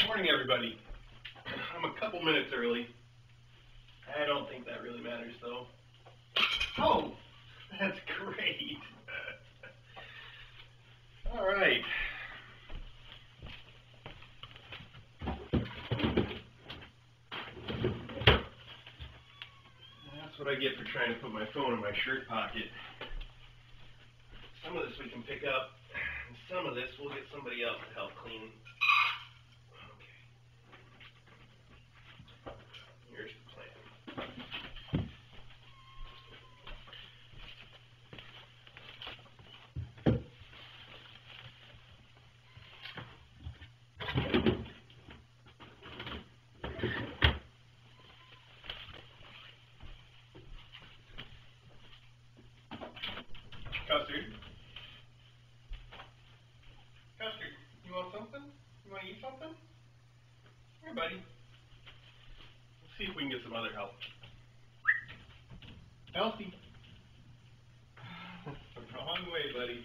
Morning, everybody. I'm a couple minutes early. I don't think that really matters, though. Oh, that's great. All right. That's what I get for trying to put my phone in my shirt pocket. Some of this we can pick up, and some of this we'll get somebody else to help clean. Here's the plan. Custard. Custard, you want something? You want to eat something? Here, buddy. See if we can get some other help. Elsie. Wrong way, buddy.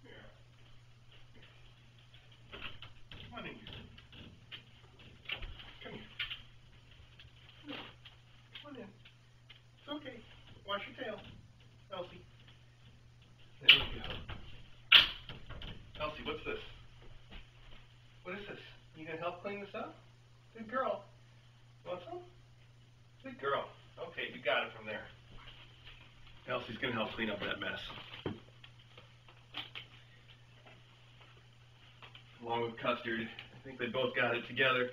Here. Come on in here. Come here. Come on in. It's okay. Wash your tail, Elsie. There we go. Elsie, what's this? What is this? You gonna help clean this up? Good girl. Want some? Good girl. Okay, you got it from there. Elsie's gonna help clean up that mess. Along with Custard. I think they both got it together.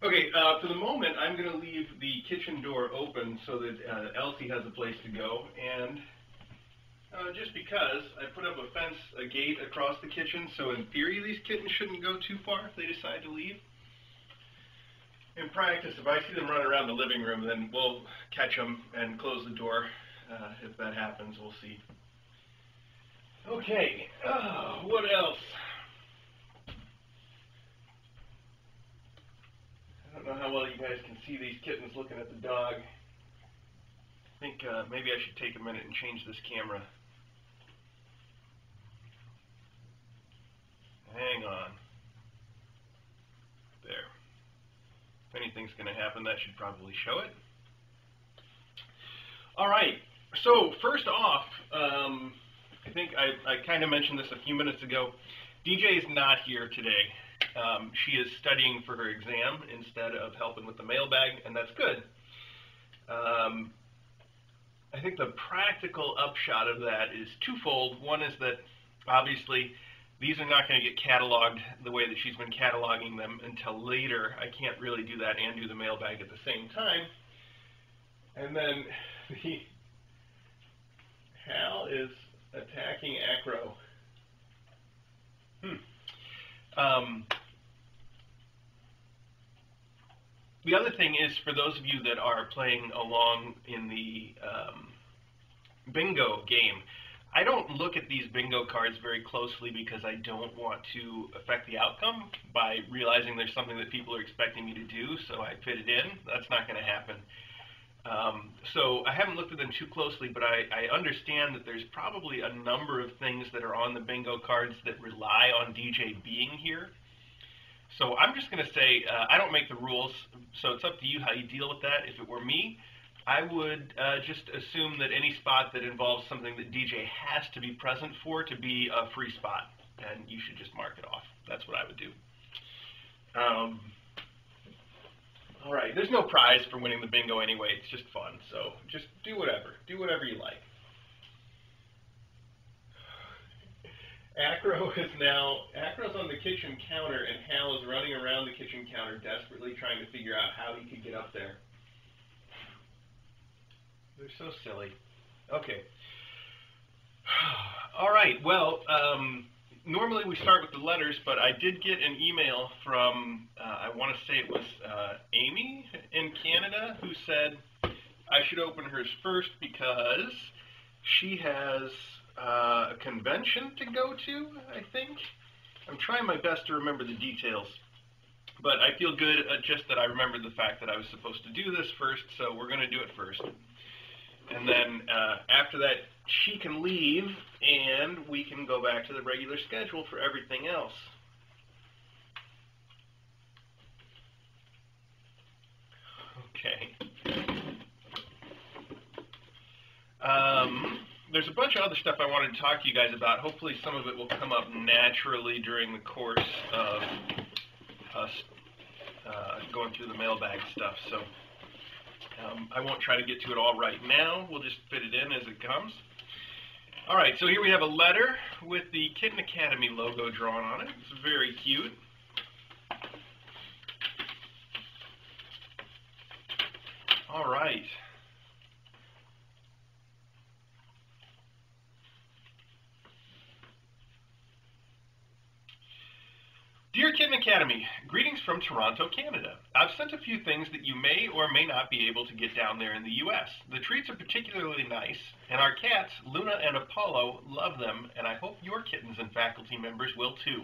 Okay, for the moment, I'm gonna leave the kitchen door open so that Elsie has a place to go, and just because I put up a gate across the kitchen, so in theory these kittens shouldn't go too far if they decide to leave. In practice, if I see them run around the living room, then we'll catch them and close the door. If that happens, we'll see. Okay, what else? I don't know how well you guys can see these kittens looking at the dog. I think maybe I should take a minute and change this camera. Hang on. There. If anything's going to happen, that should probably show it. All right. So first off, I think I kind of mentioned this a few minutes ago. DJ is not here today. She is studying for her exam instead of helping with the mailbag, and that's good. I think the practical upshot of that is twofold. One is that obviously these are not going to get cataloged the way that she's been cataloging them until later. I can't really do that and do the mailbag at the same time. And then Hal is attacking Acro. The other thing is, for those of you that are playing along in the bingo game, I don't look at these bingo cards very closely because I don't want to affect the outcome by realizing there's something that people are expecting me to do, so I fit it in. That's not going to happen. So I haven't looked at them too closely, but I understand that there's probably a number of things that are on the bingo cards that rely on DJ being here. So I'm just going to say I don't make the rules, so it's up to you how you deal with that. If it were me, I would just assume that any spot that involves something that DJ has to be present for to be a free spot, and you should just mark it off. That's what I would do. All right, there's no prize for winning the bingo anyway. It's just fun, so just do whatever. Do whatever you like. Acro's on the kitchen counter, and Hal is running around the kitchen counter desperately trying to figure out how he could get up there. They're so silly. Okay. All right, well, normally we start with the letters, but I did get an email from, I want to say it was Amy in Canada, who said I should open hers first because she has a convention to go to, I think. I'm trying my best to remember the details, but I feel good just that I remembered the fact that I was supposed to do this first, so we're going to do it first. And then after that, she can leave, and we can go back to the regular schedule for everything else. Okay. There's a bunch of other stuff I wanted to talk to you guys about. Hopefully some of it will come up naturally during the course of us going through the mailbag stuff. So I won't try to get to it all right now. We'll just fit it in as it comes. All right, so here we have a letter with the Kitten Academy logo drawn on it. It's very cute. All right. Dear Kitten Academy, greetings from Toronto, Canada. I've sent a few things that you may or may not be able to get down there in the U.S. The treats are particularly nice, and our cats, Luna and Apollo, love them, and I hope your kittens and faculty members will too.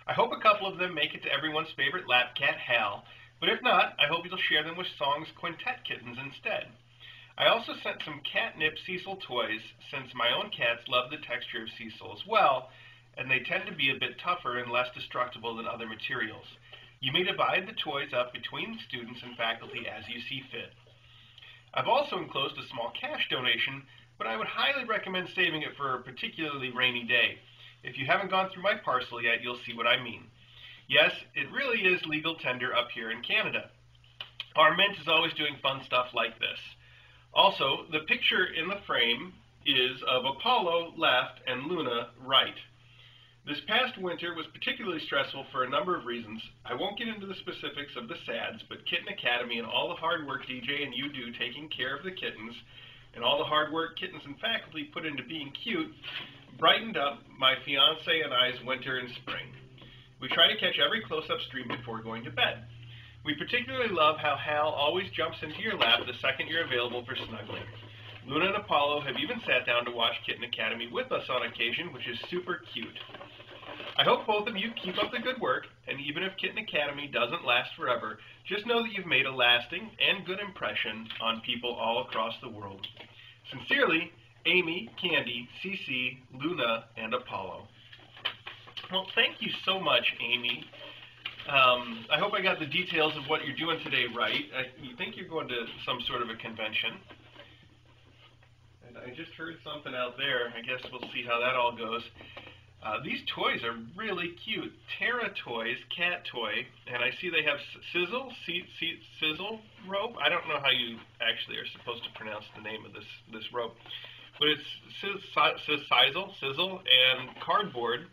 I hope a couple of them make it to everyone's favorite lap cat, Hal, but if not, I hope you'll share them with Song's quintet kittens instead. I also sent some catnip Cecil toys, since my own cats love the texture of Cecil as well, and they tend to be a bit tougher and less destructible than other materials. You may divide the toys up between students and faculty as you see fit. I've also enclosed a small cash donation, but I would highly recommend saving it for a particularly rainy day. If you haven't gone through my parcel yet, you'll see what I mean. Yes, it really is legal tender up here in Canada. Our mint is always doing fun stuff like this. Also, the picture in the frame is of Apollo left and Luna right. This past winter was particularly stressful for a number of reasons. I won't get into the specifics of the SADs, but Kitten Academy and all the hard work DJ and you do taking care of the kittens, and all the hard work kittens and faculty put into being cute, brightened up my fiance and I's winter and spring. We try to catch every close-up stream before going to bed. We particularly love how Hal always jumps into your lap the second you're available for snuggling. Luna and Apollo have even sat down to watch Kitten Academy with us on occasion, which is super cute. I hope both of you keep up the good work, and even if Kitten Academy doesn't last forever, just know that you've made a lasting and good impression on people all across the world. Sincerely, Amy, Candy, CC, Luna, and Apollo. Well, thank you so much, Amy. I hope I got the details of what you're doing today right. You think you're going to some sort of a convention. And I just heard something out there. I guess we'll see how that all goes. These toys are really cute. Terra Toys, cat toy, and I see they have sizzle rope. I don't know how you actually are supposed to pronounce the name of this rope, but it's sizzle, and cardboard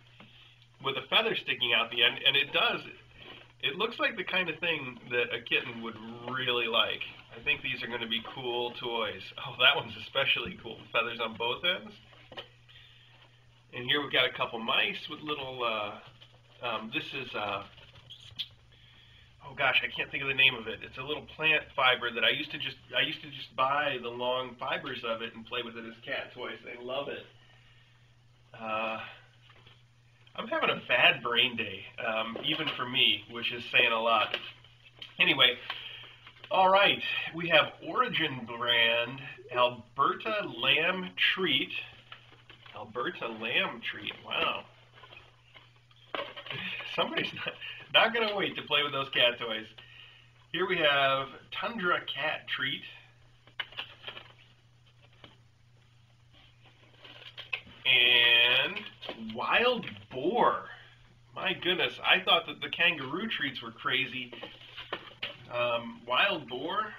with a feather sticking out the end, and it looks like the kind of thing that a kitten would really like. I think these are going to be cool toys. Oh, that one's especially cool. Feathers on both ends. And here we've got a couple mice with little, this is, oh gosh, I can't think of the name of it. It's a little plant fiber that I used to just buy the long fibers of it and play with it as cat toys. They love it. I'm having a bad brain day, even for me, which is saying a lot. Anyway, all right, we have Origin brand Alberta Lamb Treat. Alberta Lamb Treat, wow. Somebody's not going to wait to play with those cat toys. Here we have Tundra Cat Treat. And Wild Boar. My goodness, I thought that the kangaroo treats were crazy. Wild Boar,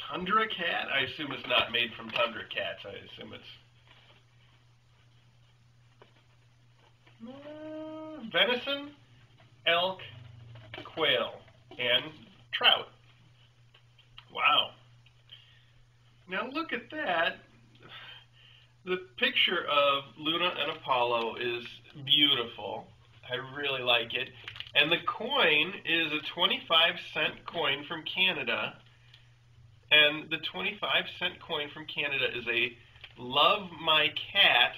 Tundra Cat. I assume it's not made from tundra cats. I assume it's venison, elk, quail, and trout. Wow. Now look at that. The picture of Luna and Apollo is beautiful. I really like it. And the coin is a 25-cent coin from Canada. And the 25-cent coin from Canada is a Love My Cat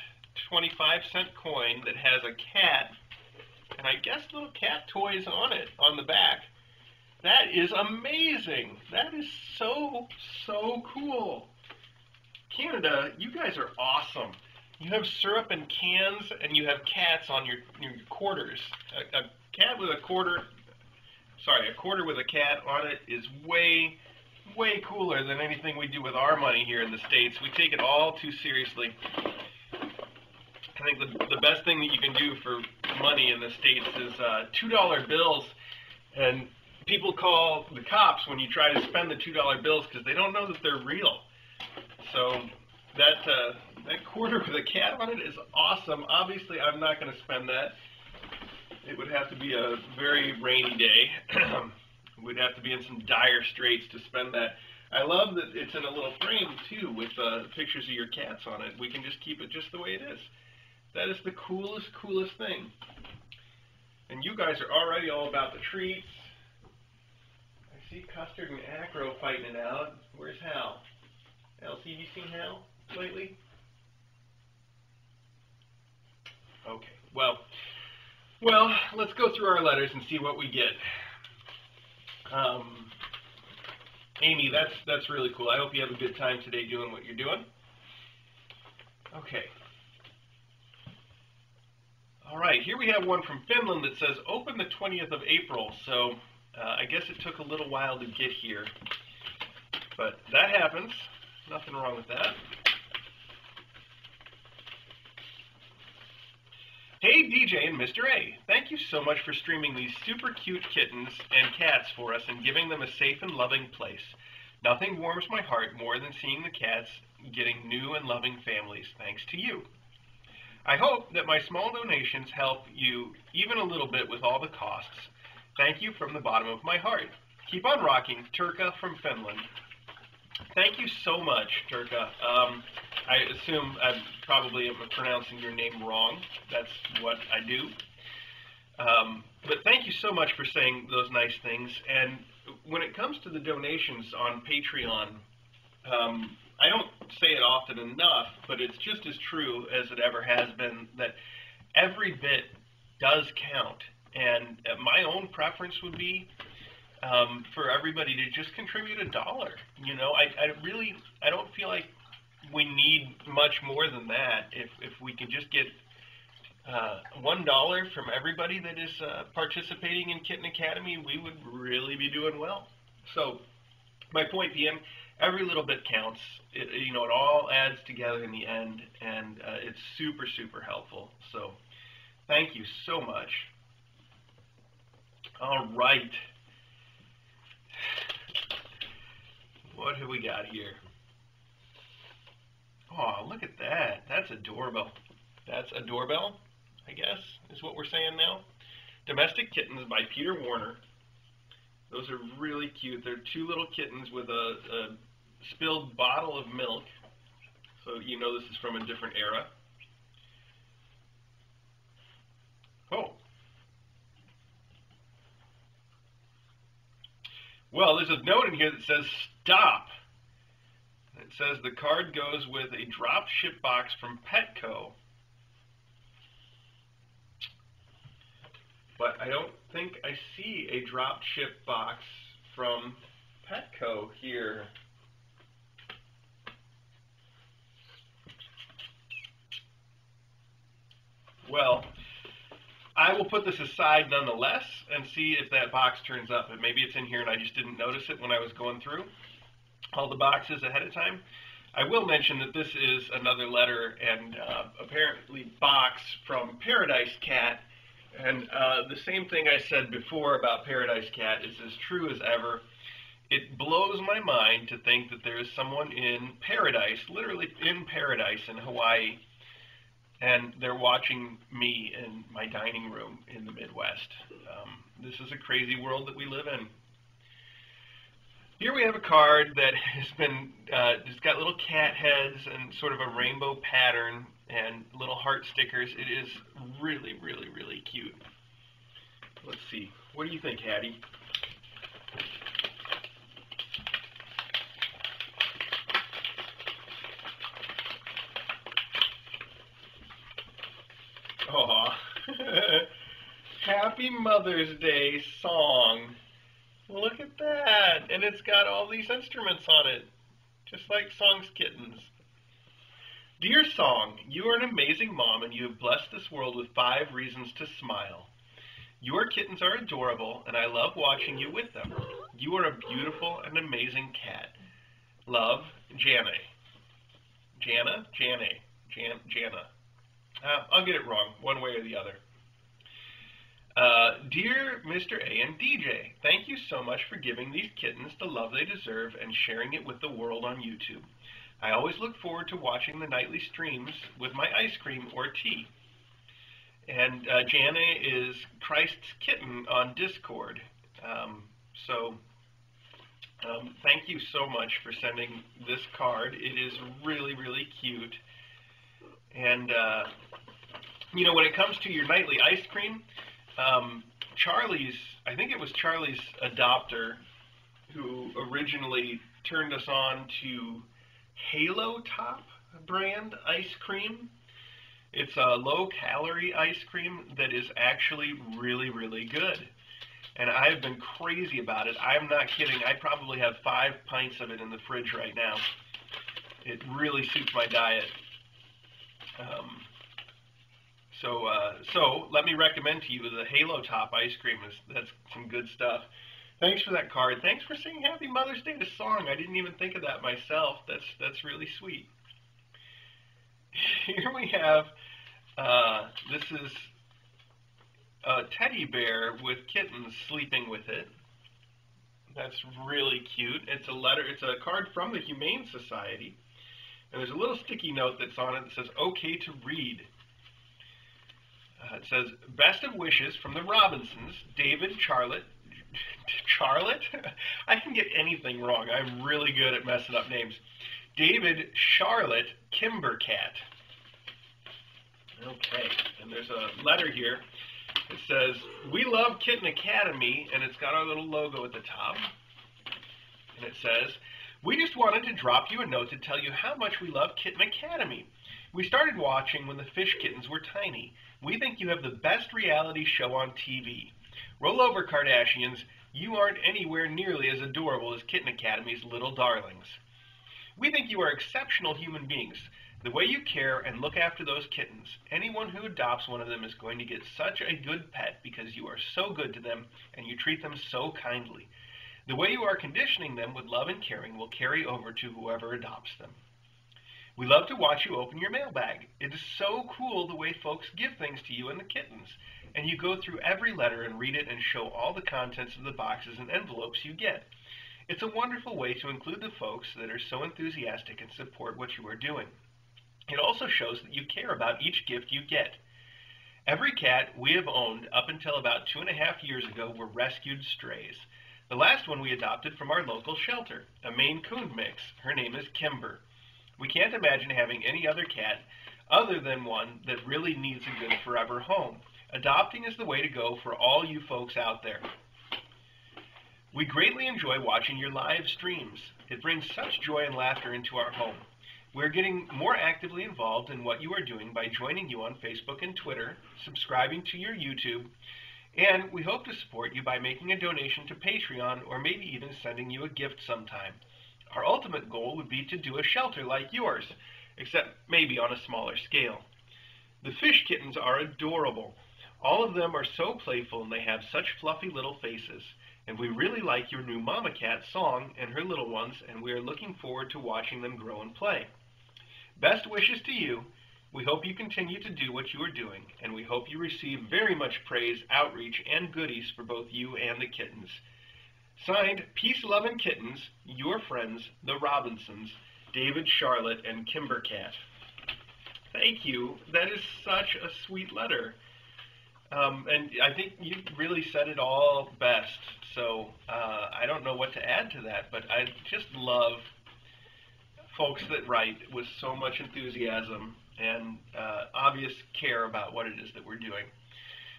25-cent coin that has a cat, and I guess little cat toys on it, on the back. That is amazing. That is so, so cool. Canada, you guys are awesome. You have syrup in cans, and you have cats on your quarters. A cat with a quarter, sorry, a quarter with a cat on it is way cooler than anything we do with our money here in the States. We take it all too seriously. I think the best thing that you can do for money in the States is $2 bills, and people call the cops when you try to spend the $2 bills because they don't know that they're real. So that quarter with a cat on it is awesome. Obviously, I'm not going to spend that. It would have to be a very rainy day. We'd have to be in some dire straits to spend that. I love that it's in a little frame, too, with pictures of your cats on it. We can just keep it just the way it is. That is the coolest thing. And you guys are already all about the treats. I see Custard and Acro fighting it out. Where's Hal? Elsie, have you seen Hal lately? Okay, well, let's go through our letters and see what we get. Amy, that's really cool. I hope you have a good time today doing what you're doing. Okay. All right, here we have one from Finland that says, open the 20th of April. So I guess it took a little while to get here. But that happens. Nothing wrong with that. Hey, DJ and Mr. A. Thank you so much for streaming these super cute kittens and cats for us and giving them a safe and loving place. Nothing warms my heart more than seeing the cats getting new and loving families, thanks to you. I hope that my small donations help you even a little bit with all the costs. Thank you from the bottom of my heart. Keep on rocking, Turka from Finland. Thank you so much, Turka. I assume I probably am pronouncing your name wrong. That's what I do. But thank you so much for saying those nice things. And when it comes to the donations on Patreon, I don't say it often enough, but it's just as true as it ever has been that every bit does count. And my own preference would be for everybody to just contribute $1. You know, I don't feel like we need much more than that. If we can just get $1 from everybody that is participating in Kitten Academy, we would really be doing well. So my point being, every little bit counts. It all adds together in the end, and it's super helpful. So thank you so much. All right. What have we got here? Oh, look at that. That's a doorbell. That's a doorbell, I guess, is what we're saying now. Domestic Kittens by Peter Warner. Those are really cute. They're two little kittens with a spilled bottle of milk. So you know this is from a different era. Oh. Well, there's a note in here that says, stop. It says the card goes with a drop ship box from Petco. But I don't think I see a drop ship box from Petco here. Well, I will put this aside nonetheless and see if that box turns up. And maybe it's in here and I just didn't notice it when I was going through all the boxes ahead of time. I will mention that this is another letter and apparently box from Paradise Cat. And the same thing I said before about Paradise Cat is as true as ever. It blows my mind to think that there is someone in paradise, literally in paradise in Hawaii, and they're watching me in my dining room in the Midwest. This is a crazy world that we live in. Here we have a card that has been, it's got little cat heads and sort of a rainbow pattern and little heart stickers. It is really cute. Let's see. What do you think, Hattie? Aw. Happy Mother's Day song. Look at that. And it's got all these instruments on it. Just like Songs Kittens. Dear Song, you are an amazing mom and you have blessed this world with 5 reasons to smile. Your kittens are adorable and I love watching you with them. You are a beautiful and amazing cat. Love, Jana. Jana? Jana. I'll get it wrong, one way or the other. Dear Mr. A and DJ, thank you so much for giving these kittens the love they deserve and sharing it with the world on YouTube. I always look forward to watching the nightly streams with my ice cream or tea. And Jana is Christ's Kitten on Discord. Thank you so much for sending this card. It is really, really cute. And, you know, when it comes to your nightly ice cream, I think it was Charlie's adopter who originally turned us on to Halo Top brand ice cream. It's a low-calorie ice cream that is actually really, really good. And I've been crazy about it. I'm not kidding. I probably have 5 pints of it in the fridge right now. It really suits my diet. So let me recommend to you the Halo Top ice cream. That's some good stuff. Thanks for that card. Thanks for saying Happy Mother's Day to Song. I didn't even think of that myself. That's really sweet. Here we have, this is a teddy bear with kittens sleeping with it. That's really cute. It's a card from the Humane Society. And there's a little sticky note that's on it that says, okay to read. It says, best of wishes from the Robinsons, David, Charlotte? I can get anything wrong. I'm really good at messing up names. David, Charlotte, Kimbercat. Okay, and there's a letter here. It says, we love Kitten Academy, and it's got our little logo at the top. And it says, we just wanted to drop you a note to tell you how much we love Kitten Academy. We started watching when the fish kittens were tiny. We think you have the best reality show on TV. Roll over, Kardashians. You aren't anywhere nearly as adorable as Kitten Academy's little darlings. We think you are exceptional human beings. The way you care and look after those kittens, anyone who adopts one of them is going to get such a good pet because you are so good to them and you treat them so kindly. The way you are conditioning them with love and caring will carry over to whoever adopts them. We love to watch you open your mailbag. It is so cool the way folks give things to you and the kittens, and you go through every letter and read it and show all the contents of the boxes and envelopes you get. It's a wonderful way to include the folks that are so enthusiastic and support what you are doing. It also shows that you care about each gift you get. Every cat we have owned up until about 2.5 years ago were rescued strays. The last one we adopted from our local shelter, a Maine Coon mix. Her name is Kimber. We can't imagine having any other cat other than one that really needs a good forever home. Adopting is the way to go for all you folks out there. We greatly enjoy watching your live streams. It brings such joy and laughter into our home. We're getting more actively involved in what you are doing by joining you on Facebook and Twitter, subscribing to your YouTube, and we hope to support you by making a donation to Patreon or maybe even sending you a gift sometime. Our ultimate goal would be to do a shelter like yours, except maybe on a smaller scale. The fish kittens are adorable. All of them are so playful and they have such fluffy little faces. And we really like your new Mama Cat Song and her little ones, and we are looking forward to watching them grow and play. Best wishes to you. We hope you continue to do what you are doing, and we hope you receive very much praise, outreach, and goodies for both you and the kittens. Signed, Peace, Love, and Kittens, your friends, the Robinsons, David, Charlotte, and Kimbercat. Thank you. That is such a sweet letter. And I think you really said it all best. So I don't know what to add to that, but I just love folks that write with so much enthusiasm and obvious care about what it is that we're doing.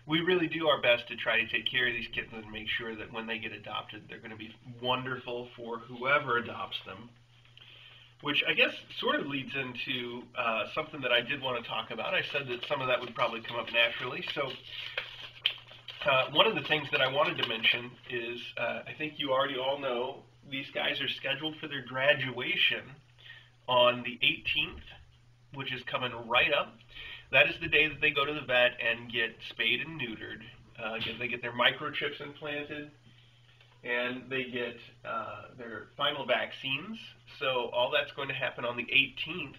We really do our best to try to take care of these kittens and make sure that when they get adopted, they're going to be wonderful for whoever adopts them. Which I guess sort of leads into something that I did want to talk about. I said that some of that would probably come up naturally. So one of the things that I wanted to mention is, I think you already all know, these guys are scheduled for their graduation on the 18th. which is coming right up. That is the day that they go to the vet and get spayed and neutered. They get their microchips implanted, and they get their final vaccines. So all that's going to happen on the 18th.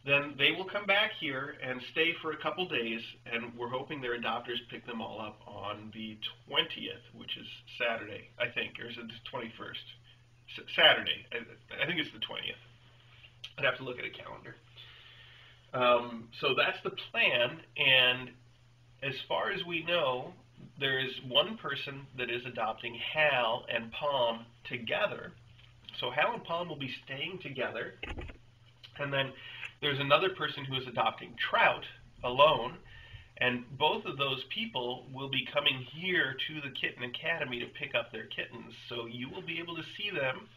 Then they will come back here and stay for a couple days, and we're hoping their adopters pick them all up on the 20th, which is Saturday, I think, or is it the 21st? Saturday. I think it's the 20th. I'd have to look at a calendar. So that's the plan, and as far as we know, there is one person that is adopting Hal and Palm together. So Hal and Palm will be staying together, and then there's another person who is adopting Trout alone, and both of those people will be coming here to the Kitten Academy to pick up their kittens. So you will be able to see them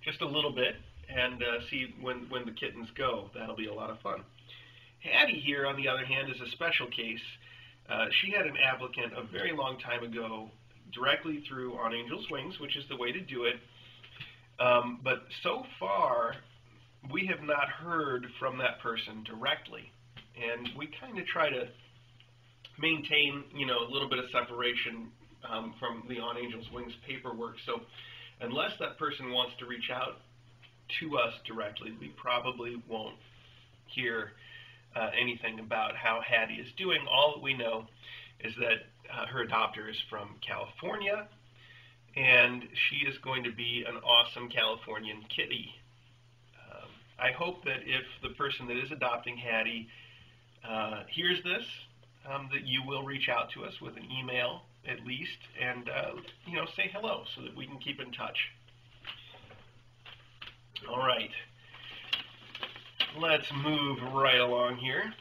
just a little bit and see when the kittens go. That'll be a lot of fun. Hattie here, on the other hand, is a special case. She had an applicant a very long time ago directly through On Angel's Wings, which is the way to do it. But so far, we have not heard from that person directly. And we kind of try to maintain, a little bit of separation from the On Angel's Wings paperwork. So unless that person wants to reach out to us directly, we probably won't hear anything about how Hattie is doing. All that we know is that her adopter is from California, and she is going to be an awesome Californian kitty. I hope that if the person that is adopting Hattie hears this, that you will reach out to us with an email at least, and say hello so that we can keep in touch. All right, let's move right along here.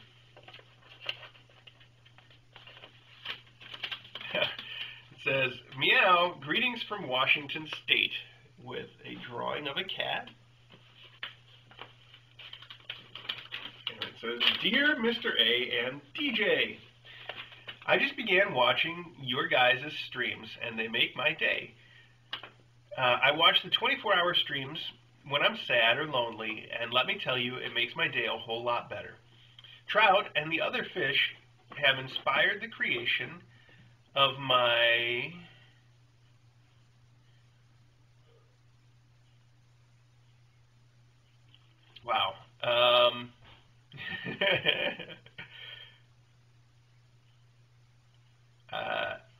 It says, meow, greetings from Washington State, with a drawing of a cat. And it says, Dear Mr. A and DJ, I just began watching your guys' streams, and they make my day. I watch the 24-hour streams when I'm sad or lonely, and let me tell you, it makes my day a whole lot better. Trout and the other fish have inspired the creation of my wow.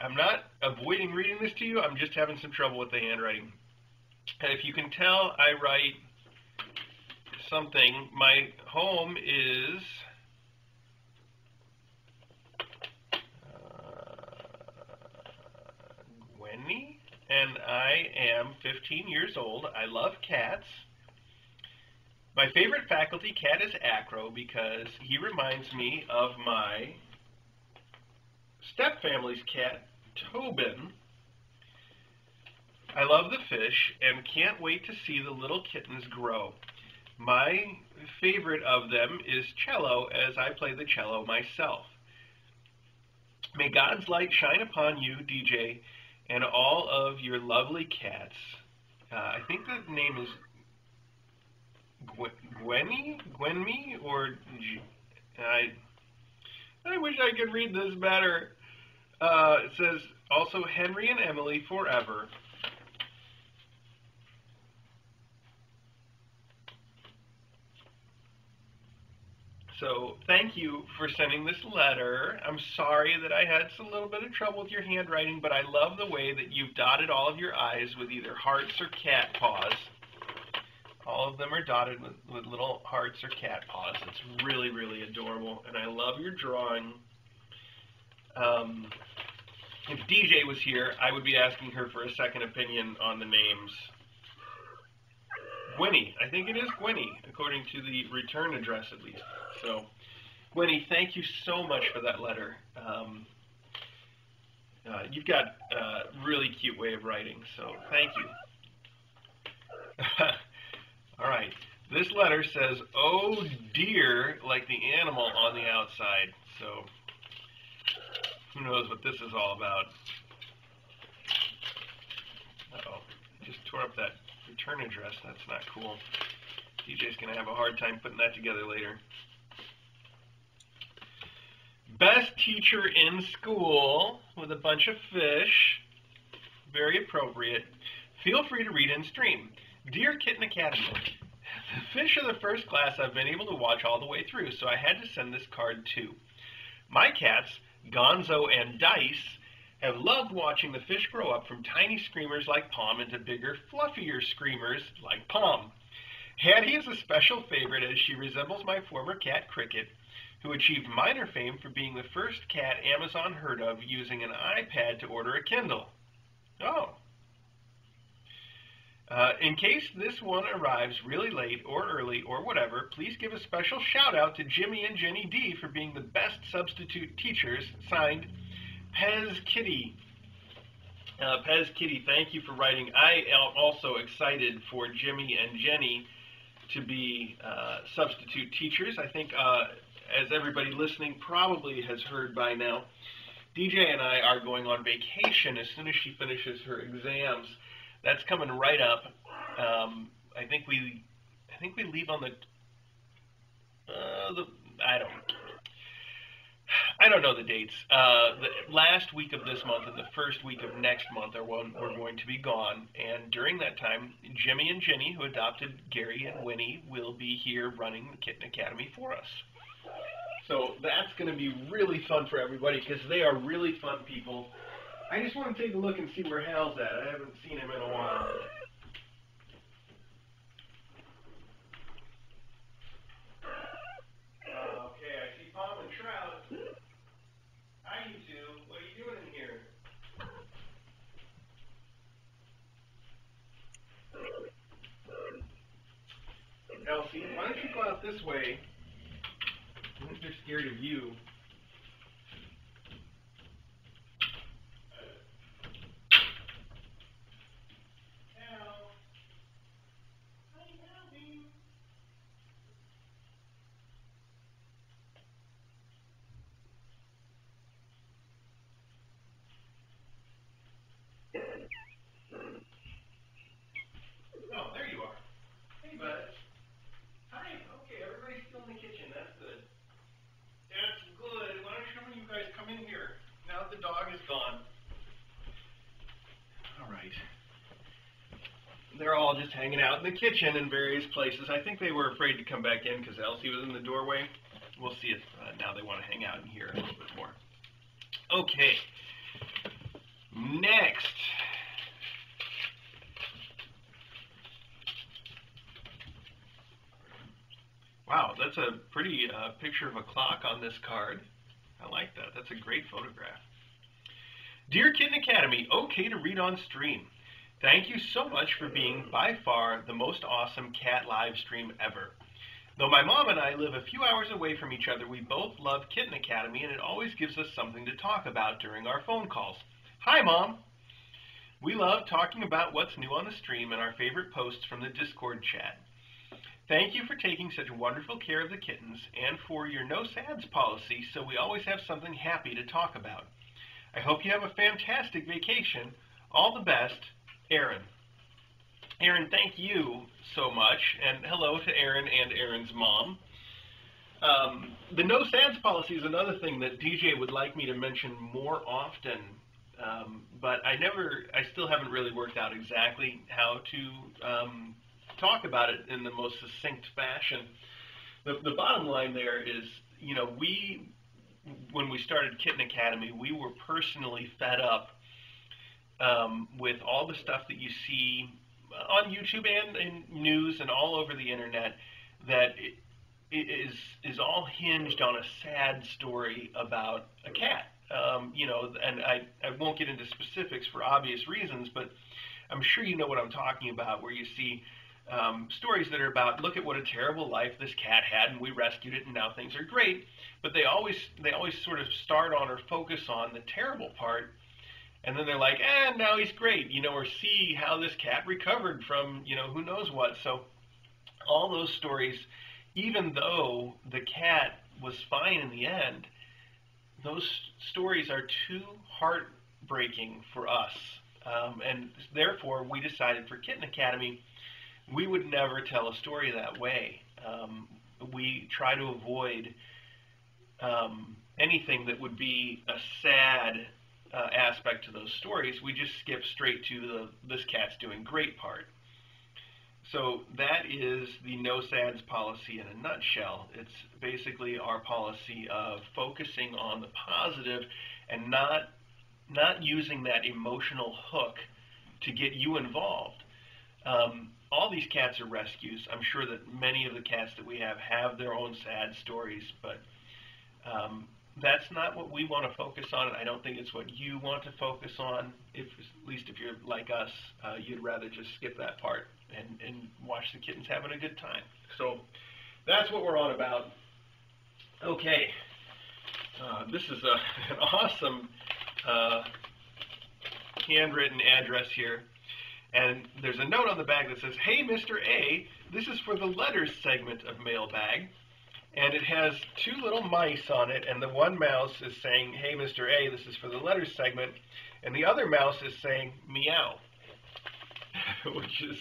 I'm not avoiding reading this to you, I'm just having some trouble with the handwriting. And if you can tell, I write something. My home is Gwenny, and I am 15 years old. I love cats. My favorite faculty cat is Acro because he reminds me of my stepfamily's cat, Tobin. I love the fish and can't wait to see the little kittens grow. My favorite of them is cello, as I play the cello myself. May God's light shine upon you, DJ, and all of your lovely cats. I think the name is Gwenny, or I wish I could read this better. It says, also Henry and Emily forever. So thank you for sending this letter. I'm sorry that I had a little bit of trouble with your handwriting, but I love the way that you've dotted all of your I's with either hearts or cat paws. All of them are dotted with little hearts or cat paws. It's really, really adorable, and I love your drawing. If DJ was here, I would be asking her for a second opinion on the names. Gwenny. I think it is Gwenny, according to the return address at least. So, Gwenny, thank you so much for that letter. You've got a really cute way of writing, so thank you. All right. This letter says, oh dear, like the animal on the outside. So, who knows what this is all about. Uh-oh. Just tore up that return address. That's not cool. DJ's going to have a hard time putting that together later. Best teacher in school with a bunch of fish. Very appropriate. Feel free to read and stream. Dear Kitten Academy, the fish are the first class I've been able to watch all the way through, so I had to send this card too. My cats, Gonzo and Dice, have loved watching the fish grow up from tiny screamers like Pom into bigger, fluffier screamers like Pom. Hattie is a special favorite as she resembles my former cat Cricket, who achieved minor fame for being the first cat Amazon heard of using an iPad to order a Kindle. Oh. In case this one arrives really late or early or whatever, please give a special shout out to Jimmy and Jenny D for being the best substitute teachers. Signed, Pez Kitty. Pez Kitty, thank you for writing. I am also excited for Jimmy and Jenny to be substitute teachers. I think, as everybody listening probably has heard by now, DJ and I are going on vacation as soon as she finishes her exams. That's coming right up. I think we leave on the I don't know the dates. The last week of this month and the first week of next month are when we're going to be gone. And during that time, Jimmy and Jenny, who adopted Gary and Winnie, will be here running the Kitten Academy for us. So that's going to be really fun for everybody because they are really fun people. I just want to take a look and see where Hal's at. I haven't seen him in a while. Okay, I see Pom and Trout. Hi, you two. What are you doing in here? Elsie, why don't you go out this way? I think they're scared of you. Oh, there you are. Hey, bud. Hi. Okay, everybody's still in the kitchen. That's good. That's good. Why don't some of you guys come in here now that the dog is gone? All right. They're all just hanging out in the kitchen in various places. I think they were afraid to come back in because Elsie was in the doorway. We'll see if now they want to hang out in here a little bit more. Okay. Next. Wow, that's a pretty picture of a clock on this card. I like that. That's a great photograph. Dear Kitten Academy, okay to read on stream. Thank you so much for being by far the most awesome cat live stream ever. Though my mom and I live a few hours away from each other, we both love Kitten Academy and it always gives us something to talk about during our phone calls. Hi, Mom! We love talking about what's new on the stream and our favorite posts from the Discord chat. Thank you for taking such wonderful care of the kittens and for your no sads policy so we always have something happy to talk about. I hope you have a fantastic vacation. All the best, Aaron. Aaron, thank you so much, and hello to Aaron and Aaron's mom. The no sads policy is another thing that DJ would like me to mention more often, but I still haven't really worked out exactly how to talk about it in the most succinct fashion. The bottom line there is, you know, when we started Kitten Academy, we were personally fed up with all the stuff that you see on YouTube and in news and all over the internet that is all hinged on a sad story about a cat. You know, and I won't get into specifics for obvious reasons, but I'm sure you know what I'm talking about, where you see stories that are about, look at what a terrible life this cat had and we rescued it and now things are great, but they always sort of start on or focus on the terrible part, and then they're like, now he's great, you know, or see how this cat recovered from, you know, who knows what. So all those stories, even though the cat was fine in the end, those stories are too heartbreaking for us, and therefore we decided for Kitten Academy we would never tell a story that way. We try to avoid anything that would be a sad aspect to those stories, we just skip straight to the "this cat's doing great" part. So that is the no sads policy in a nutshell. It's basically our policy of focusing on the positive and not using that emotional hook to get you involved. All these cats are rescues. I'm sure that many of the cats that we have their own sad stories, but that's not what we want to focus on. I don't think it's what you want to focus on. At least if you're like us, you'd rather just skip that part and watch the kittens having a good time. So that's what we're on about. Okay, this is an awesome handwritten address here. And there's a note on the bag that says, "Hey, Mr. A, this is for the letters segment of Mailbag." And it has two little mice on it, and the one mouse is saying, "Hey, Mr. A, this is for the letters segment." And the other mouse is saying, "Meow." Which is,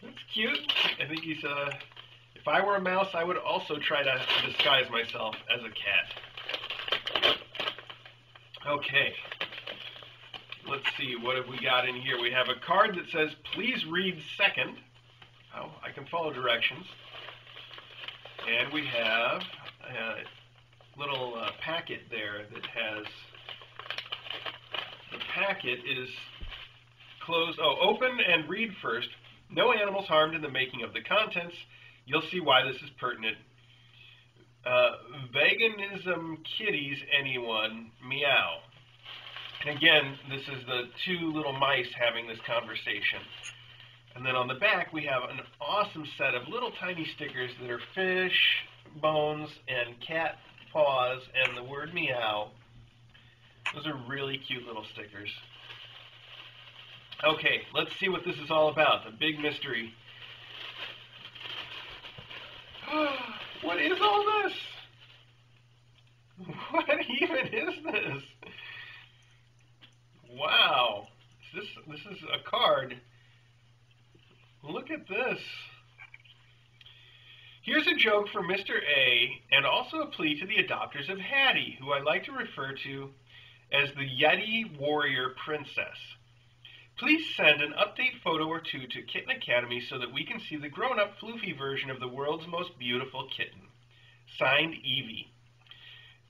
that's cute. I think he's, if I were a mouse, I would also try to disguise myself as a cat. Okay. Let's see, what have we got in here? We have a card that says, "Please read second." Oh, I can follow directions. And we have a little packet there that has, the packet is closed. Oh, open and read first. No animals harmed in the making of the contents. You'll see why this is pertinent. Veganism kitties, anyone? Meow. And again, this is the two little mice having this conversation. And then on the back, we have an awesome set of little tiny stickers that are fish, bones, and cat paws, and the word meow. Those are really cute little stickers. Okay, let's see what this is all about, the big mystery. What is all this? What even is this? Wow, this is a card. Look at this. Here's a joke for Mr. A, and also a plea to the adopters of Hattie, who I like to refer to as the Yeti Warrior Princess. Please send an update photo or two to Kitten Academy so that we can see the grown-up floofy version of the world's most beautiful kitten. Signed, Evie.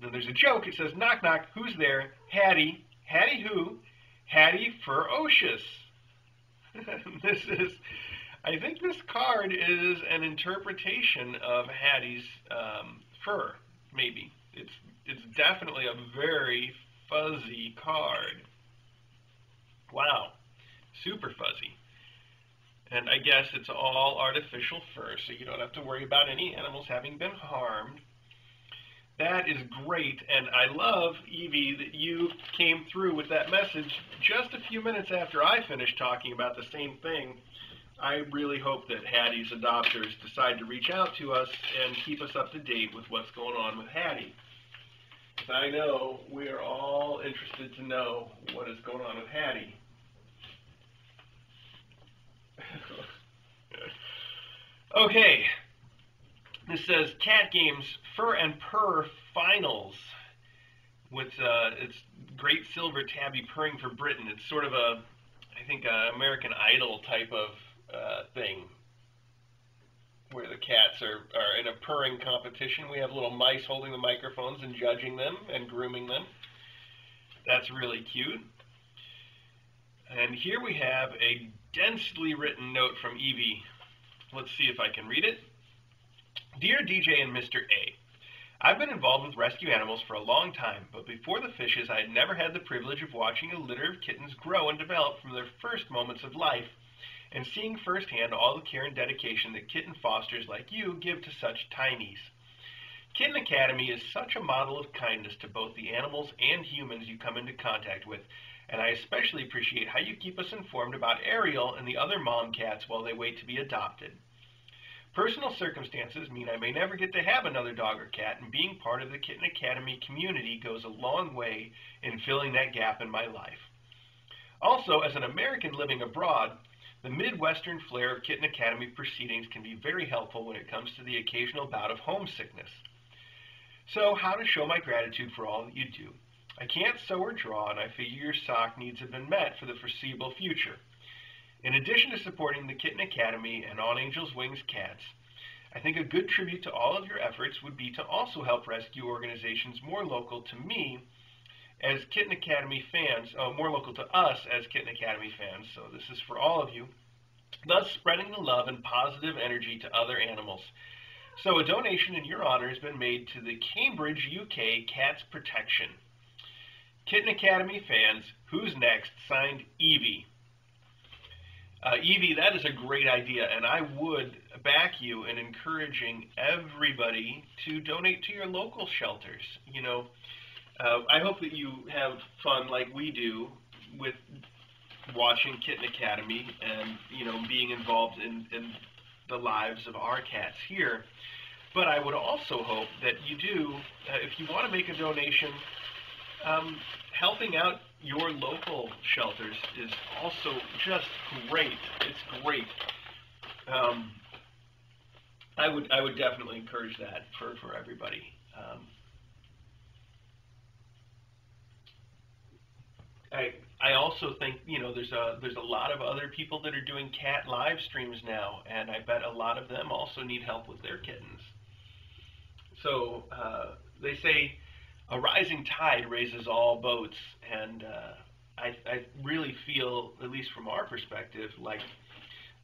Then there's a joke. It says, "Knock, knock, who's there? Hattie. Hattie who? Hattie Ferocious." This is, I think this card is an interpretation of Hattie's fur, maybe. It's definitely a very fuzzy card. Wow, super fuzzy. And I guess it's all artificial fur, so you don't have to worry about any animals having been harmed. That is great, and I love, Evie, that you came through with that message just a few minutes after I finished talking about the same thing. I really hope that Hattie's adopters decide to reach out to us and keep us up to date with what's going on with Hattie. Because I know we are all interested to know what is going on with Hattie. Okay. This says Cat Games Fur and Purr Finals with it's Great Silver Tabby Purring for Britain. It's sort of a, I think, American Idol type of thing where the cats are in a purring competition. We have little mice holding the microphones and judging them and grooming them. That's really cute. And here we have a densely written note from Evie. Let's see if I can read it. Dear DJ and Mr. A, I've been involved with rescue animals for a long time, but before the fishes I had never had the privilege of watching a litter of kittens grow and develop from their first moments of life, and seeing firsthand all the care and dedication that kitten fosters like you give to such tinies. Kitten Academy is such a model of kindness to both the animals and humans you come into contact with, and I especially appreciate how you keep us informed about Ariel and the other mom cats while they wait to be adopted. Personal circumstances mean I may never get to have another dog or cat, and being part of the Kitten Academy community goes a long way in filling that gap in my life. Also, as an American living abroad, the Midwestern flair of Kitten Academy proceedings can be very helpful when it comes to the occasional bout of homesickness. So, how to show my gratitude for all that you do. I can't sew or draw, and I figure your sock needs have been met for the foreseeable future. In addition to supporting the Kitten Academy and On Angels Wings Cats, I think a good tribute to all of your efforts would be to also help rescue organizations more local to me as Kitten Academy fans, more local to us as Kitten Academy fans, so this is for all of you, thus spreading the love and positive energy to other animals. So a donation in your honor has been made to the Cambridge, UK Cats Protection. Kitten Academy fans, who's next? Signed, Evie. Evie, that is a great idea, and I would back you in encouraging everybody to donate to your local shelters. You know, I hope that you have fun like we do with watching Kitten Academy and, you know, being involved in the lives of our cats here. But I would also hope that you do, if you want to make a donation, helping out your local shelters is also just great. It's great. I would definitely encourage that for everybody. I also think, you know, there's a lot of other people that are doing cat live streams now, and I bet a lot of them also need help with their kittens. So they say a rising tide raises all boats, and I really feel, at least from our perspective, like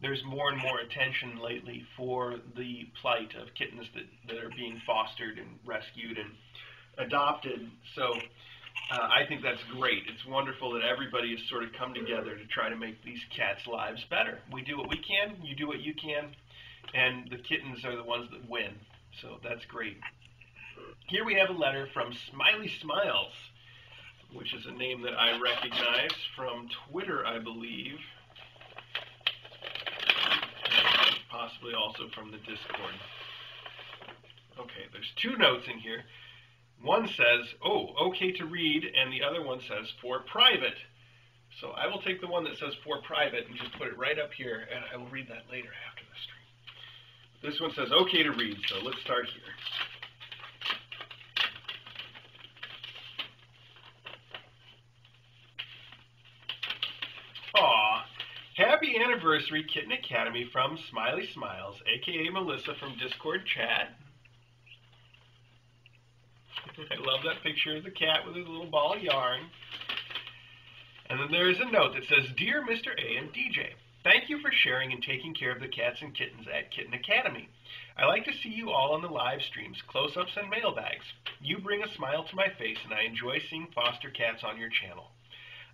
there's more and more attention lately for the plight of kittens that are being fostered and rescued and adopted. So I think that's great. It's wonderful that everybody has sort of come together to try to make these cats' lives better. We do what we can, you do what you can, and the kittens are the ones that win. So that's great. Here we have a letter from Smiley Smiles, which is a name that I recognize from Twitter, I believe, possibly also from the Discord. Okay, there's two notes in here. One says, oh, okay to read, and the other one says, for private. So I will take the one that says for private and just put it right up here, and I will read that later after the stream. This one says, okay to read, so let's start here. Aw, happy anniversary, Kitten Academy, from Smiley Smiles, a.k.a. Melissa from Discord chat. I love that picture of the cat with his little ball of yarn. And then there is a note that says, Dear Mr. A and DJ, thank you for sharing and taking care of the cats and kittens at Kitten Academy. I like to see you all on the live streams, close-ups, and mailbags. You bring a smile to my face, and I enjoy seeing foster cats on your channel.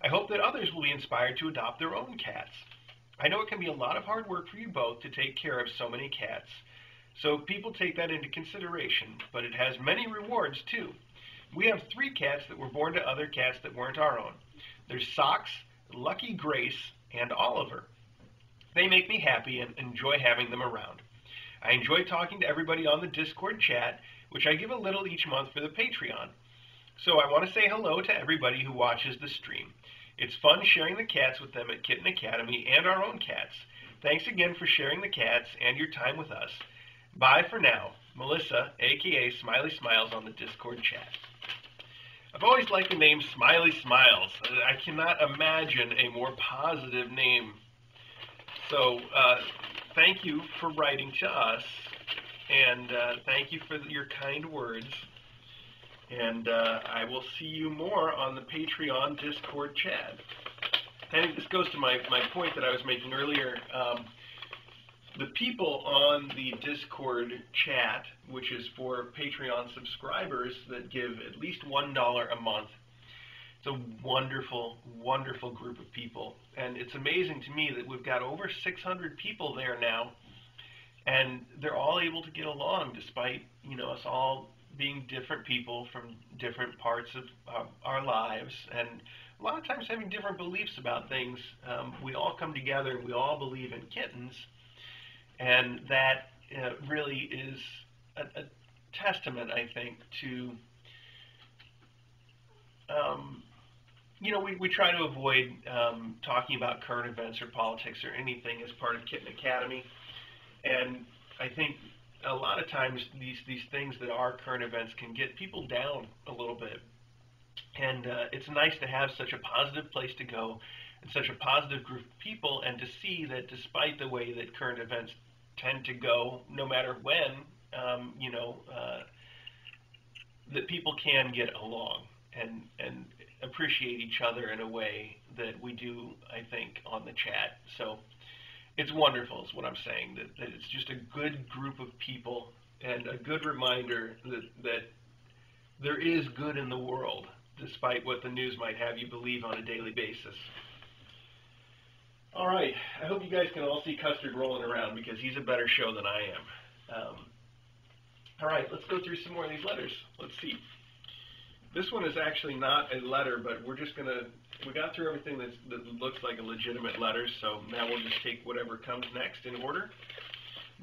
I hope that others will be inspired to adopt their own cats. I know it can be a lot of hard work for you both to take care of so many cats. So people take that into consideration, but it has many rewards too. We have 3 cats that were born to other cats that weren't our own. There's Socks, Lucky Grace, and Oliver. They make me happy and enjoy having them around. I enjoy talking to everybody on the Discord chat, which I give a little each month for the Patreon. So I want to say hello to everybody who watches the stream. It's fun sharing the cats with them at Kitten Academy and our own cats. Thanks again for sharing the cats and your time with us. Bye for now. Melissa, a.k.a. Smiley Smiles on the Discord chat. I've always liked the name Smiley Smiles. I cannot imagine a more positive name. So thank you for writing to us, and thank you for your kind words. And I will see you more on the Patreon Discord chat. I think this goes to my point that I was making earlier. The people on the Discord chat, which is for Patreon subscribers that give at least $1 a month, it's a wonderful, wonderful group of people. And it's amazing to me that we've got over 600 people there now, and they're all able to get along despite, you know, us all being different people from different parts of our lives, and a lot of times having different beliefs about things. We all come together and we all believe in kittens. And that really is a testament, I think, to, you know, we try to avoid talking about current events or politics or anything as part of Kitten Academy. And I think a lot of times these things that are current events can get people down a little bit. And it's nice to have such a positive place to go and such a positive group of people, and to see that despite the way that current events tend to go, no matter when, that people can get along and appreciate each other in a way that we do, I think, on the chat. So it's wonderful is what I'm saying, that it's just a good group of people and a good reminder that there is good in the world, despite what the news might have you believe on a daily basis. All right, I hope you guys can all see Custard rolling around, because he's a better show than I am. All right, let's go through some more of these letters. Let's see. This one is actually not a letter, but we're just going to, we got through everything that looks like a legitimate letter, so now we'll just take whatever comes next in order.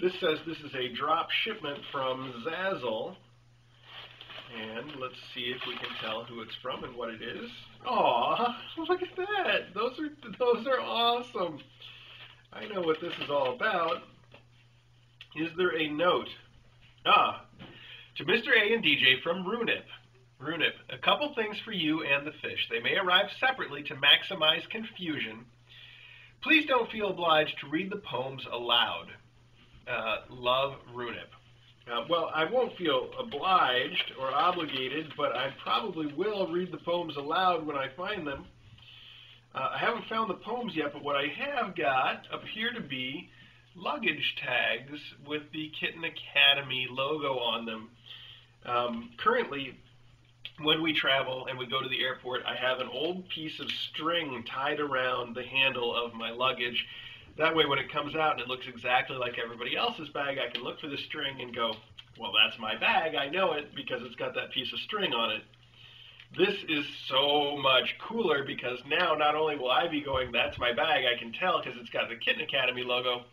This says this is a drop shipment from Zazzle. And let's see if we can tell who it's from and what it is. Aw, look at that. Those are awesome. I know what this is all about. Is there a note? To Mr. A and DJ from Runip. Runip, a couple things for you and the fish. They may arrive separately to maximize confusion. Please don't feel obliged to read the poems aloud. Love, Runip. Well, I won't feel obliged or obligated, but I probably will read the poems aloud when I find them. I haven't found the poems yet, but what I have got appear to be luggage tags with the Kitten Academy logo on them. Currently, when we travel and we go to the airport, I have an old piece of string tied around the handle of my luggage. That way, when it comes out and it looks exactly like everybody else's bag, I can look for the string and go, well, that's my bag. I know it because it's got that piece of string on it. This is so much cooler, because now not only will I be going, that's my bag, I can tell because it's got the Kitten Academy logo.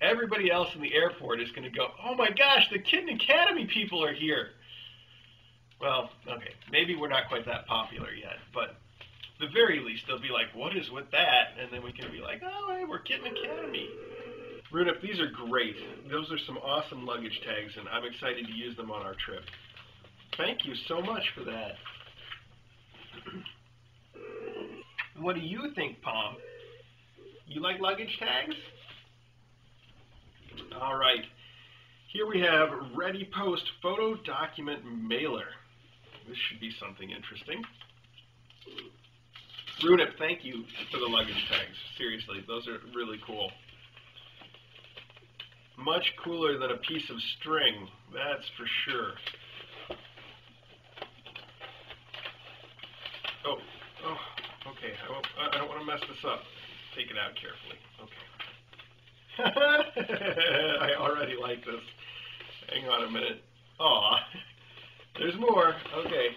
Everybody else in the airport is going to go, oh my gosh, the Kitten Academy people are here. Well, okay, maybe we're not quite that popular yet, but at the very least, they'll be like, what is with that? And then we can be like, oh, hey, we're Kitten Academy. Runip, these are great. Those are some awesome luggage tags, and I'm excited to use them on our trip. Thank you so much for that. What do you think, Pom? You like luggage tags? All right. Here we have Ready Post Photo Document Mailer. This should be something interesting. Runip, thank you for the luggage tags. Seriously, those are really cool. Much cooler than a piece of string, that's for sure. Oh, okay. I don't want to mess this up. Take it out carefully. Okay. I already like this. Hang on a minute. Aw, there's more. Okay.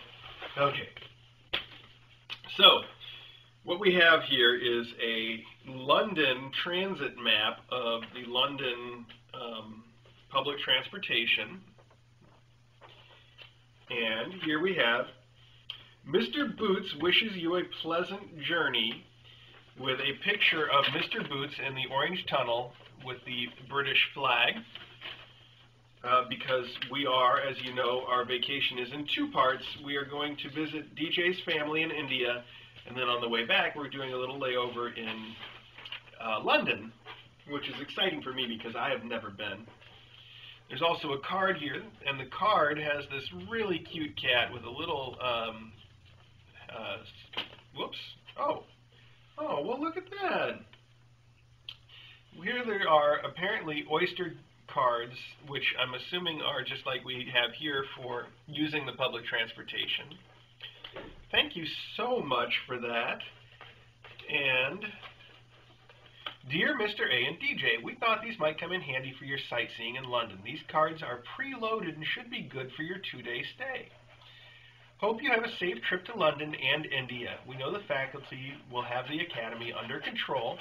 So, what we have here is a London transit map of the London public transportation. And here we have Mr. Boots wishes you a pleasant journey, with a picture of Mr. Boots in the orange tunnel with the British flag. Because we are, as you know, our vacation is in two parts. We are going to visit DJ's family in India, and then on the way back, we're doing a little layover in London, which is exciting for me because I have never been. There's also a card here, and the card has this really cute cat with a little, whoops, oh, well, look at that. Here there are apparently oyster cards, which I'm assuming are just like we have here for using the public transportation. Thank you so much for that. And dear Mr. A and DJ, we thought these might come in handy for your sightseeing in London. These cards are preloaded and should be good for your 2-day stay. Hope you have a safe trip to London and India. We know the faculty will have the academy under control.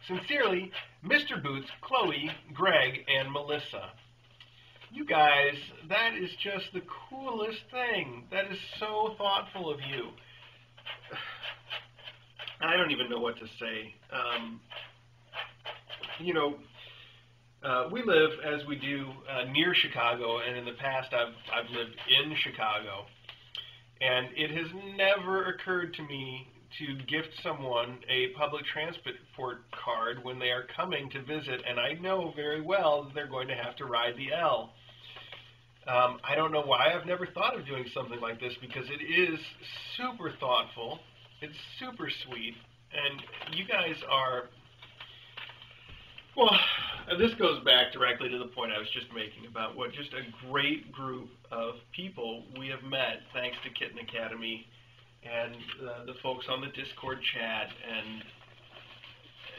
Sincerely, Mr. Boots, Chloe, Greg, and Melissa. You guys, that is just the coolest thing. That is so thoughtful of you. I don't even know what to say. You know, We live, as we do, near Chicago, and in the past I've lived in Chicago, and it has never occurred to me to gift someone a public transport card when they are coming to visit, and I know very well that they're going to have to ride the L. I don't know why I've never thought of doing something like this, because it is super thoughtful, it's super sweet, and you guys are, well, this goes back directly to the point I was just making about what just a great group of people we have met thanks to Kitten Academy and the folks on the Discord chat and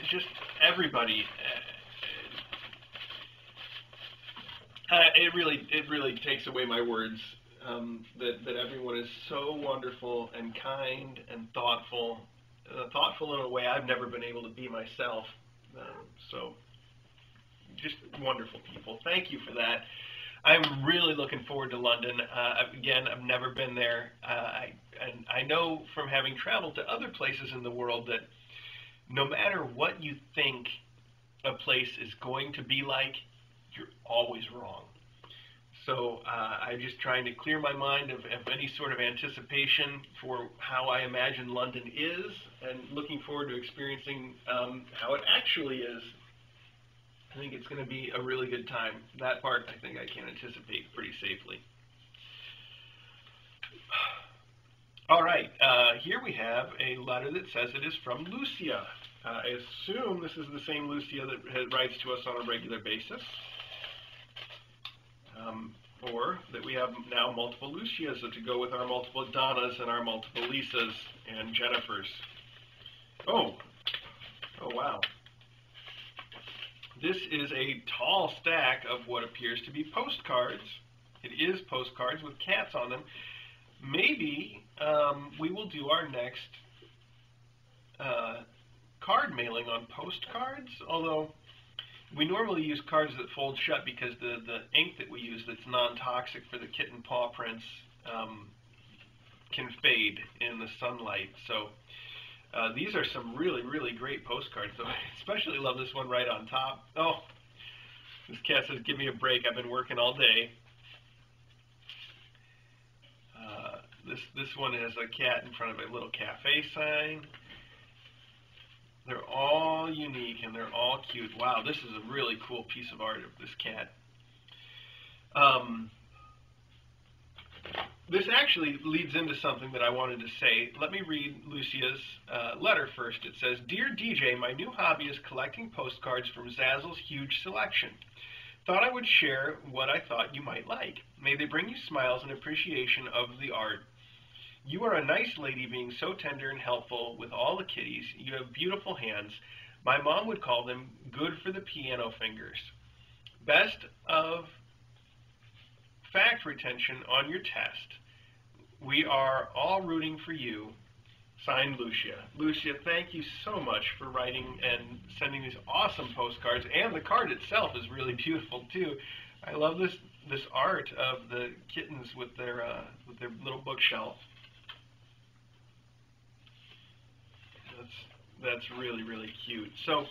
just everybody. It really takes away my words that everyone is so wonderful and kind and thoughtful in a way I've never been able to be myself. So just wonderful people. Thank you for that. I'm really looking forward to London. Again, I've never been there. And I know from having traveled to other places in the world that no matter what you think a place is going to be like, you're always wrong. So I'm just trying to clear my mind of any sort of anticipation for how I imagine London is, and looking forward to experiencing how it actually is. I think it's going to be a really good time. That part I think I can anticipate pretty safely. All right, here we have a letter that says it is from Lucia. I assume this is the same Lucia that writes to us on a regular basis. Or that we have now multiple Lucias to go with our multiple Donnas and our multiple Lisas and Jennifers. Oh wow. This is a tall stack of what appears to be postcards. It is postcards with cats on them. Maybe we will do our next card mailing on postcards, although we normally use cards that fold shut because the ink that we use that's non-toxic for the kitten paw prints can fade in the sunlight. So these are some really, really great postcards, though. I especially love this one right on top. Oh, this cat says, "Give me a break. I've been working all day." This one has a cat in front of a little cafe sign. They're all unique and they're all cute. Wow, this is a really cool piece of art of this cat. This actually leads into something that I wanted to say. Let me read Lucia's letter first. It says, "Dear DJ, my new hobby is collecting postcards from Zazzle's huge selection. Thought I would share what I thought you might like. May they bring you smiles and appreciation of the art. You are a nice lady, being so tender and helpful with all the kitties. You have beautiful hands. My mom would call them good for the piano fingers. Best of fact retention on your test. We are all rooting for you. Signed, Lucia." Lucia, thank you so much for writing and sending these awesome postcards, and the card itself is really beautiful too. I love this art of the kittens with their little bookshelf. That's really, really cute. So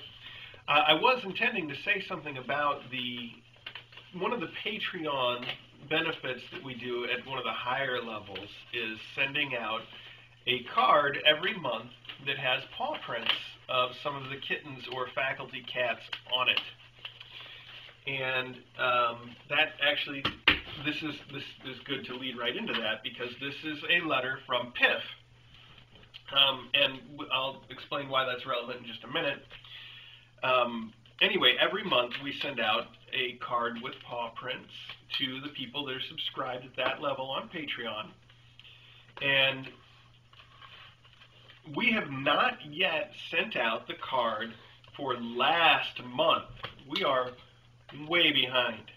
I was intending to say something about one of the Patreon benefits that we do at one of the higher levels is sending out a card every month that has paw prints of some of the kittens or faculty cats on it. And that actually, this is good to lead right into that, because this is a letter from Piff. And I'll explain why that's relevant in just a minute. Anyway, every month we send out a card with paw prints to the people that are subscribed at that level on Patreon. And we have not yet sent out the card for last month. We are way behind.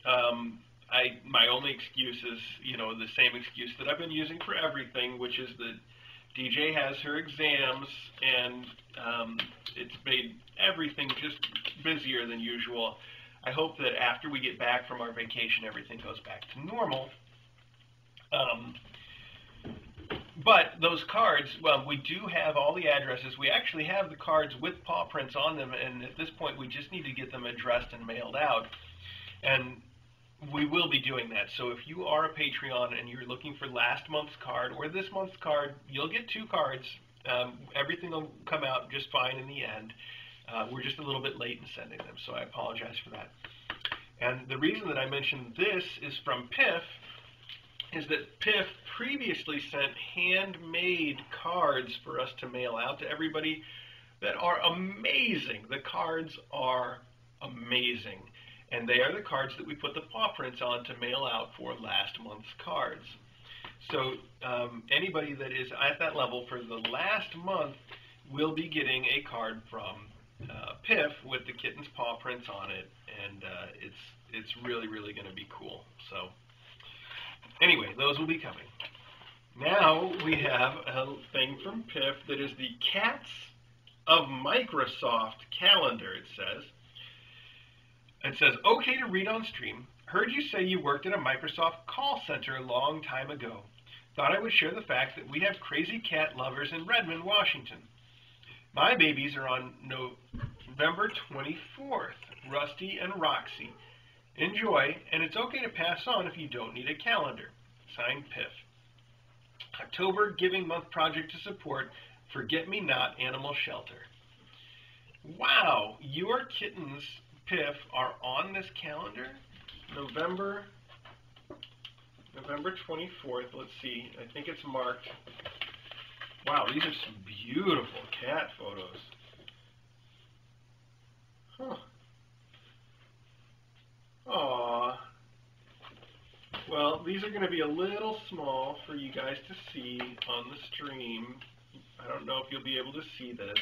My only excuse is, the same excuse that I've been using for everything, which is that DJ has her exams, and it's made everything just busier than usual. I hope that after we get back from our vacation, everything goes back to normal. But those cards, well, we do have all the addresses. We actually have the cards with paw prints on them, and at this point we just need to get them addressed and mailed out. And we will be doing that. So if you are a Patreon and you're looking for last month's card or this month's card, you'll get 2 cards. Everything will come out just fine in the end. We're just a little bit late in sending them, so I apologize for that. And the reason that I mentioned this is from Piff, is that Piff previously sent handmade cards for us to mail out to everybody that are amazing. The cards are amazing. And they are the cards that we put the paw prints on to mail out for last month's cards. So anybody that is at that level for the last month will be getting a card from Piff with the kitten's paw prints on it, and it's really, really going to be cool. So anyway, those will be coming. Now we have a thing from Piff that is the Cats of Microsoft calendar, it says. It says, okay to read on stream. Heard you say you worked at a Microsoft call center a long time ago. Thought I would share the fact that we have crazy cat lovers in Redmond, Washington. My babies are on November 24th, Rusty and Roxy. Enjoy, and it's okay to pass on if you don't need a calendar. Signed, Piff. October Giving Month project to support Forget-Me-Not Animal Shelter. Wow, your kittens, Piff, are on this calendar? November 24th. Let's see. I think it's marked. Wow, these are some beautiful cat photos. Huh. Aww. Well, these are going to be a little small for you guys to see on the stream. I don't know if you'll be able to see this.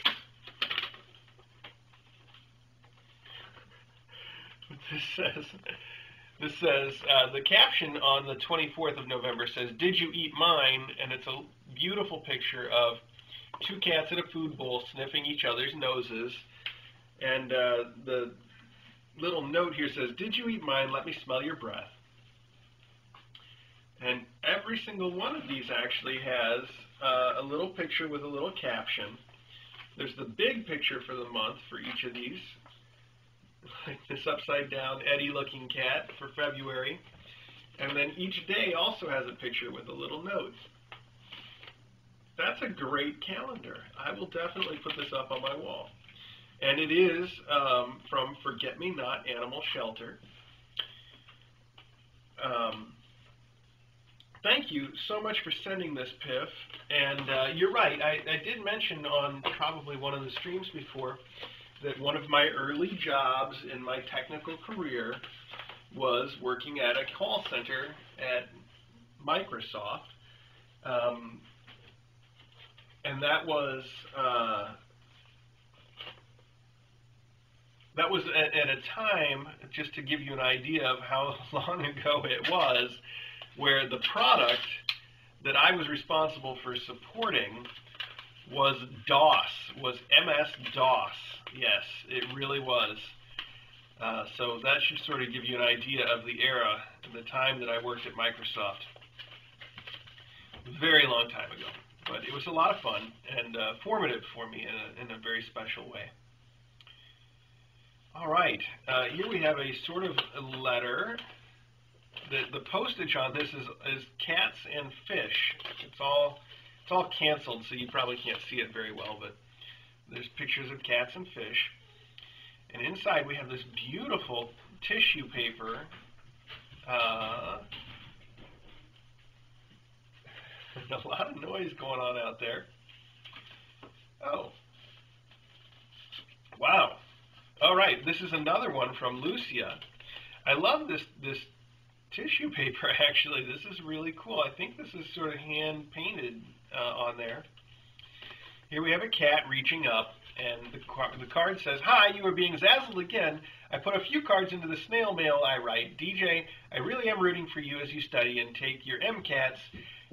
This says, the caption on the 24th of November says, "Did you eat mine?" And it's a beautiful picture of 2 cats in a food bowl sniffing each other's noses. And the little note here says, "Did you eat mine? Let me smell your breath." And every single one of these actually has a little picture with a little caption. There's the big picture for the month for each of these. Like this upside down Eddie looking cat for February. And then each day also has a picture with a little note. That's a great calendar. I will definitely put this up on my wall. And it is from Forget-Me-Not Animal Shelter. Thank you so much for sending this, Piff. And you're right, I did mention on probably one of the streams before that one of my early jobs in my technical career was working at a call center at Microsoft. And that was at a time, just to give you an idea of how long ago it was, where the product that I was responsible for supporting was DOS, was MS-DOS. Yes, it really was. So that should sort of give you an idea of the era, the time that I worked at Microsoft. A very long time ago. But it was a lot of fun and formative for me in a very special way. All right, here we have a sort of a letter. The postage on this is cats and fish. It's all canceled, so you probably can't see it very well, but there's pictures of cats and fish. And inside we have this beautiful tissue paper. There's a lot of noise going on out there. Oh. Wow. All right, this is another one from Lucia. I love this tissue paper, actually. This is really cool. I think this is sort of hand-painted on there. Here we have a cat reaching up, and the card says, "Hi, you are being zazzled again. I put a few cards into the snail mail I write. DJ, I really am rooting for you as you study and take your MCATs.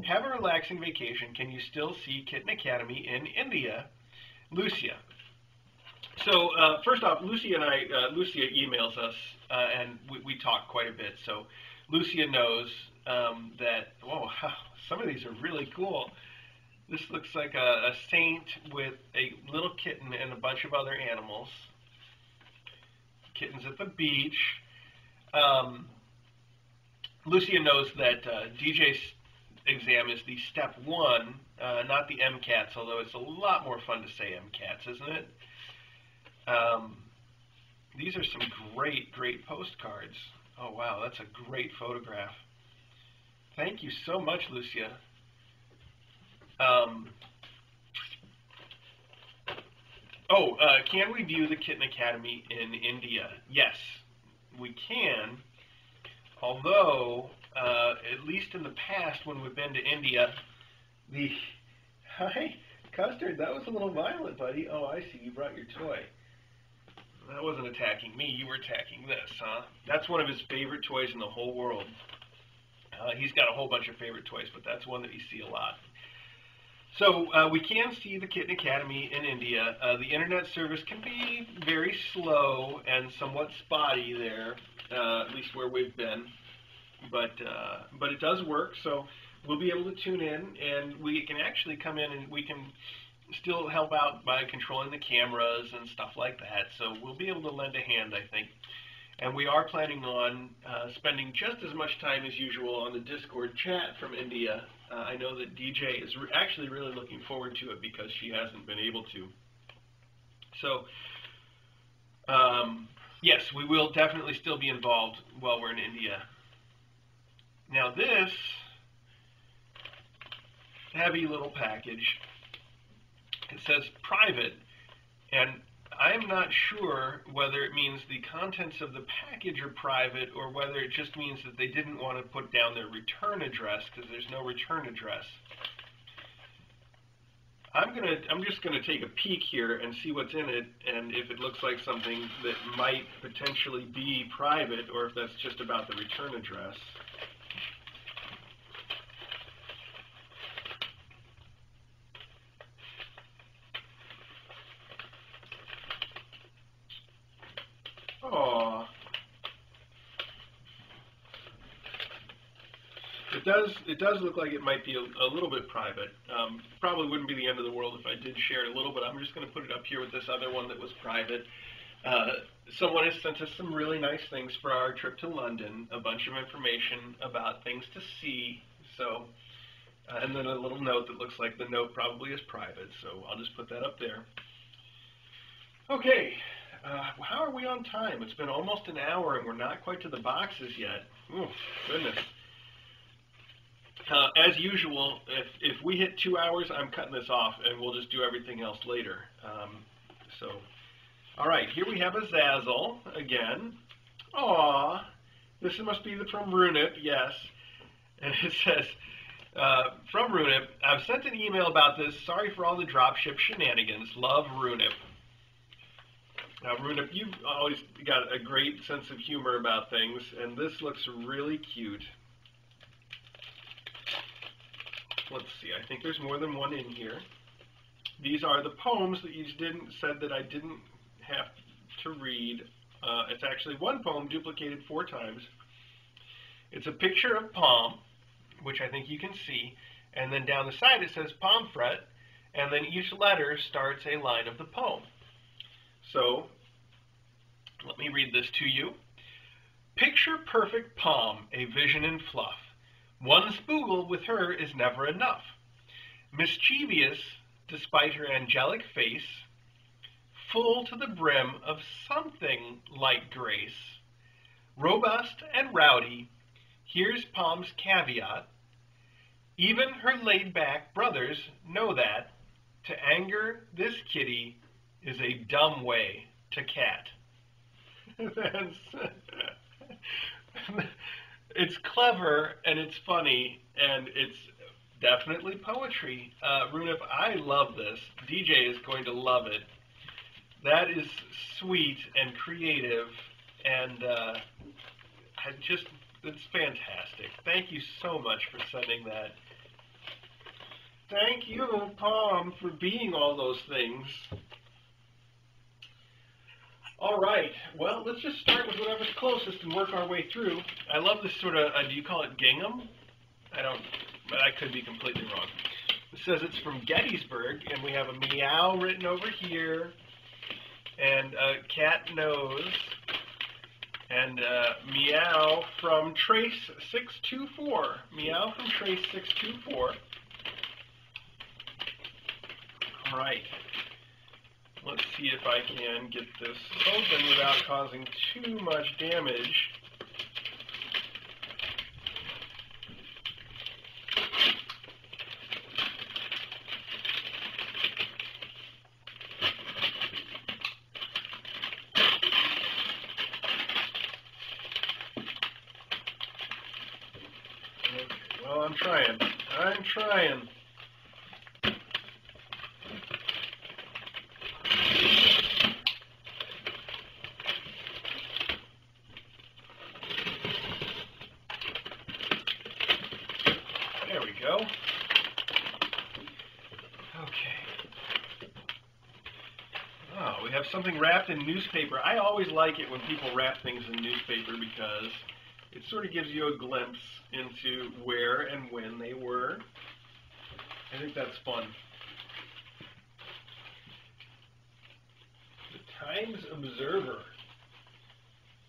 Have a relaxing vacation. Can you still see Kitten Academy in India? Lucia." So first off, Lucia emails us, and we talk quite a bit. So Lucia knows that, whoa, some of these are really cool. This looks like a saint with a little kitten and a bunch of other animals. Kitten's at the beach. Lucia knows that DJ's exam is the step 1, not the MCATs, although it's a lot more fun to say MCATs, isn't it? These are some great, great postcards. Oh, wow, that's a great photograph. Thank you so much, Lucia. Can we view the Kitten Academy in India? Yes, we can. Although, at least in the past when we've been to India, Hi, Custard, that was a little violent, buddy. Oh, I see, you brought your toy. That wasn't attacking me, you were attacking this, huh? That's one of his favorite toys in the whole world. He's got a whole bunch of favorite toys, but that's one that you see a lot. So we can see the Kitten Academy in India. The internet service can be very slow and somewhat spotty there, at least where we've been. But it does work, so we'll be able to tune in, and we can actually come in and we can still help out by controlling the cameras and stuff like that. So we'll be able to lend a hand, I think. And we are planning on spending just as much time as usual on the Discord chat from India. I know that DJ is actually really looking forward to it because she hasn't been able to. So, yes, we will definitely still be involved while we're in India. Now this heavy little package, it says private, and I'm not sure whether it means the contents of the package are private or whether it just means that they didn't want to put down their return address because there's no return address. I'm just gonna take a peek here and see what's in it, and if it looks like something that might potentially be private or if that's just about the return address. Aww. It does look like it might be a little bit private. Probably wouldn't be the end of the world if I did share it a little, but I'm just going to put it up here with this other one that was private. Someone has sent us some really nice things for our trip to London, a bunch of information about things to see, so, and then a little note that looks like the note probably is private, so I'll just put that up there. Okay. How are we on time? It's been almost an hour and we're not quite to the boxes yet. Oh, goodness. As usual, if we hit 2 hours, I'm cutting this off and we'll just do everything else later. All right, here we have a Zazzle again. Aw, this must be from Runip, yes. And it says, from Runip, I've sent an email about this. Sorry for all the dropship shenanigans. Love, Runip. Now, Runip, you've always got a great sense of humor about things, and this looks really cute. Let's see, I think there's more than one in here. These are the poems that you said that I didn't have to read. It's actually one poem duplicated 4 times. It's a picture of palm, which I think you can see, and then down the side it says pomfret, and then each letter starts a line of the poem. So, let me read this to you. Picture perfect palm, a vision in fluff. One spoogle with her is never enough. Mischievous, despite her angelic face, full to the brim of something like grace. Robust and rowdy, here's Palm's caveat. Even her laid-back brothers know that to anger this kitty is a dumb way to cat. It's clever and it's funny and it's definitely poetry. Runip, I love this. DJ is going to love it. That is sweet and creative and it's fantastic. Thank you so much for sending that. Thank you, Palm, for being all those things. All right, well, let's just start with whatever's closest and work our way through. I love this sort of, do you call it gingham? But I could be completely wrong. It says it's from Gettysburg, and we have a meow written over here, and a cat nose, and meow from Trace624. Meow from Trace624. All right. Let's see if I can get this open without causing too much damage. Okay, well, I'm trying. There we go. Okay. Oh, we have something wrapped in newspaper. I always like it when people wrap things in newspaper because it sort of gives you a glimpse into where and when they were. I think that's fun. The Times Observer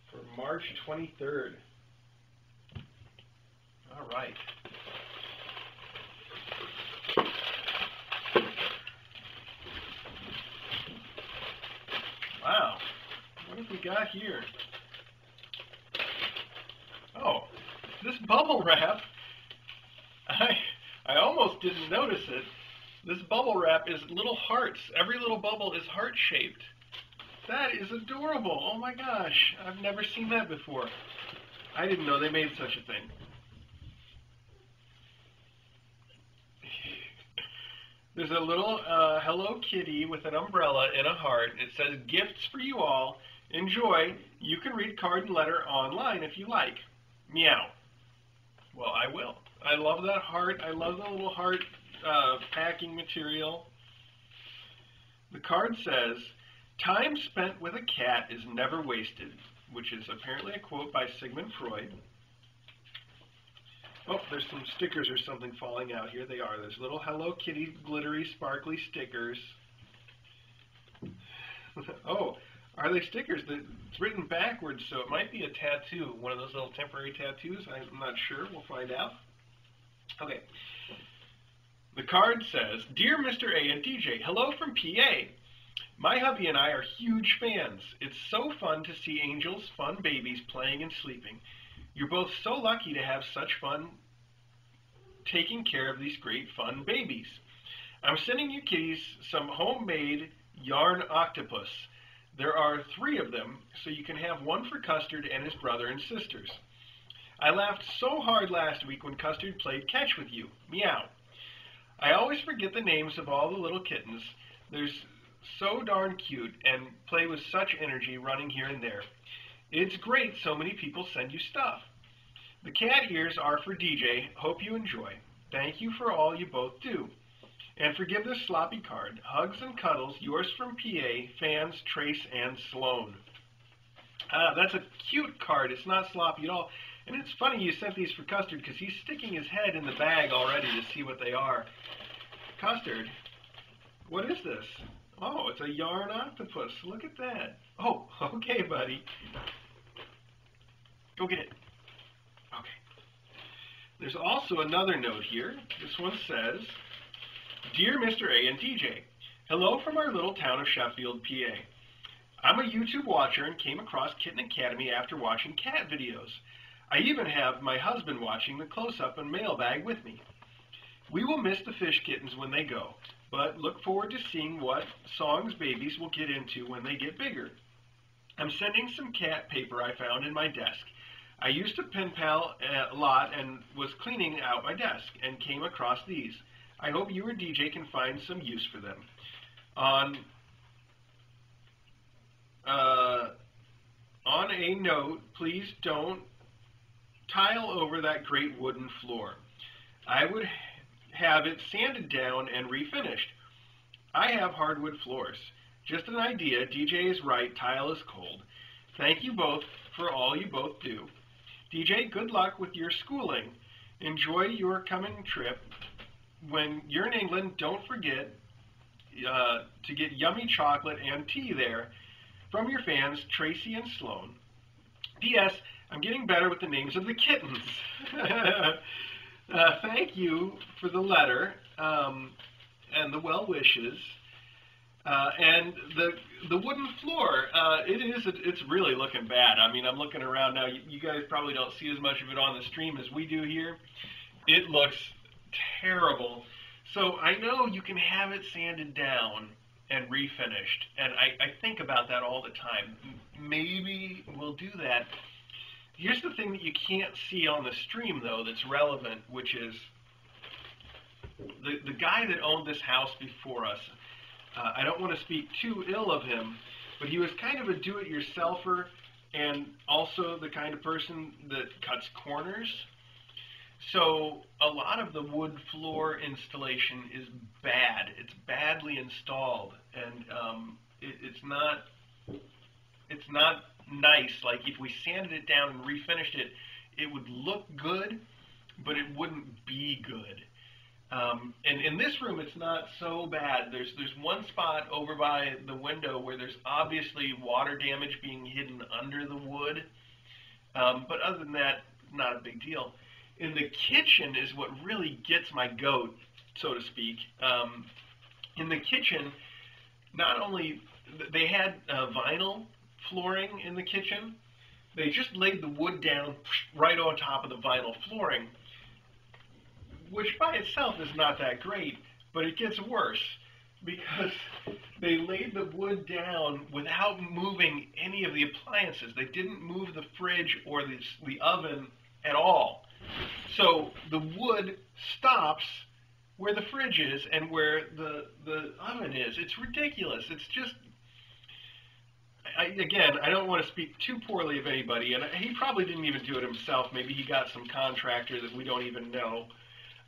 for March 23rd. All right. Wow. What have we got here? Oh, this bubble wrap. I almost didn't notice it. This bubble wrap is little hearts. Every little bubble is heart-shaped. That is adorable. Oh my gosh. I've never seen that before. I didn't know they made such a thing. There's a little Hello Kitty with an umbrella in a heart. It says, "Gifts for you all. Enjoy. You can read card and letter online if you like. Meow." Well, I will. I love that heart. I love the little heart packing material. The card says, "Time spent with a cat is never wasted," which is apparently a quote by Sigmund Freud. Oh, there's some stickers or something falling out. Here they are. There's little Hello Kitty glittery, sparkly stickers. Oh, are they stickers? It's written backwards, so it might be a tattoo. One of those little temporary tattoos. I'm not sure. We'll find out. Okay. The card says, "Dear Mr. A and DJ, hello from PA. My hubby and I are huge fans. It's so fun to see Angel's fun babies playing and sleeping. You're both so lucky to have such fun taking care of these great fun babies. I'm sending you kitties some homemade yarn octopus. There are 3 of them, so you can have one for Custard and his brother and sisters. I laughed so hard last week when Custard played catch with you. Meow. I always forget the names of all the little kittens. They're so darn cute and play with such energy running here and there. It's great so many people send you stuff. The cat ears are for DJ. Hope you enjoy. Thank you for all you both do. And forgive this sloppy card. Hugs and cuddles, yours from PA, fans Trace and Sloan." That's a cute card. It's not sloppy at all. And it's funny you sent these for Custard because he's sticking his head in the bag already to see what they are. Custard, what is this? Oh, it's a yarn octopus. Look at that. Oh, okay, buddy. Go get it. Okay. There's also another note here. This one says, "Dear Mr. A and DJ, hello from our little town of Sheffield, PA. I'm a YouTube watcher and came across Kitten Academy after watching cat videos. I even have my husband watching the close-up and Mailbag with me. We will miss the fish kittens when they go, but look forward to seeing what songs babies will get into when they get bigger. I'm sending some cat paper I found in my desk. I used to pen pal a lot and was cleaning out my desk and came across these. I hope you or DJ can find some use for them. On a note, please don't tile over that great wooden floor. I would have it sanded down and refinished. I have hardwood floors. Just an idea. DJ is right. Tile is cold. Thank you both for all you both do. DJ, good luck with your schooling. Enjoy your coming trip when you're in England, don't forget to get yummy chocolate and tea there from your fans, Tracy and Sloan. P.S. I'm getting better with the names of the kittens. Thank you for the letter and the well wishes. And the wooden floor, it's really looking bad. I mean, I'm looking around now. You guys probably don't see as much of it on the stream as we do here. It looks terrible. So I know you can have it sanded down and refinished, and I think about that all the time. Maybe we'll do that. Here's the thing that you can't see on the stream, though, that's relevant, which is the guy that owned this house before us. I don't want to speak too ill of him, but he was kind of a do-it-yourselfer and also the kind of person that cuts corners. So a lot of the wood floor installation is bad. It's badly installed, and it's not nice. Like if we sanded it down and refinished it, it would look good, but it wouldn't be good. And in this room, it's not so bad. There's one spot over by the window where there's obviously water damage being hidden under the wood, but other than that, not a big deal. In the kitchen is what really gets my goat, so to speak. In the kitchen, not only they had vinyl flooring in the kitchen, they just laid the wood down right on top of the vinyl flooring, which by itself is not that great, but it gets worse because they laid the wood down without moving any of the appliances. They didn't move the fridge or the oven at all. So the wood stops where the fridge is and where the oven is. It's ridiculous. It's just, again, I don't want to speak too poorly of anybody, and he probably didn't even do it himself. Maybe he got some contractor that we don't even know.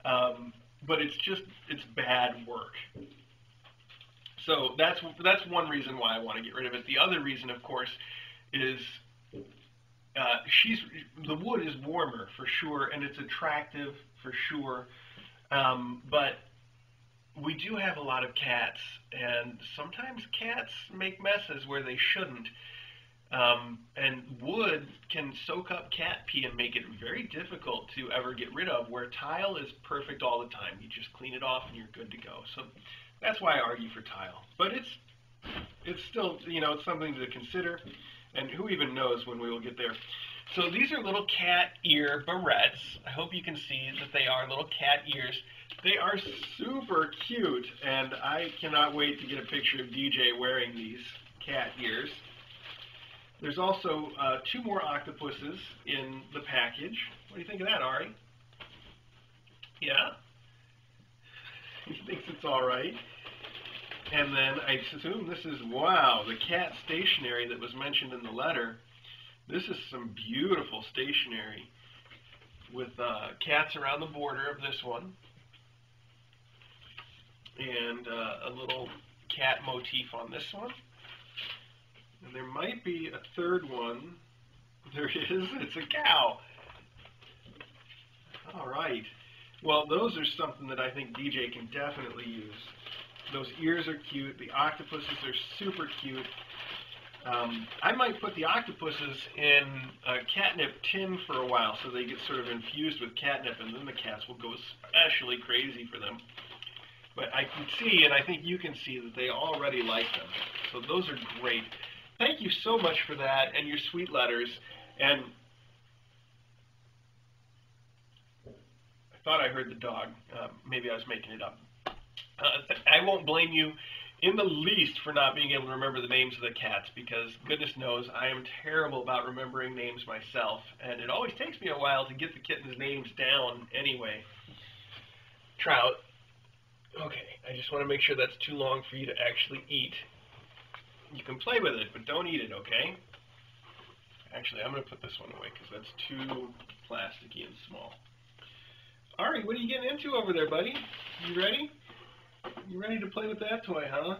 But it's bad work. So that's one reason why I want to get rid of it. The other reason, of course, is the wood is warmer for sure, and it's attractive for sure. But we do have a lot of cats, and sometimes cats make messes where they shouldn't. And wood can soak up cat pee and make it very difficult to ever get rid of, where tile is perfect all the time. You just clean it off and you're good to go. So that's why I argue for tile. But it's still, it's something to consider, and who even knows when we will get there. So these are little cat ear barrettes. I hope you can see that they are little cat ears. They are super cute, and I cannot wait to get a picture of DJ wearing these cat ears. There's also 2 more octopuses in the package. What do you think of that, Ari? Yeah? He thinks it's all right. And then I assume this is, wow, the cat stationery that was mentioned in the letter. This is some beautiful stationery with cats around the border of this one. And a little cat motif on this one. And there might be a third one. There it is. It's a cow. All right. Well, those are something that I think DJ can definitely use. Those ears are cute. The octopuses are super cute. I might put the octopuses in a catnip tin for a while so they get sort of infused with catnip, and then the cats will go especially crazy for them. But I can see, and I think you can see, that they already like them. So those are great. Thank you so much for that and your sweet letters. And I thought I heard the dog. Maybe I was making it up. I won't blame you in the least for not being able to remember the names of the cats, because goodness knows I am terrible about remembering names myself, and it always takes me a while to get the kittens' names down anyway. Trout. Okay, I just want to make sure that's too long for you to actually eat. You can play with it, but don't eat it, okay? Actually, I'm going to put this one away because that's too plasticky and small. Ari, what are you getting into over there, buddy? You ready? You ready to play with that toy, huh?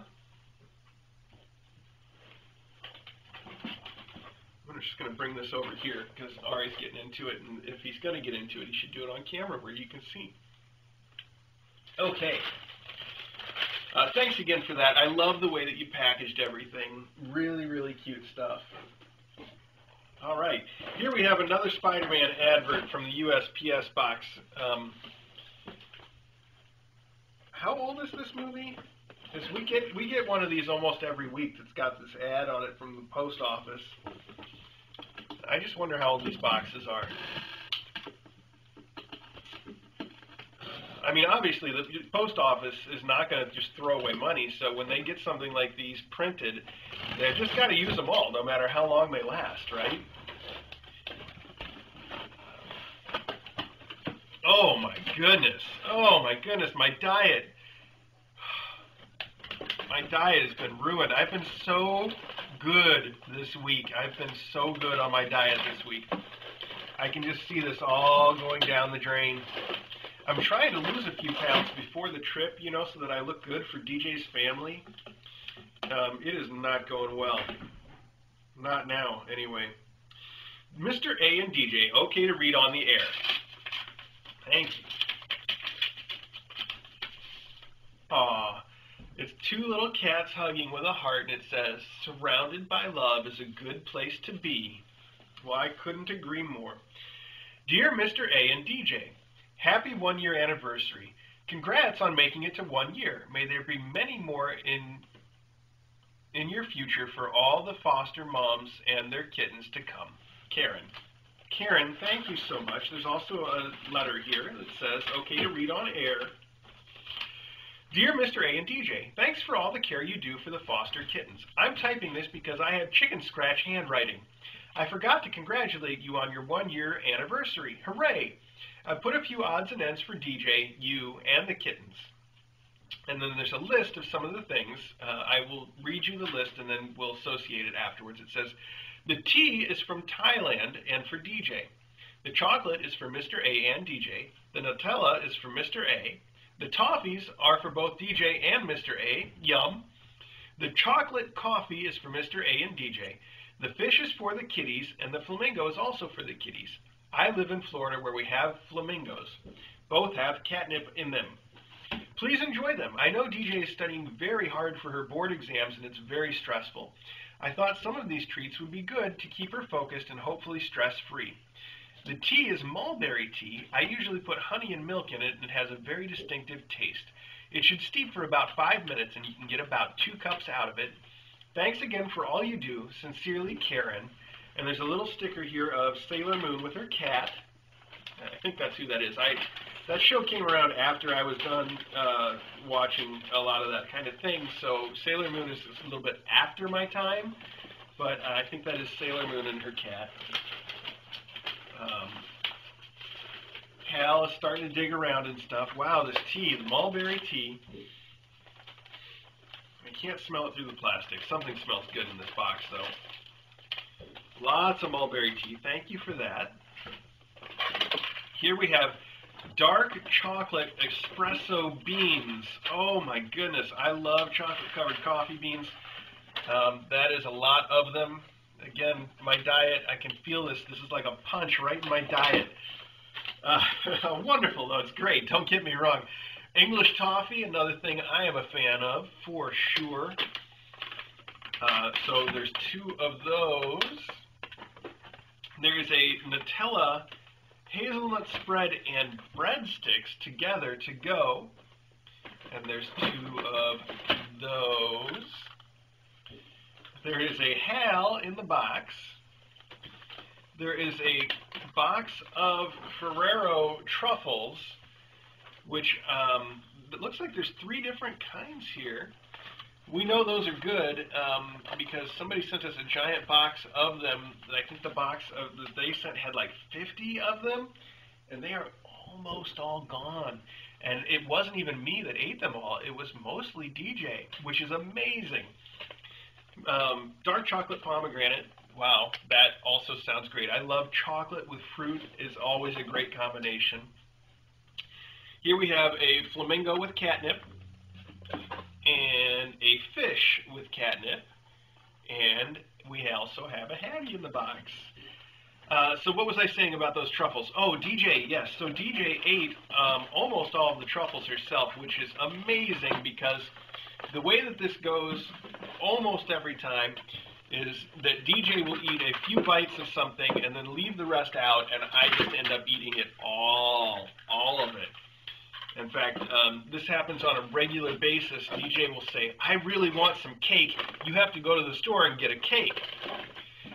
I'm just going to bring this over here because Ari's getting into it, and if he's going to get into it, he should do it on camera where you can see. Okay. Thanks again for that. I love the way that you packaged everything. Really, really cute stuff. All right. Here we have another Spider-Man advert from the USPS box. How old is this movie? Because we get one of these almost every week that's got this ad on it from the post office. I just wonder how old these boxes are. I mean, obviously, the post office is not going to just throw away money, so when they get something like these printed, they've just got to use them all, no matter how long they last, right? Oh my goodness. Oh my goodness, my diet. My diet has been ruined. I've been so good this week. I've been so good on my diet this week. I can just see this all going down the drain. I'm trying to lose a few pounds before the trip, you know, so that I look good for DJ's family. It is not going well. Not now, anyway. Mr. A and DJ, okay to read on the air. Thank you. Aw, it's two little cats hugging with a heart, and it says, "Surrounded by love is a good place to be." Well, I couldn't agree more. Dear Mr. A and DJ, happy 1 year anniversary. Congrats on making it to 1 year. May there be many more in your future for all the foster moms and their kittens to come. Karen. Karen, thank you so much. There's also a letter here that says, okay to read on air. Dear Mr. A and DJ, thanks for all the care you do for the foster kittens. I'm typing this because I have chicken scratch handwriting. I forgot to congratulate you on your 1 year anniversary. Hooray! I put a few odds and ends for DJ, you, and the kittens. And then there's a list of some of the things. I will read you the list and then we'll associate it afterwards. It says, the tea is from Thailand and for DJ. The chocolate is for Mr. A and DJ. The Nutella is for Mr. A. The toffees are for both DJ and Mr. A. Yum. The chocolate coffee is for Mr. A and DJ. The fish is for the kitties, and the flamingo is also for the kitties. I live in Florida where we have flamingos. Both have catnip in them. Please enjoy them. I know DJ is studying very hard for her board exams and it's very stressful. I thought some of these treats would be good to keep her focused and hopefully stress-free. The tea is mulberry tea. I usually put honey and milk in it and it has a very distinctive taste. It should steep for about 5 minutes and you can get about 2 cups out of it. Thanks again for all you do. Sincerely, Karen. And there's a little sticker here of Sailor Moon with her cat. I think that's who that is. That show came around after I was done watching a lot of that kind of thing, so Sailor Moon is a little bit after my time, but I think that is Sailor Moon and her cat. Hal is starting to dig around and stuff. Wow, this tea, the mulberry tea. I can't smell it through the plastic. Something smells good in this box, though. Lots of mulberry tea. Thank you for that. Here we have dark chocolate espresso beans. Oh my goodness, I love chocolate-covered coffee beans. That is a lot of them. Again, my diet, I can feel this. This is like a punch right in my diet. Wonderful, though. It's great. Don't get me wrong. English toffee, another thing I am a fan of, for sure. So there's 2 of those. There's a Nutella hazelnut spread and breadsticks together to go. And there's 2 of those. There is a Hal in the box. There is a box of Ferrero truffles, which it looks like there's 3 different kinds here. We know those are good because somebody sent us a giant box of them. I think the box that they sent had like 50 of them, and they are almost all gone. And it wasn't even me that ate them all. It was mostly DJ, which is amazing. Dark chocolate pomegranate. Wow, that also sounds great. I love chocolate with fruit. Is always a great combination. Here we have a flamingo with catnip, and a fish with catnip, and we also have a Hattie in the box. So what was I saying about those truffles? Oh, DJ, yes. So DJ ate almost all of the truffles herself, which is amazing because the way that this goes almost every time is that DJ will eat a few bites of something and then leave the rest out, and I just end up eating it all of it. In fact, this happens on a regular basis. DJ will say, I really want some cake. You have to go to the store and get a cake.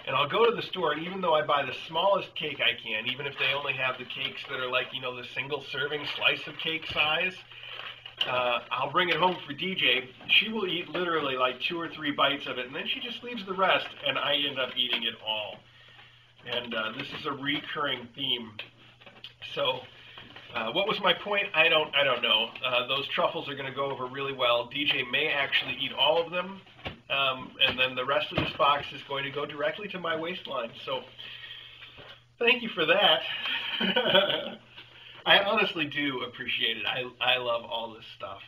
And I'll go to the store, and even though I buy the smallest cake I can, even if they only have the cakes that are like, you know, the single serving slice of cake size, I'll bring it home for DJ. She will eat literally like 2 or 3 bites of it, and then she just leaves the rest, and I end up eating it all. And this is a recurring theme. So, what was my point? I don't know. Those truffles are going to go over really well. DJ may actually eat all of them, and then the rest of this box is going to go directly to my waistline. So, thank you for that. I honestly do appreciate it. I love all this stuff.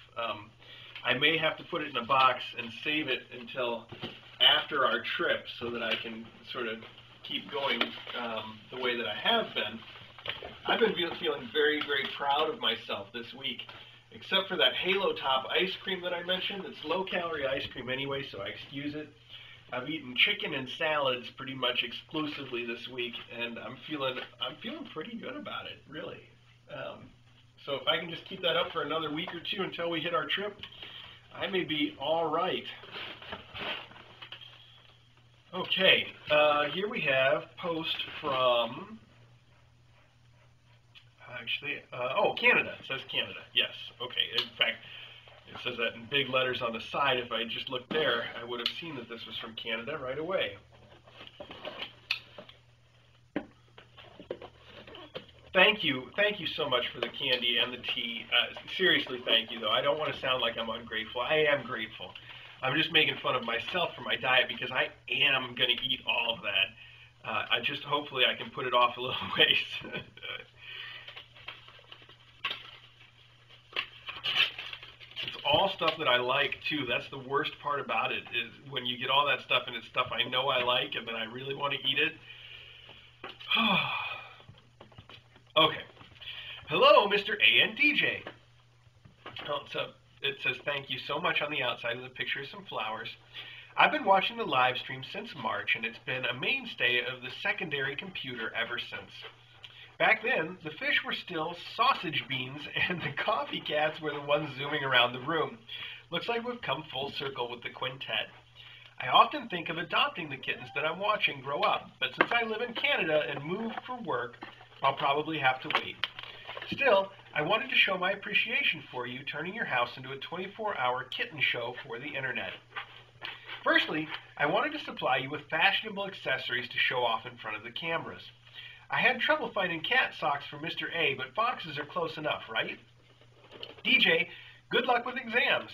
I may have to put it in a box and save it until after our trip so that I can sort of keep going the way that I have been. I've been feeling very, very proud of myself this week, except for that Halo Top ice cream that I mentioned. It's low-calorie ice cream anyway, so I excuse it. I've eaten chicken and salads pretty much exclusively this week, and I'm feeling pretty good about it, really. So if I can just keep that up for another week or two until we hit our trip, I may be all right. Okay, here we have post from, Canada. It says Canada, yes. Okay, in fact, it says that in big letters on the side. If I just looked there, I would have seen that this was from Canada right away. Thank you so much for the candy and the tea. Seriously, thank you, though. I don't want to sound like I'm ungrateful. I am grateful. I'm just making fun of myself for my diet because I am going to eat all of that. Hopefully I can put it off a little ways. It's all stuff that I like, too. That's the worst part about it, is when you get all that stuff and it's stuff I know I like and then I really want to eat it. Okay. Hello, Mr. A and DJ. It says thank you so much on the outside of the picture of some flowers. I've been watching the live stream since March, and it's been a mainstay of the secondary computer ever since. Back then, the fish were still sausage beans, and the coffee cats were the ones zooming around the room. Looks like we've come full circle with the quintet. I often think of adopting the kittens that I'm watching grow up, but since I live in Canada and move for work, I'll probably have to wait. Still, I wanted to show my appreciation for you turning your house into a 24-hour kitten show for the internet. Firstly, I wanted to supply you with fashionable accessories to show off in front of the cameras. I had trouble finding cat socks for Mr. A, but foxes are close enough, right? DJ, good luck with exams.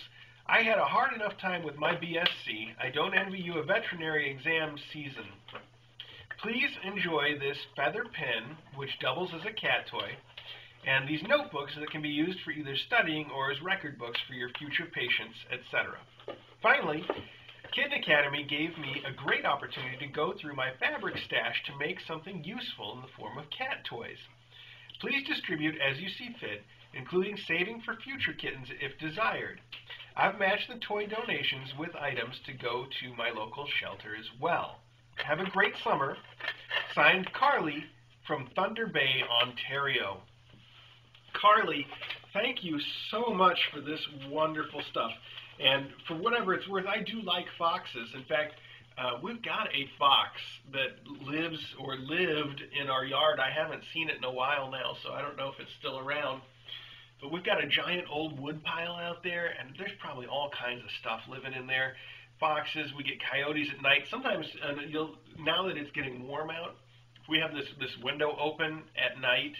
I had a hard enough time with my BSc. I don't envy you a veterinary exam season. Please enjoy this feather pen, which doubles as a cat toy, and these notebooks that can be used for either studying or as record books for your future patients, etc. Finally, Kitten Academy gave me a great opportunity to go through my fabric stash to make something useful in the form of cat toys. Please distribute as you see fit, including saving for future kittens if desired. I've matched the toy donations with items to go to my local shelter as well. Have a great summer. Signed, Carly from Thunder Bay, Ontario. Carly, thank you so much for this wonderful stuff. And for whatever it's worth, I do like foxes. In fact, we've got a fox that lives or lived in our yard. I haven't seen it in a while now, so I don't know if it's still around. But we've got a giant old wood pile out there, and there's probably all kinds of stuff living in there. Foxes, we get coyotes at night. Sometimes, now that it's getting warm out, if we have this window open at night,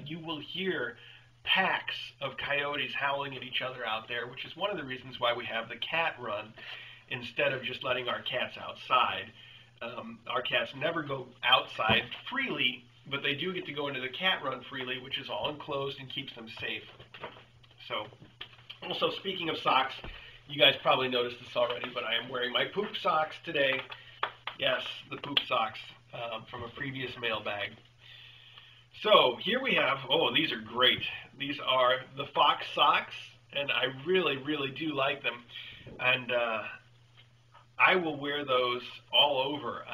you will hear packs of coyotes howling at each other out there, which is one of the reasons why we have the cat run instead of just letting our cats outside. Our cats never go outside freely, but they do get to go into the cat run freely, which is all enclosed and keeps them safe. So, also speaking of socks, you guys probably noticed this already, but I am wearing my poop socks today. Yes, the poop socks. from a previous mailbag. So here we have, oh, these are great. These are the Fox socks, and I really, really do like them. And I will wear those all over.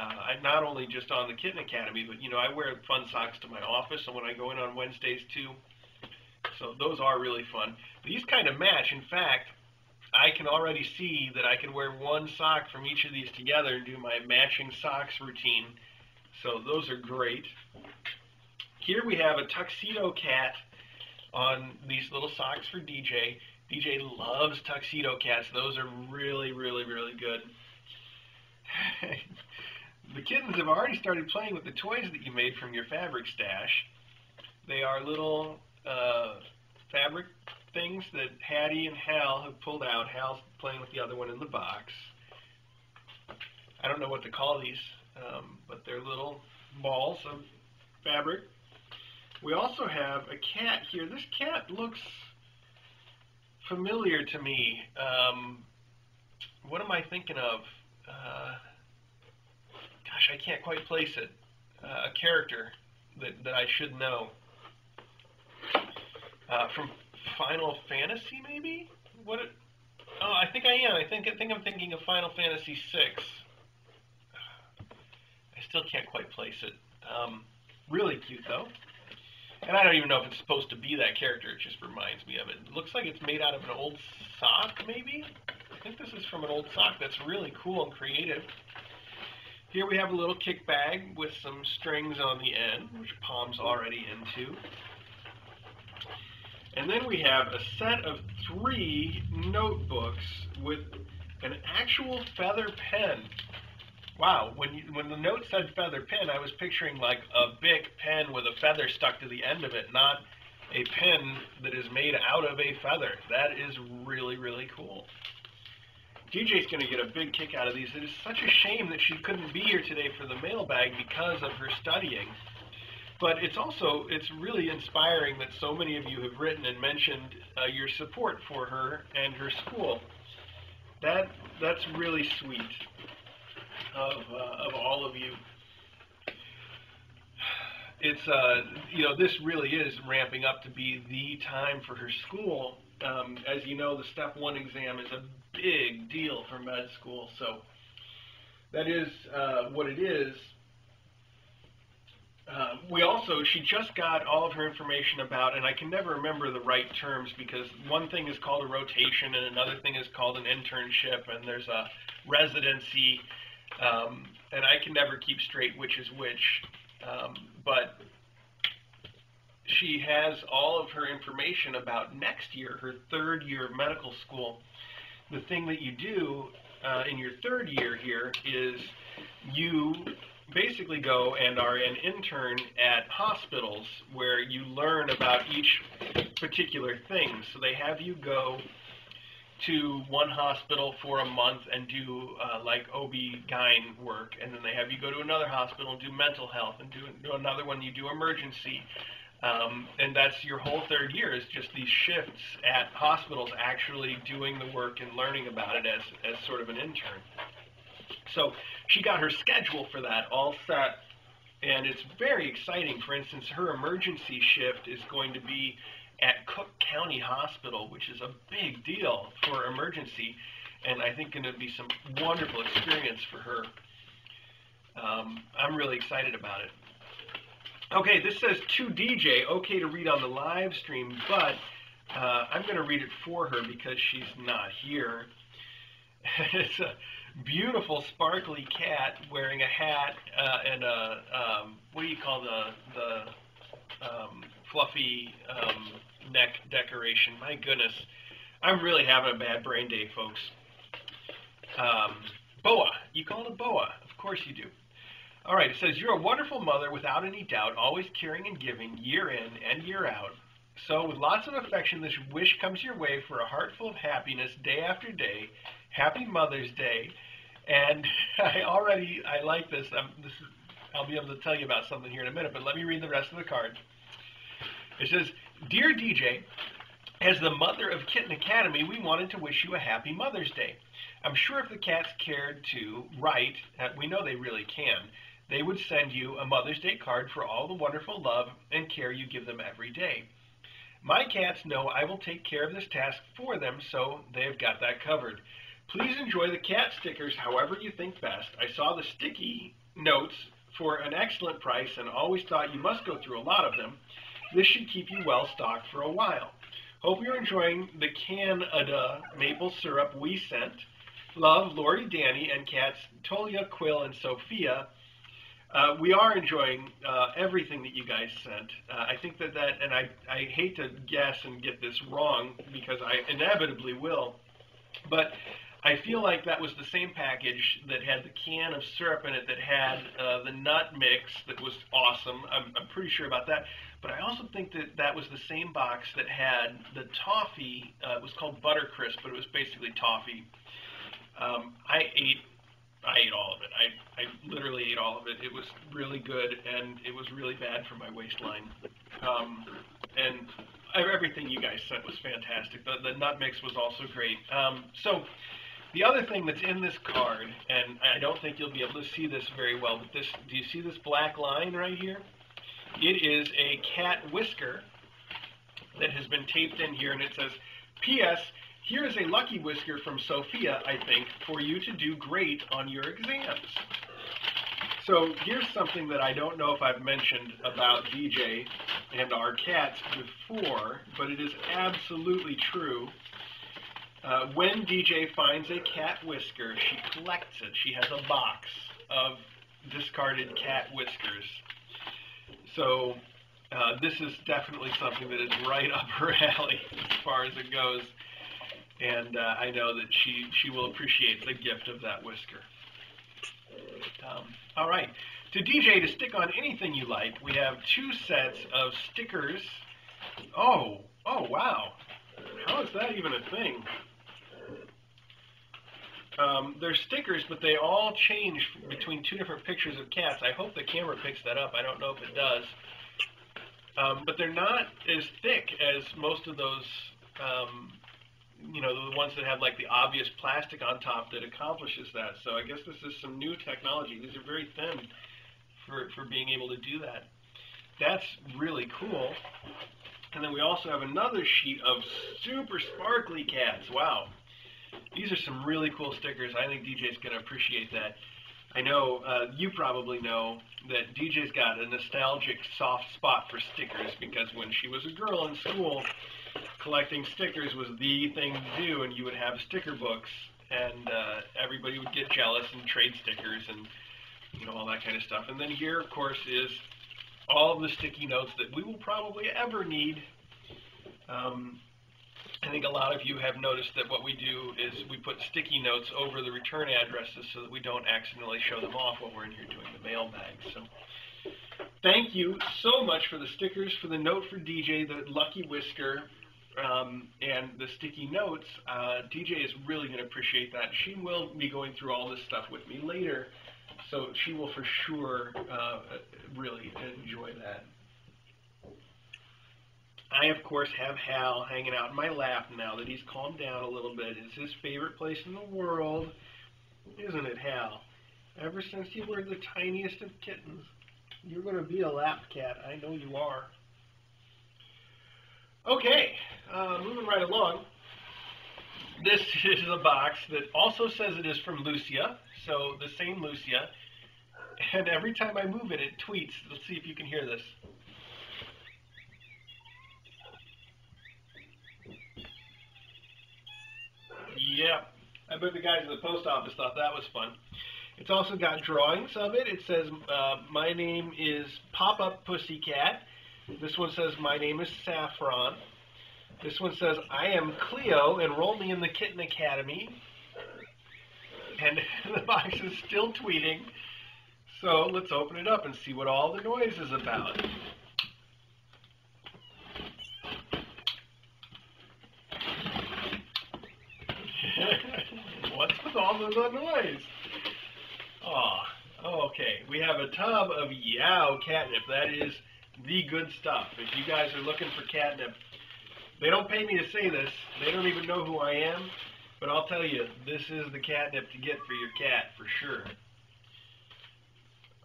Not only just on the Kitten Academy, but I wear fun socks to my office, and when I go in on Wednesdays too. So those are really fun. These kind of match. In fact, I can already see that I could wear one sock from each of these together and do my matching socks routine. So those are great. Here we have a tuxedo cat on these little socks for DJ. DJ loves tuxedo cats. Those are really, really, really good. The kittens have already started playing with the toys that you made from your fabric stash. They are little fabric things that Hattie and Hal have pulled out. Hal's playing with the other one in the box. I don't know what to call these, but they're little balls of fabric. We also have a cat here. This cat looks familiar to me. What am I thinking of? Gosh, I can't quite place it. A character that I should know. From Final Fantasy, maybe? Oh, I think I am. I think I'm thinking of Final Fantasy VI. I still can't quite place it. Really cute, though. And I don't even know if it's supposed to be that character. It just reminds me of it. It looks like it's made out of an old sock, maybe? I think this is from an old sock. That's really cool and creative. Here we have a little kick bag with some strings on the end, which Palm's already into. And then we have a set of 3 notebooks with an actual feather pen. Wow, when the note said feather pen, I was picturing like a Bic pen with a feather stuck to the end of it, not a pen that is made out of a feather. That is really, really cool. DJ's going to get a big kick out of these. It is such a shame that she couldn't be here today for the mailbag because of her studying. But it's really inspiring that so many of you have written and mentioned your support for her and her school. That's really sweet of all of you. It's this really is ramping up to be the time for her school. As you know, the Step 1 exam is a big deal for med school, so that is what it is. She just got all of her information about, and I can never remember the right terms because one thing is called a rotation and another thing is called an internship, and there's a residency, and I can never keep straight which is which, but she has all of her information about next year, her 3rd year of medical school. The thing that you do in your 3rd year here is you basically go and are an intern at hospitals where you learn about each particular thing. So they have you go to one hospital for a month and do like OB-GYN work, and then they have you go to another hospital and do mental health, and do another one you do emergency. And that's your whole 3rd year, is just these shifts at hospitals actually doing the work and learning about it as sort of an intern. So she got her schedule for that all set, and it's very exciting. For instance, her emergency shift is going to be at Cook County Hospital, which is a big deal for emergency, and I think going to be some wonderful experience for her. I'm really excited about it. Okay, this says to DJ, okay to read on the live stream, but I'm going to read it for her because she's not here. It's a beautiful, sparkly cat wearing a hat and a, what do you call the fluffy neck decoration? My goodness, I'm really having a bad brain day, folks. Boa, you call it a boa? Of course you do. All right, it says, you're a wonderful mother without any doubt, always caring and giving year in and year out. So with lots of affection, this wish comes your way for a heart full of happiness day after day. Happy Mother's Day. And I like this. I'll be able to tell you about something here in a minute, but let me read the rest of the card. It says, Dear DJ, as the mother of Kitten Academy, we wanted to wish you a happy Mother's Day. I'm sure if the cats cared to write, we know they really can, they would send you a Mother's Day card for all the wonderful love and care you give them every day. My cats know I will take care of this task for them, so they have got that covered. Please enjoy the cat stickers however you think best. I saw the sticky notes for an excellent price and always thought you must go through a lot of them. This should keep you well stocked for a while. Hope you're enjoying the Canada maple syrup we sent. Love, Lori, Danny, and cats Tolia, Quill, and Sophia. We are enjoying everything that you guys sent. I think that, and I hate to guess and get this wrong because I inevitably will, but I feel like that was the same package that had the can of syrup in it that had the nut mix that was awesome. I'm pretty sure about that. But I also think that that was the same box that had the toffee. It was called Buttercrisp, but it was basically toffee. I ate all of it. I literally ate all of it. It was really good, and it was really bad for my waistline. And everything you guys sent was fantastic. The nut mix was also great. So the other thing that's in this card, and I don't think you'll be able to see this very well, but this, do you see this black line right here? It is a cat whisker that has been taped in here, and it says, P.S. Here is a lucky whisker from Sophia, I think, for you to do great on your exams. So here's something that I don't know if I've mentioned about DJ and our cats before, but it is absolutely true. When DJ finds a cat whisker, she collects it. She has a box of discarded cat whiskers. So this is definitely something that is right up her alley as far as it goes. And I know that she will appreciate the gift of that whisker. All right. To DJ to stick on anything you like, we have 2 sets of stickers. Oh, wow. How is that even a thing? They're stickers, but they all change between 2 different pictures of cats. I hope the camera picks that up. I don't know if it does. But they're not as thick as most of those, you know, the ones that have like the obvious plastic on top that accomplishes that. So I guess this is some new technology. These are very thin for being able to do that. That's really cool. And then we also have another sheet of super sparkly cats. Wow. These are some really cool stickers. I think DJ's going to appreciate that. I know you probably know that DJ's got a nostalgic soft spot for stickers because when she was a girl in school, collecting stickers was the thing to do, and you would have sticker books, and everybody would get jealous and trade stickers and, you know, all that kind of stuff. And then here, of course, is all of the sticky notes that we will probably ever need. I think a lot of you have noticed that what we do is we put sticky notes over the return addresses so that we don't accidentally show them off while we're in here doing the mailbag. So thank you so much for the stickers, for the note for DJ, the lucky whisker, and the sticky notes. DJ is really going to appreciate that. She will be going through all this stuff with me later, so she will for sure really enjoy that. I, of course, have Hal hanging out in my lap now that he's calmed down a little bit. It's his favorite place in the world, isn't it, Hal? Ever since you were the tiniest of kittens, you're going to be a lap cat. I know you are. Okay, moving right along. This is a box that also says it is from Lucia, so the same Lucia. And every time I move it, it tweets. Let's see if you can hear this. Yeah, I bet the guys at the post office thought that was fun. It's also got drawings of it. It says, my name is Pop-Up Pussycat. This one says, my name is Saffron. This one says, I am Cleo, enroll me in the Kitten Academy. And the box is still tweeting. So let's open it up and see what all the noise is about. What's with all of the noise? Oh, okay. We have a tub of Yow catnip. That is the good stuff. If you guys are looking for catnip, they don't pay me to say this. They don't even know who I am. But I'll tell you, this is the catnip to get for your cat, for sure.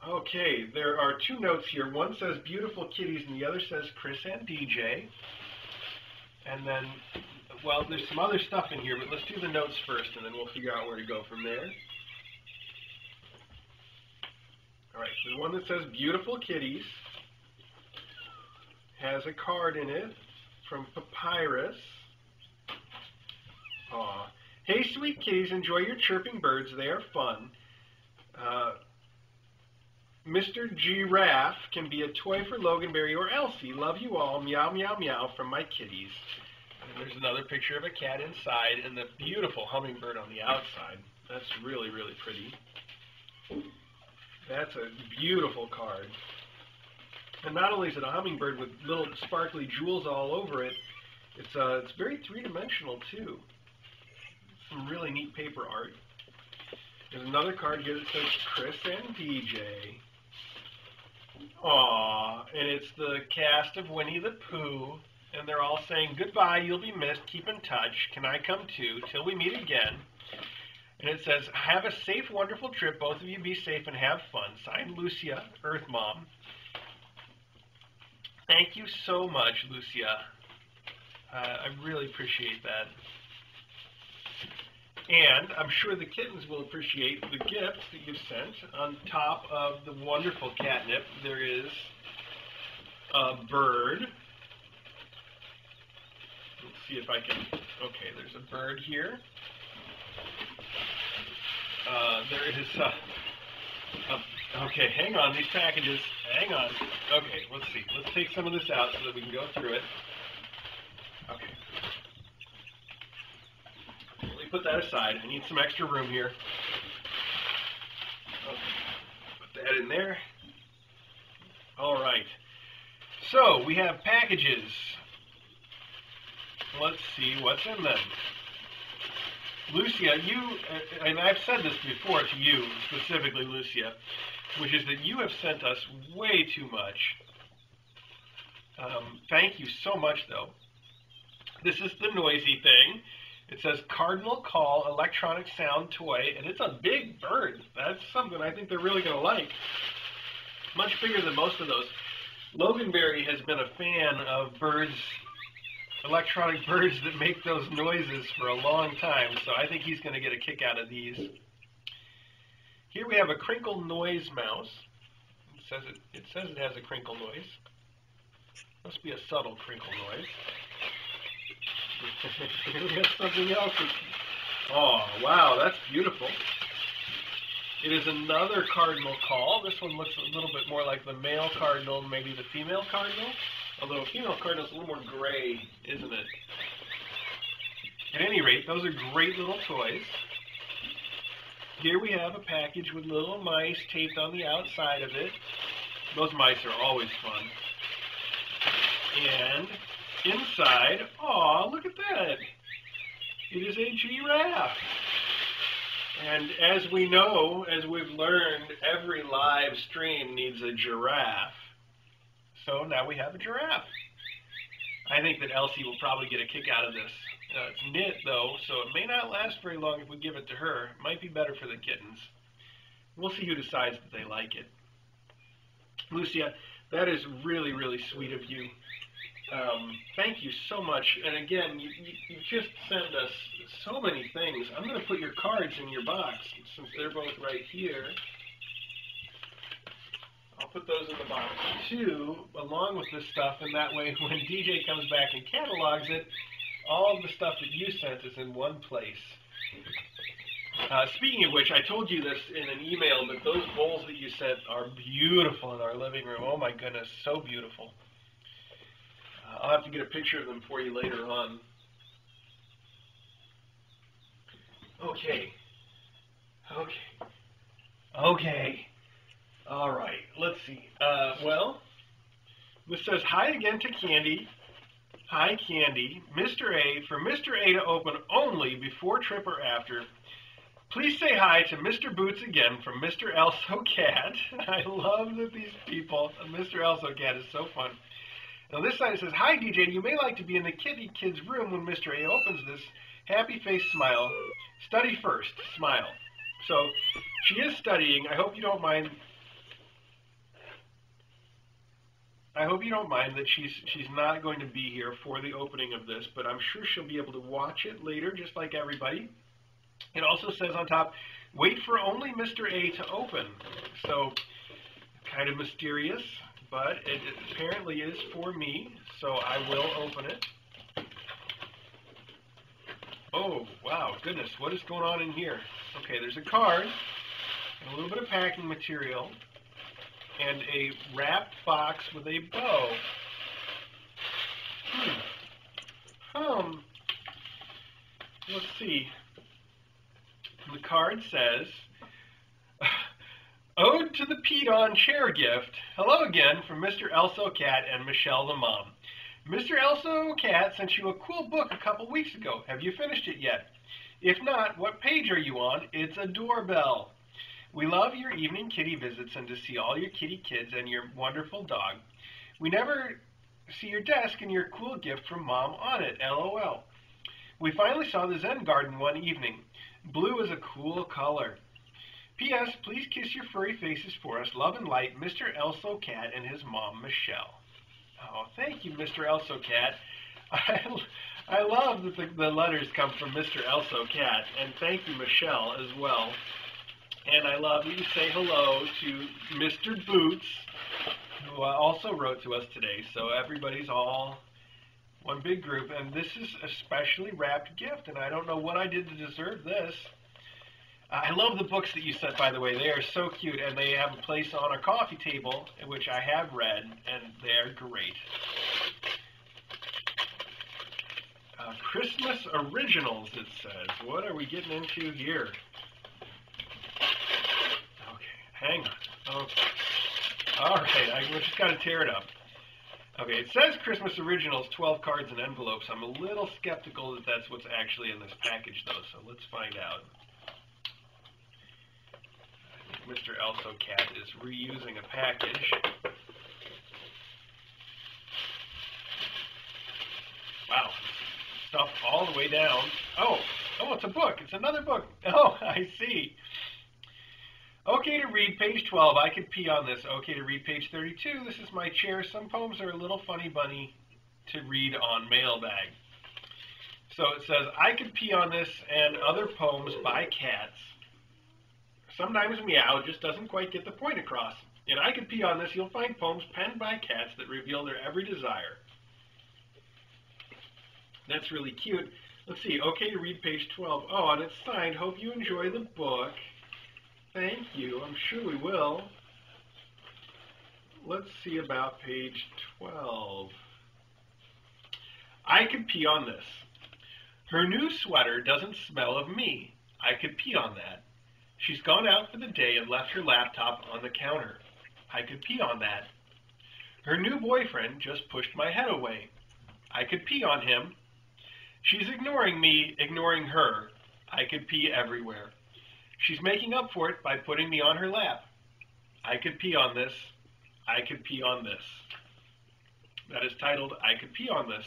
Okay, there are two notes here. One says beautiful kitties and the other says Chris and DJ. And then, well, there's some other stuff in here, but let's do the notes first and then we'll figure out where to go from there. All right, so the one that says beautiful kitties has a card in it from Papyrus. Aw. Hey, sweet kitties, enjoy your chirping birds. They are fun. Mr. Giraffe can be a toy for Loganberry or Elsie. Love you all. Meow, meow, meow from my kitties. And there's another picture of a cat inside and the beautiful hummingbird on the outside. That's really, really pretty. That's a beautiful card. And not only is it a hummingbird with little sparkly jewels all over it, it's very three-dimensional too. Some really neat paper art. There's another card here that says Chris and DJ. Aww, and it's the cast of Winnie the Pooh, and they're all saying, goodbye, you'll be missed, keep in touch, can I come too, till we meet again. And it says, have a safe, wonderful trip, both of you be safe and have fun. Signed, Lucia, Earth Mom. Thank you so much, Lucia. I really appreciate that. And I'm sure the kittens will appreciate the gifts that you've sent. On top of the wonderful catnip, there is a bird. Let's see if I can... Okay, there's a bird here. There is okay, hang on, these packages. Hang on. Okay, let's see. Let's take some of this out so that we can go through it. Okay. Let me put that aside. I need some extra room here. Okay. Put that in there. All right. So, we have packages. Let's see what's in them. Lucia, you, and I've said this before to you, specifically Lucia, which is that you have sent us way too much. Thank you so much, though. This is the noisy thing. It says Cardinal Call electronic sound toy, and it's a big bird. That's something I think they're really going to like. Much bigger than most of those. Loganberry has been a fan of birds, electronic birds that make those noises for a long time, so I think he's going to get a kick out of these. Here we have a crinkle noise mouse. It says it has a crinkle noise. Must be a subtle crinkle noise. Here we have something else. Oh, wow, that's beautiful. It is another cardinal call. This one looks a little bit more like the male cardinal, maybe the female cardinal. Although a female cardinal is a little more gray, isn't it? At any rate, those are great little toys. Here we have a package with little mice taped on the outside of it. Those mice are always fun. And inside, aw, look at that. It is a giraffe. And as we know, as we've learned, every live stream needs a giraffe. So now we have a giraffe. I think that Elsie will probably get a kick out of this. It's knit, though, so it may not last very long if we give it to her. It might be better for the kittens. We'll see who decides that they like it. Lucia, that is really, really sweet of you. Thank you so much. And again, you just send us so many things. I'm going to put your cards in your box since they're both right here. I'll put those in the box too, along with this stuff, and that way when DJ comes back and catalogs it, all of the stuff that you sent is in one place. Speaking of which, I told you this in an email, but those bowls that you sent are beautiful in our living room. Oh my goodness, so beautiful. I'll have to get a picture of them for you later on. Okay. All right, let's see. Well, this says, hi again to Candy. Hi, Candy. Mr. A, for Mr. A to open only before trip or after. Please say hi to Mr. Boots again from Mr. Elso Cat. I love that these people, Mr. Elso Cat is so fun. Now this side says, hi, DJ. You may like to be in the kitty kid's room when Mr. A opens this. Happy face smile. Study first. Smile. So she is studying. I hope you don't mind I hope you don't mind that she's not going to be here for the opening of this, but I'm sure she'll be able to watch it later, just like everybody. It also says on top, wait for only Mr. A to open. So, kind of mysterious, but it apparently is for me, so I will open it. Oh, wow, goodness, what is going on in here? Okay, there's a card, and a little bit of packing material, and a wrapped box with a bow. Let's see. The card says, Ode to the Peed-On Chair Gift. Hello again from Mr. Elso Cat and Michelle the Mom. Mr. Elso Cat sent you a cool book a couple weeks ago. Have you finished it yet? If not, what page are you on? It's a doorbell. We love your evening kitty visits and to see all your kitty kids and your wonderful dog. We never see your desk and your cool gift from Mom on it, LOL. We finally saw the Zen garden one evening. Blue is a cool color. P.S. Please kiss your furry faces for us. Love and light, Mr. Elso Cat and his mom, Michelle. Oh, thank you, Mr. Elso Cat. I love that the letters come from Mr. Elso Cat, and thank you, Michelle, as well. And I love that you say hello to Mr. Boots, who also wrote to us today. So everybody's all one big group, and this is a specially wrapped gift, and I don't know what I did to deserve this. I love the books that you sent, by the way. They are so cute, and they have a place on our coffee table, which I have read, and they're great. Christmas Originals, it says. What are we getting into here? Okay, hang on. Okay. All right, we just got to tear it up. Okay, it says Christmas Originals, 12 cards and envelopes. I'm a little skeptical that that's what's actually in this package, though, so let's find out. I think Mr. Elso Cat is reusing a package. Wow, stuff all the way down. Oh, it's a book. It's another book. Oh, I see. Okay to read, page 12. I could pee on this. Okay to read, page 32. This is my chair. Some poems are a little funny bunny to read on Mailbag. So it says, I could pee on this and other poems by cats. Sometimes meow just doesn't quite get the point across. In I could pee on this, you'll find poems penned by cats that reveal their every desire. That's really cute. Let's see. Okay to read, page 12. Oh, and it's signed. Hope you enjoy the book. Thank you. I'm sure we will. Let's see about page 12. I could pee on this. Her new sweater doesn't smell of me. I could pee on that. She's gone out for the day and left her laptop on the counter. I could pee on that. Her new boyfriend just pushed my head away. I could pee on him. She's ignoring me, ignoring her. I could pee everywhere. She's making up for it by putting me on her lap. I could pee on this. I could pee on this. That is titled, I Could Pee on This.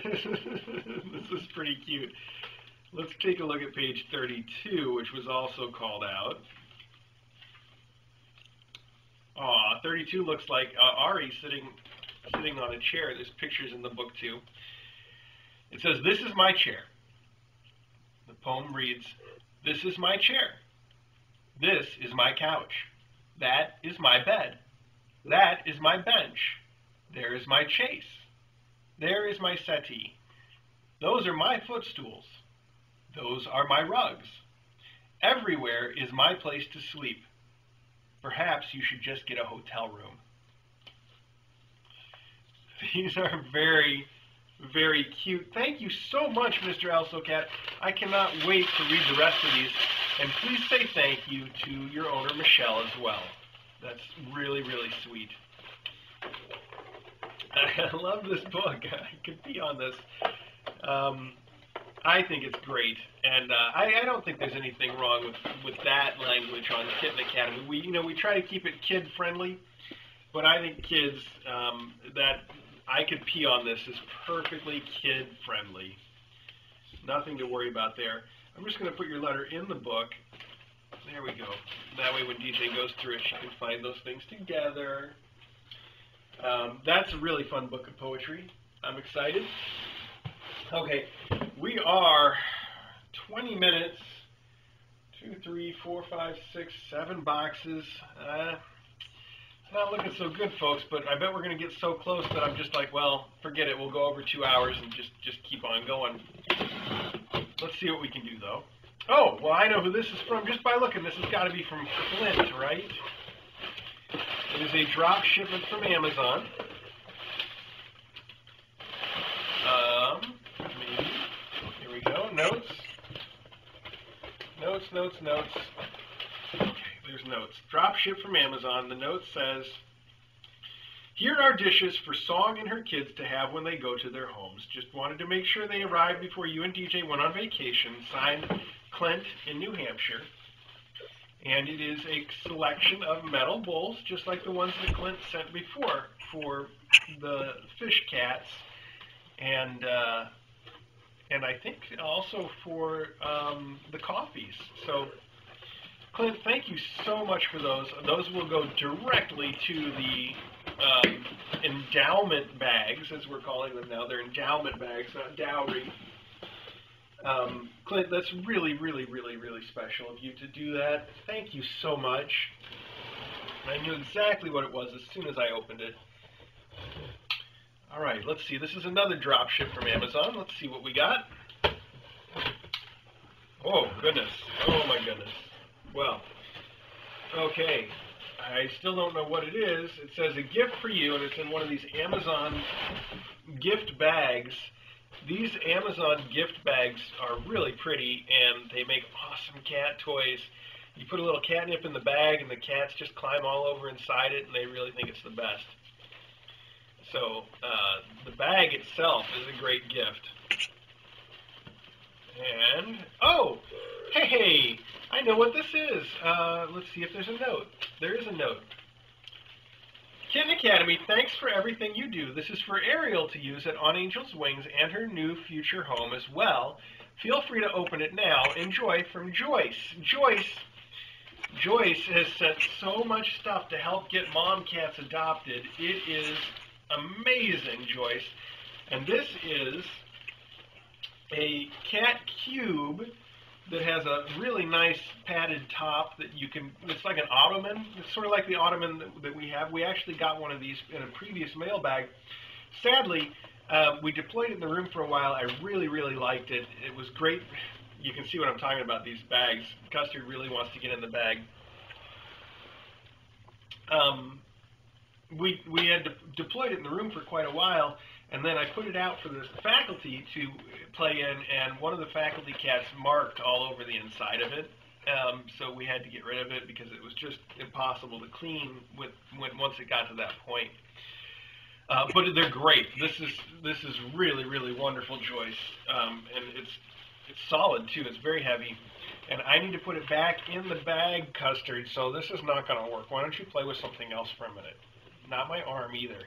This is pretty cute. Let's take a look at page 32, which was also called out. Aw, 32 looks like Ari sitting on a chair. There's pictures in the book, too. It says, this is my chair. The poem reads, this is my chair. This is my couch. That is my bed. That is my bench. There is my chaise. There is my settee. Those are my footstools. Those are my rugs. Everywhere is my place to sleep. Perhaps you should just get a hotel room. These are very, very cute. Thank you so much, Mr. Elso Cat. I cannot wait to read the rest of these. And please say thank you to your owner, Michelle, as well. That's really, really sweet. I love this book. I could be on this. I think it's great, and I don't think there's anything wrong with that language on Kitten Academy. We try to keep it kid friendly, but I think kids that I could pee on this is perfectly kid friendly. Nothing to worry about there. I'm just going to put your letter in the book. There we go. That way, when DJ goes through it, she can find those things together. That's a really fun book of poetry. I'm excited. Okay, we are 20 minutes, 2, 3, 4, 5, 6, 7 boxes. It's not looking so good, folks, but I bet we're going to get so close that I'm just like, well, forget it. We'll go over 2 hours and just keep on going. Let's see what we can do, though. Oh, well, I know who this is from just by looking. This has got to be from Clint, right? It is a drop shipment from Amazon. Maybe. Here we go. Notes. Notes, notes, notes. Okay, there's notes. Drop ship from Amazon. The note says, "Here are dishes for Song and her kids to have when they go to their homes. Just wanted to make sure they arrived before you and DJ went on vacation. Signed, Clint in New Hampshire." And it is a selection of metal bowls, just like the ones that Clint sent before for the fish cats, and I think also for the coffees. So, Clint, thank you so much for those. Those will go directly to the endowment bags, as we're calling them now. They're endowment bags, not dowry. Clint, that's really, really, really, really special of you to do that. Thank you so much. I knew exactly what it was as soon as I opened it. All right, let's see. This is another drop ship from Amazon. Let's see what we got. Oh, goodness. Oh, my goodness. Well, okay. I still don't know what it is. It says a gift for you, and it's in one of these Amazon gift bags. These Amazon gift bags are really pretty, and they make awesome cat toys. You put a little catnip in the bag, and the cats just climb all over inside it, and they really think it's the best. So the bag itself is a great gift. And, oh, hey, I know what this is. Let's see if there's a note. There is a note. Kitten Academy, thanks for everything you do. This is for Ariel to use at On Angel's Wings and her new future home as well. Feel free to open it now. Enjoy, from Joyce. Joyce has sent so much stuff to help get mom cats adopted. It is amazing, Joyce. And this is a cat cube that has a really nice padded top that you can, it's like an ottoman. It's sort of like the ottoman that we have. We actually got one of these in a previous mailbag. Sadly, we deployed it in the room for a while. I really, really liked it. It was great. You can see what I'm talking about, these bags. Custard really wants to get in the bag. We had deployed it in the room for quite a while, and then I put it out for the faculty to play in, and one of the faculty cats marked all over the inside of it. So we had to get rid of it because it was just impossible to clean once it got to that point. But they're great. This is really, really wonderful, Joyce, and it's solid too. It's very heavy, and I need to put it back in the bag, Custard. So this is not going to work. Why don't you play with something else for a minute? Not my arm either.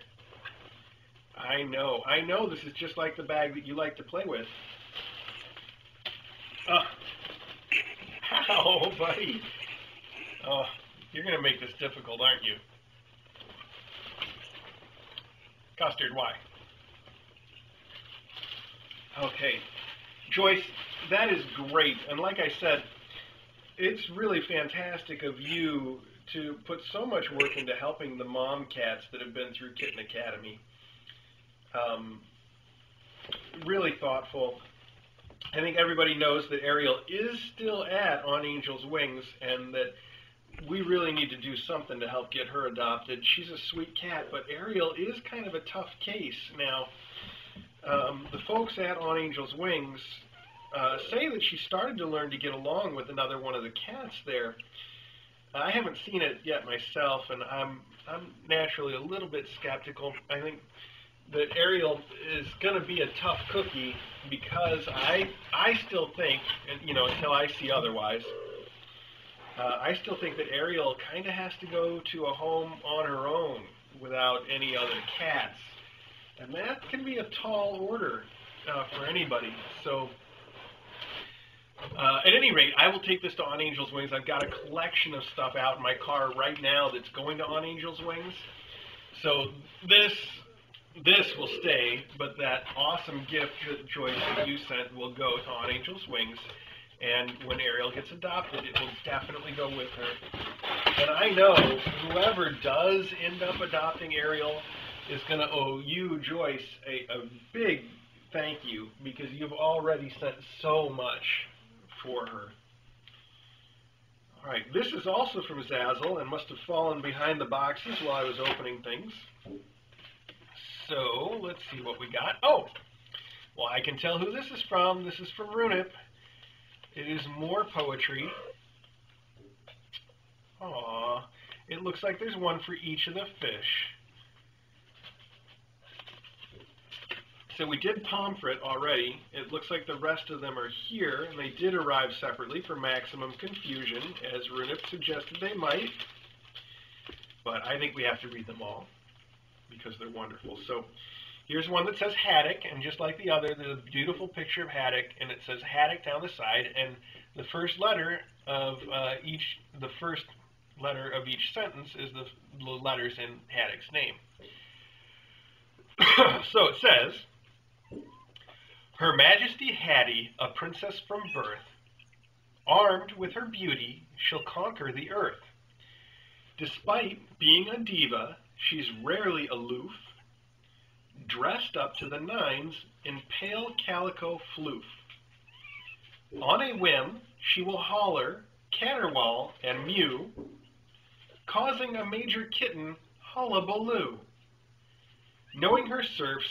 I know this is just like the bag that you like to play with. Ow, buddy. Oh, you're going to make this difficult, aren't you? Custard, why? Okay. Joyce, that is great. And like I said, it's really fantastic of you to put so much work into helping the mom cats that have been through Kitten Academy. Really thoughtful. I think everybody knows that Ariel is still at On Angel's Wings, and that we really need to do something to help get her adopted. She's a sweet cat, but Ariel is kind of a tough case. Now, the folks at On Angel's Wings say that she started to learn to get along with another one of the cats there. I haven't seen it yet myself, and I'm naturally a little bit skeptical. I think that Ariel is going to be a tough cookie because I still think, and until I see otherwise, I still think that Ariel kind of has to go to a home on her own without any other cats, and that can be a tall order for anybody. So, at any rate, I will take this to On Angel's Wings. I've got a collection of stuff out in my car right now that's going to On Angel's Wings. So this will stay, but that awesome gift that Joyce that you sent will go to On Angel's Wings. And when Ariel gets adopted, it will definitely go with her. And I know whoever does end up adopting Ariel is going to owe you, Joyce, a big thank you, because you've already sent so much for her. All right, this is also from Zazzle and must have fallen behind the boxes while I was opening things. So let's see what we got. Oh, well, I can tell who this is from. This is from Runip. It is more poetry. Aww. It looks like there's one for each of the fish. So we did Pomfret already. It looks like the rest of them are here, and they did arrive separately for maximum confusion, as Runip suggested they might. But I think we have to read them all, because they're wonderful. So here's one that says Haddock, and just like the other, there's a beautiful picture of Haddock, and it says Haddock down the side, and the first letter of each sentence is the letters in Haddock's name. So it says, Her Majesty Hattie, a princess from birth, armed with her beauty, shall conquer the earth. Despite being a diva, she's rarely aloof, dressed up to the nines in pale calico floof. On a whim, she will holler, caterwaul, and mew, causing a Major Kitten hullabaloo. Knowing her serfs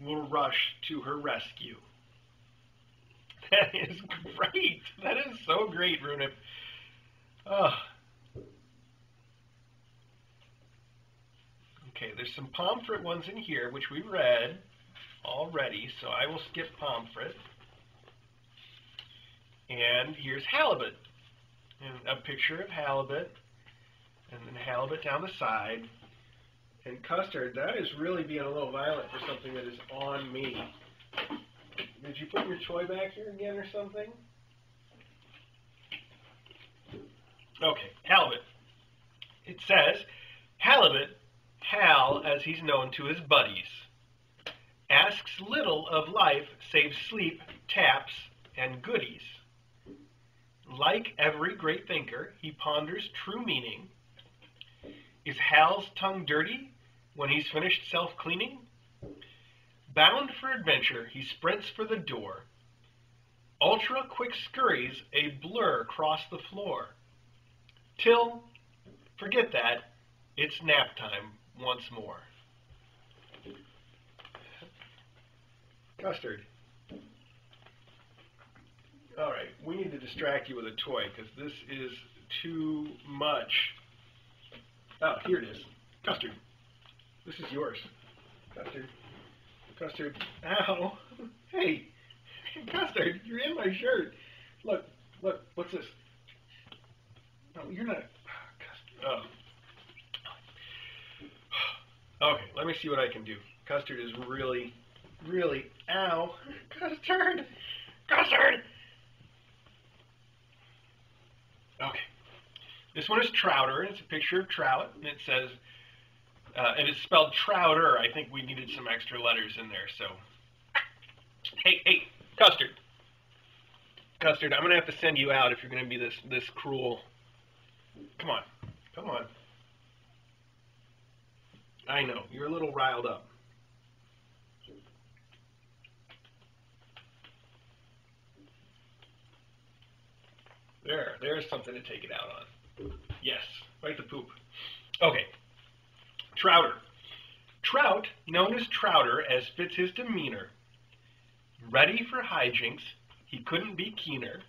will rush to her rescue. That is great. That is so great, Runip. Oh. Okay, there's some Pomfret ones in here, which we read already, so I will skip Pomfret. And here's Halibut. And a picture of Halibut, and then Halibut down the side. And Custard, that is really being a little violent for something that is on me. Did you put your toy back here again or something? Okay, Halibut. It says, Halibut, Hal as he's known to his buddies, asks little of life save sleep, taps, and goodies. Like every great thinker, he ponders true meaning. Is Hal's tongue dirty when he's finished self-cleaning? Bound for adventure, he sprints for the door. Ultra-quick scurries a blur across the floor. Till, forget that, it's nap time once more. Custard. All right, we need to distract you with a toy because this is too much. Oh, here it is. Custard. This is yours. Custard. Custard. Ow. Hey. Custard, you're in my shirt. Look. Look. What's this? No, you're not. Custard. Oh. Okay, let me see what I can do. Custard is really, really. Ow. Custard. Custard. Okay. This one is Trouter, and it's a picture of trout, and it says, and it's spelled Trouter. I think we needed some extra letters in there, so. Hey, Custard. Custard, I'm going to have to send you out if you're going to be this cruel. Come on. Come on. I know, you're a little riled up. There's something to take it out on. Yes, right the poop. Okay, Trouter. Trout, known as Trouter as fits his demeanor. Ready for hijinks, he couldn't be keener.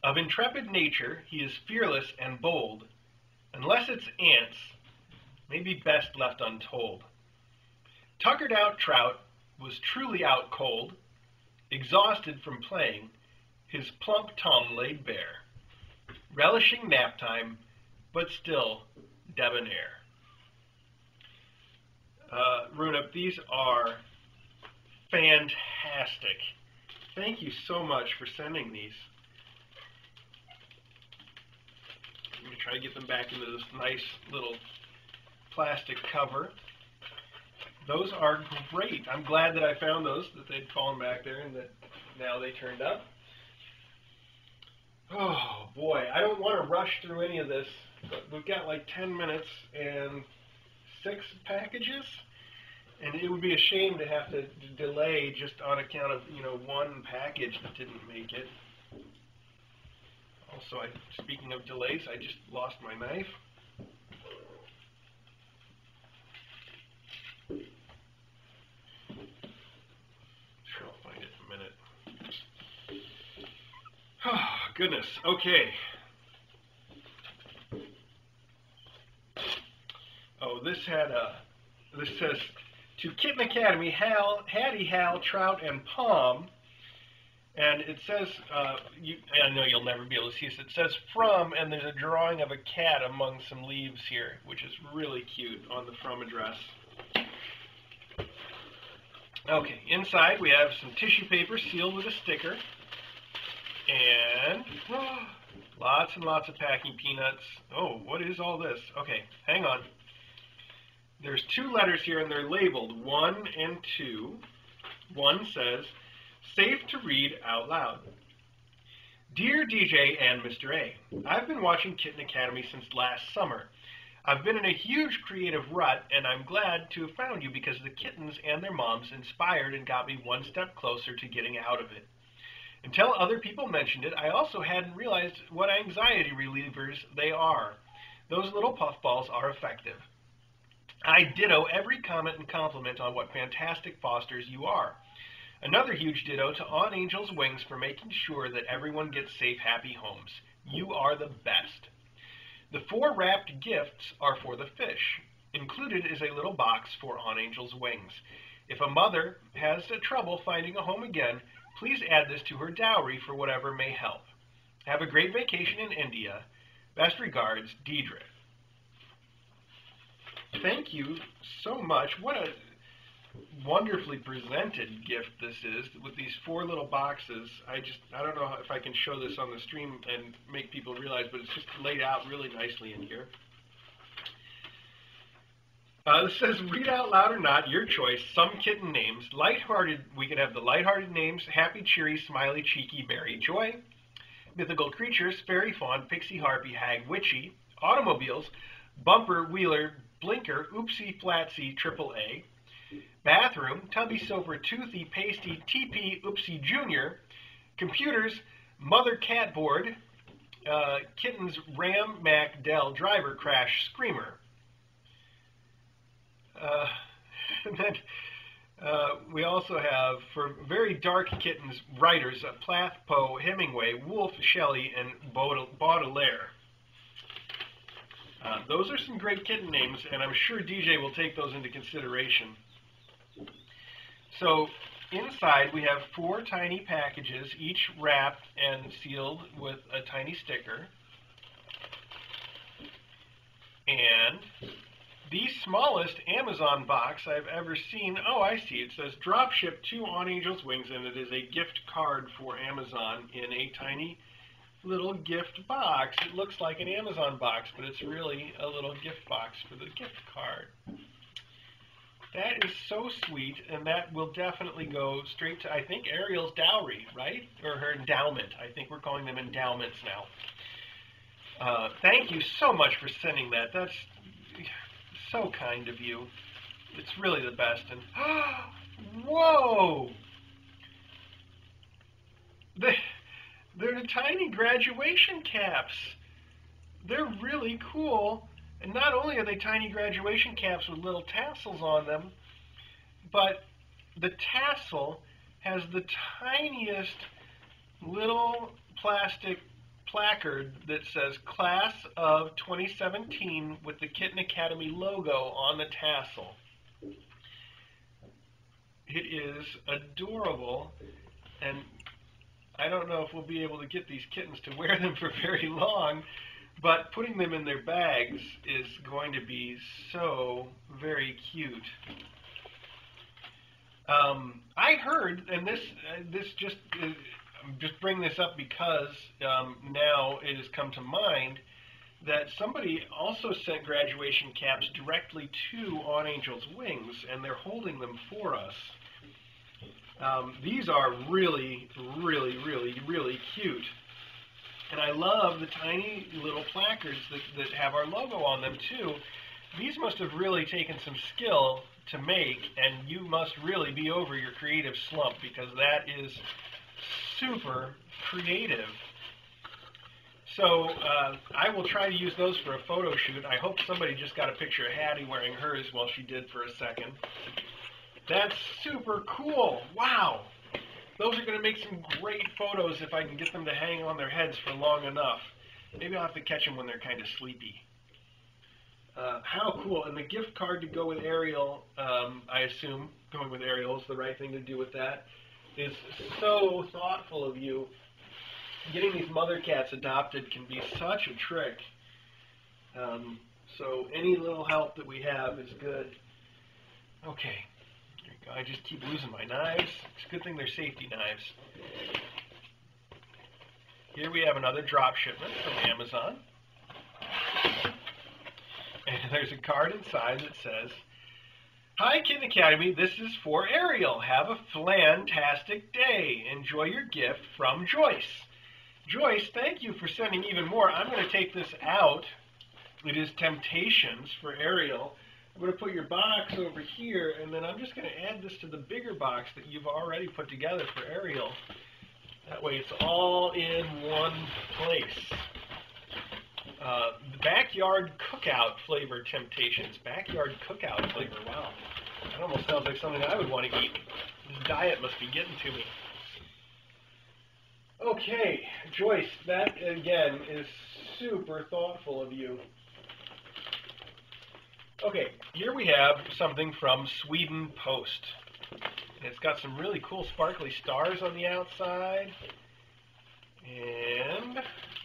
Of intrepid nature, he is fearless and bold. Unless it's ants, maybe best left untold. Tuckered out Trout was truly out cold, exhausted from playing, his plump tongue laid bare, relishing nap time, but still debonair. Runip, these are fantastic. Thank you so much for sending these. I'm going to try to get them back into this nice little plastic cover. Those are great. I'm glad that I found those, that they'd fallen back there and that now they turned up. Oh boy, I don't want to rush through any of this, but we've got like 10 minutes and 6 packages, and it would be a shame to have to delay just on account of, one package that didn't make it. Also, speaking of delays, I just lost my knife. Sure, I'll find it in a minute. Oh, goodness. Okay. Oh, this says, to Kitten Academy, Hattie, Hal, Trout, and Palm. And it says, I know you'll never be able to see this, it says from, and there's a drawing of a cat among some leaves here, which is really cute on the from address. Okay, inside we have some tissue paper sealed with a sticker, and lots and lots of packing peanuts. Oh, what is all this? Okay, hang on. There's 2 letters here, and they're labeled 1 and 2. 1 says, safe to read out loud. Dear DJ and Mr. A, I've been watching Kitten Academy since last summer. I've been in a huge creative rut, and I'm glad to have found you because the kittens and their moms inspired and got me one step closer to getting out of it. Until other people mentioned it, I also hadn't realized what anxiety relievers they are. Those little puffballs are effective. I ditto every comment and compliment on what fantastic fosters you are. Another huge ditto to On Angel's Wings for making sure that everyone gets safe, happy homes. You are the best. The 4 wrapped gifts are for the fish. Included is a little box for On Angel's Wings. If a mother has trouble finding a home again, please add this to her dowry for whatever may help. Have a great vacation in India. Best regards, Deidre. Thank you so much. What a wonderfully presented gift this is with these 4 little boxes. I don't know if I can show this on the stream and make people realize, but it's just laid out really nicely in here. This says, read out loud or not, your choice, some kitten names. Lighthearted, we can have the lighthearted names, happy, cheery, smiley, cheeky, berry, joy. Mythical creatures, fairy, fawn, pixie, harpy, hag, witchy. Automobiles, bumper, wheeler, blinker, oopsie, flatsy, triple A. Bathroom, tubby, sober, toothy, pasty, TP, oopsie, junior. Computers, mother, catboard. Kittens, ram, mac, Dell, driver, crash, screamer. And then we also have, for very dark kittens, writers, Plath, Poe, Hemingway, Wolfe, Shelley, and Baudelaire. Those are some great kitten names, and I'm sure DJ will take those into consideration. So inside we have 4 tiny packages, each wrapped and sealed with a tiny sticker. And the smallest Amazon box I've ever seen. Oh, I see. It says drop ship to On Angel's Wings, and it is a gift card for Amazon in a tiny little gift box. It looks like an Amazon box, but it's really a little gift box for the gift card. That is so sweet, and that will definitely go straight to, I think, Ariel's dowry, right? Or her endowment. I think we're calling them endowments now. Thank you so much for sending that. That's so kind of you. It's really the best. And whoa! They're tiny graduation caps. They're really cool. And not only are they tiny graduation caps with little tassels on them, but the tassel has the tiniest little plastic placard that says Class of 2017 with the Kitten Academy logo on the tassel. It is adorable, and I don't know if we'll be able to get these kittens to wear them for very long, but putting them in their bags is going to be so very cute. I heard, and this just bring this up because now it has come to mind, that somebody also sent graduation caps directly to On Angel's Wings, and they're holding them for us. These are really, really, really, really cute. And I love the tiny little placards that have our logo on them, too. These must have really taken some skill to make, and you must really be over your creative slump, because that is super creative. So I will try to use those for a photo shoot. I hope somebody just got a picture of Hattie wearing hers while she did for a second. That's super cool. Wow. Those are going to make some great photos if I can get them to hang on their heads for long enough. Maybe I'll have to catch them when they're kind of sleepy. How cool. And the gift card to go with Ariel, I assume going with Ariel is the right thing to do with that, is so thoughtful of you. Getting these mother cats adopted can be such a trick. So any little help that we have is good. Okay. There you go. I just keep losing my knives. It's a good thing they're safety knives. Here we have another drop shipment from Amazon. And there's a card inside that says, "Hi, Kitten Academy. This is for Ariel. Have a fantastic day. Enjoy your gift from Joyce." Joyce, thank you for sending even more. I'm going to take this out. It is Temptations for Ariel. I'm going to put your box over here, and then I'm just going to add this to the bigger box that you've already put together for Ariel. That way it's all in one place. The Backyard Cookout flavor Temptations. Backyard Cookout flavor, wow. That almost sounds like something I would want to eat. This diet must be getting to me. Okay, Joyce, that again is super thoughtful of you. Okay, here we have something from Sweden Post. It's got some really cool sparkly stars on the outside. And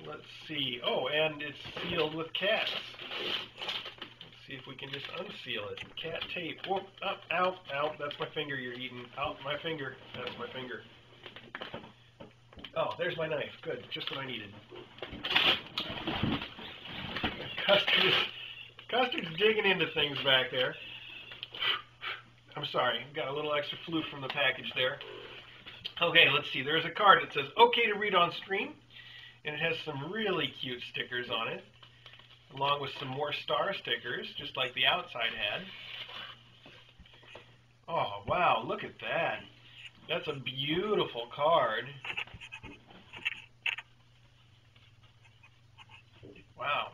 let's see. Oh, and it's sealed with cats. Let's see if we can just unseal it. Cat tape. Whoop, up, ow, ow. That's my finger you're eating. Ow, my finger. That's my finger. Oh, there's my knife. Good, just what I needed. Custard's digging into things back there. I'm sorry, got a little extra flute from the package there. Okay, let's see. There's a card that says, "Okay to read on stream," and it has some really cute stickers on it, along with some more star stickers, just like the outside had. Oh, wow, look at that. That's a beautiful card. Wow.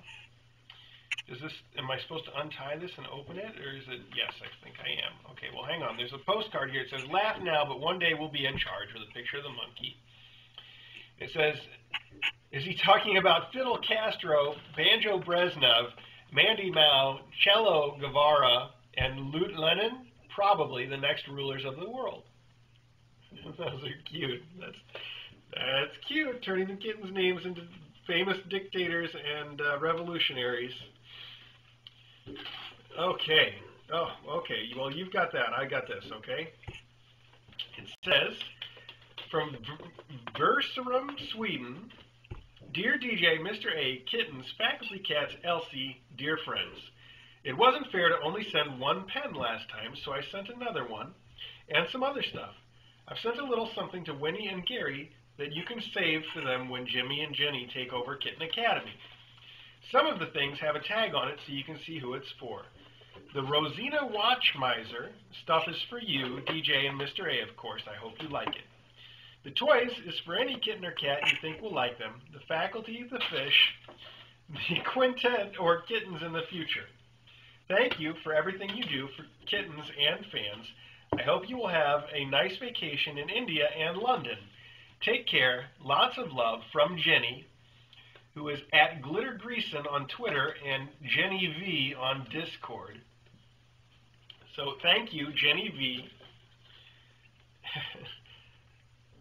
Is this, am I supposed to untie this and open it, or is it, yes, I think I am. Okay, well, hang on. There's a postcard here. It says, "Laugh now, but one day we'll be in charge," with a picture of the monkey. It says, is he talking about Fidel Castro, Banjo Brezhnev, Mandy Mao, Cello Guevara, and Lut Lenin? Probably the next rulers of the world. Those are cute. That's cute, turning the kittens' names into famous dictators and revolutionaries. Okay. Oh, okay. Well, you've got that. I got this, okay? It says, from Verserum, Sweden, "Dear DJ, Mr. A, kittens, faculty cats, Elsie, dear friends. It wasn't fair to only send one pen last time, so I sent another one, and some other stuff. I've sent a little something to Winnie and Gary that you can save for them when Jimmy and Jenny take over Kitten Academy. Some of the things have a tag on it so you can see who it's for. The Rosina Watch Miser stuff is for you, DJ and Mr. A, of course. I hope you like it. The toys is for any kitten or cat you think will like them. The faculty, the fish, the quintet, or kittens in the future. Thank you for everything you do for kittens and fans. I hope you will have a nice vacation in India and London. Take care. Lots of love from Jenny, who is at Glitter Greason on Twitter and Jenny V on Discord." So thank you, Jenny V.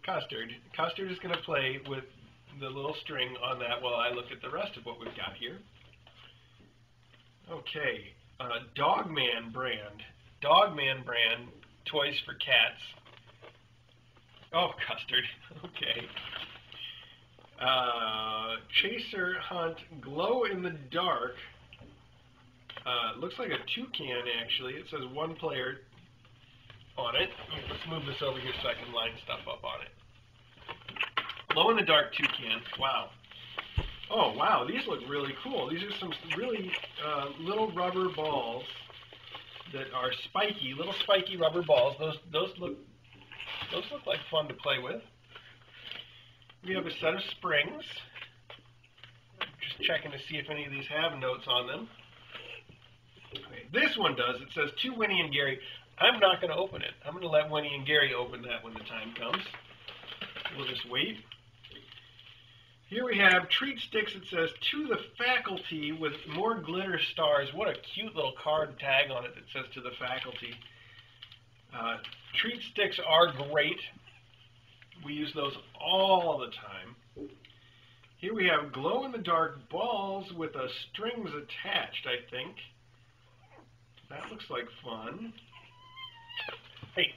Custard. Custard is going to play with the little string on that while I look at the rest of what we've got here. Okay. Dogman brand. Dogman brand. Toys for cats. Oh, Custard. Okay. Chaser Hunt Glow in the Dark. Looks like a toucan, actually. It says 1 player on it. Let's move this over here so I can line stuff up on it. Glow in the dark toucan. Wow. Oh, wow. These look really cool. These are some really little rubber balls that are spiky, little spiky rubber balls. Those look like fun to play with. We have a set of springs. Just checking to see if any of these have notes on them. Okay, this one does. It says to Winnie and Gary. I'm not going to open it. I'm going to let Winnie and Gary open that when the time comes. We'll just wait. Here we have treat sticks. It says to the faculty with more glitter stars. What a cute little card tag on it that says to the faculty. Treat sticks are great. We use those all the time. Here we have glow-in-the-dark balls with strings attached, I think. That looks like fun. Hey.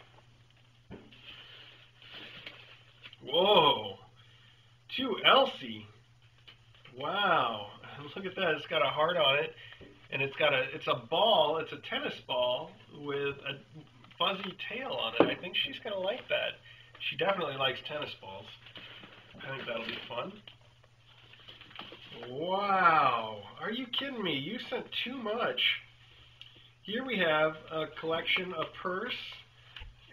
Whoa. To Elsie. Wow. Look at that. It's got a heart on it. And it's a ball. It's a tennis ball with a fuzzy tail on it. I think she's going to like that. She definitely likes tennis balls. I think that'll be fun. Wow. Are you kidding me? You sent too much. Here we have a collection of purse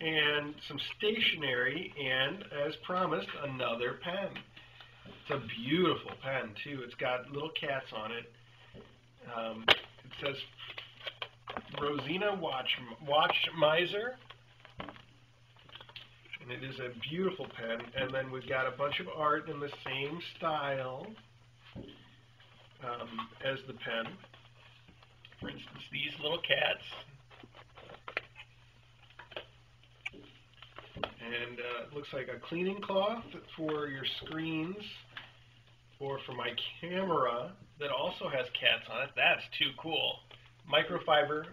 and some stationery and, as promised, another pen. It's a beautiful pen, too. It's got little cats on it. It says Rosina Watch Miser. And it is a beautiful pen. And then we've got a bunch of art in the same style as the pen. For instance, these little cats. And it looks like a cleaning cloth for your screens or for my camera that also has cats on it. That's too cool. Microfiber.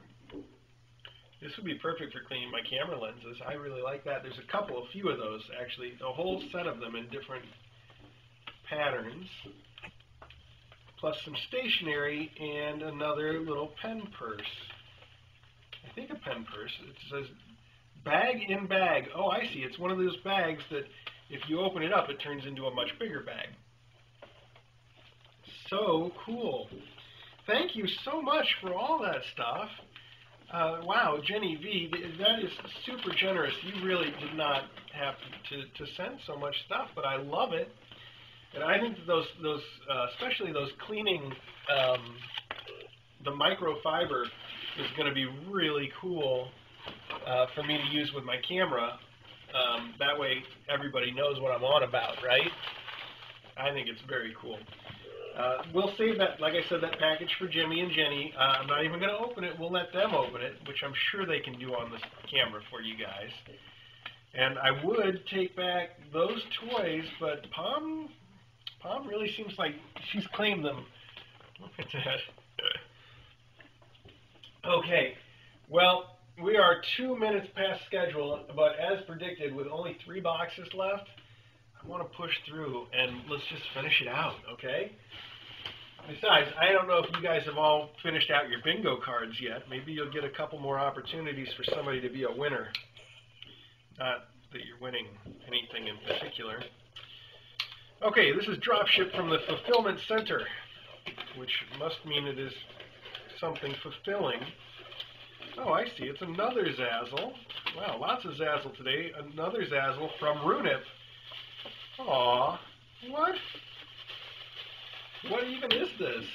This would be perfect for cleaning my camera lenses. I really like that. There's a few of those actually, a whole set of them in different patterns. Plus some stationery and another little pen purse. I think a pen purse. It says bag in bag. Oh, I see. It's one of those bags that if you open it up, it turns into a much bigger bag. So cool. Thank you so much for all that stuff. Wow, Jenny V, that is super generous. You really did not have to send so much stuff, but I love it. And I think that those especially those cleaning, the microfiber is going to be really cool for me to use with my camera. That way everybody knows what I'm on about, right? I think it's very cool. We'll save that, like I said, that package for Jimmy and Jenny. I'm not even going to open it. We'll let them open it, which I'm sure they can do on this camera for you guys. And I would take back those toys, but Pom really seems like she's claimed them. Look at that. Okay, well, we are 2 minutes past schedule, but as predicted, with only 3 boxes left, I want to push through and let's just finish it out, okay? Besides, I don't know if you guys have all finished out your bingo cards yet. Maybe you'll get a couple more opportunities for somebody to be a winner. Not that you're winning anything in particular. Okay, this is dropship from the Fulfillment Center, which must mean it is something fulfilling. Oh, I see. It's another Zazzle. Wow, lots of Zazzle today. Another Zazzle from Runip. Aw, what? What even is this?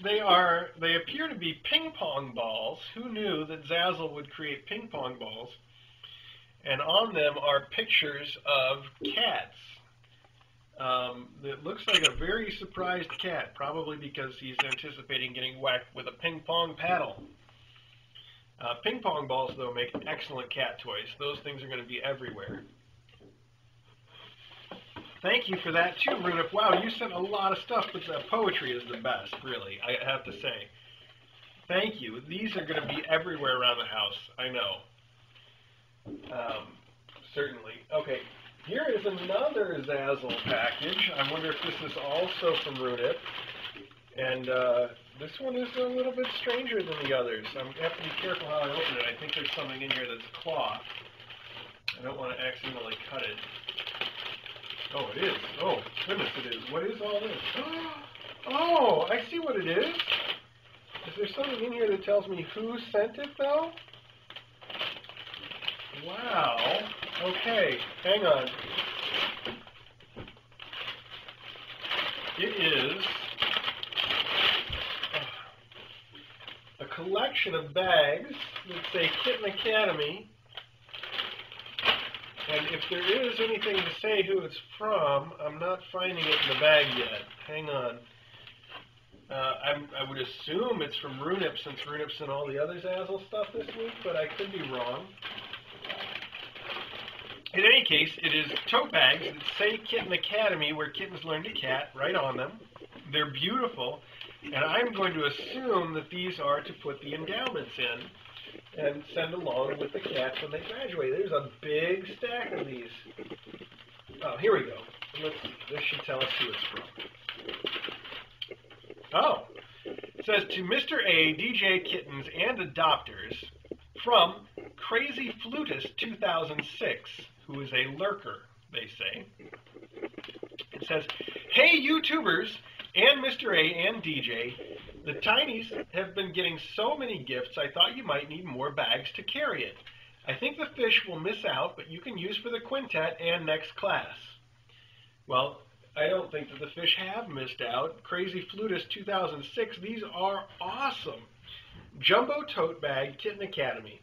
They appear to be ping pong balls. Who knew that Zazzle would create ping pong balls? And on them are pictures of cats. It looks like a very surprised cat, probably because he's anticipating getting whacked with a ping pong paddle. Ping pong balls, though, make excellent cat toys. Those things are going to be everywhere. Thank you for that, too, Runip. Wow, you sent a lot of stuff, but the poetry is the best, really, I have to say. Thank you. These are going to be everywhere around the house, I know. Certainly. Okay, here is another Zazzle package. I wonder if this is also from Runip. And this one is a little bit stranger than the others. I have to be careful how I open it. I think there's something in here that's cloth. I don't want to accidentally cut it. Oh, it is. Oh, goodness it is. What is all this? Oh, I see what it is. Is there something in here that tells me who sent it, though? Wow. Okay, hang on. It is a collection of bags that say Kitten Academy. And if there is anything to say who it's from, I'm not finding it in the bag yet. Hang on. I would assume it's from Runip, since Runip sent all the other Zazzle stuff this week, but I could be wrong. In any case, it is tote bags that say Kitten Academy, where kittens learn to cat, right on them. They're beautiful, and I'm going to assume that these are to put the endowments in and send along with the cats when they graduate. There's a big stack of these. Oh, here we go. This should tell us who it's from. Oh, it says, to Mr. A, DJ Kittens, and adopters, from Crazy Flutist 2006, who is a lurker, they say. It says, hey YouTubers, and Mr. A and DJ, the Tinies have been getting so many gifts, I thought you might need more bags to carry it. I think the fish will miss out, but you can use for the quintet and next class. Well, I don't think that the fish have missed out. Crazy Flutist 2006, these are awesome. Jumbo tote bag, Kitten Academy.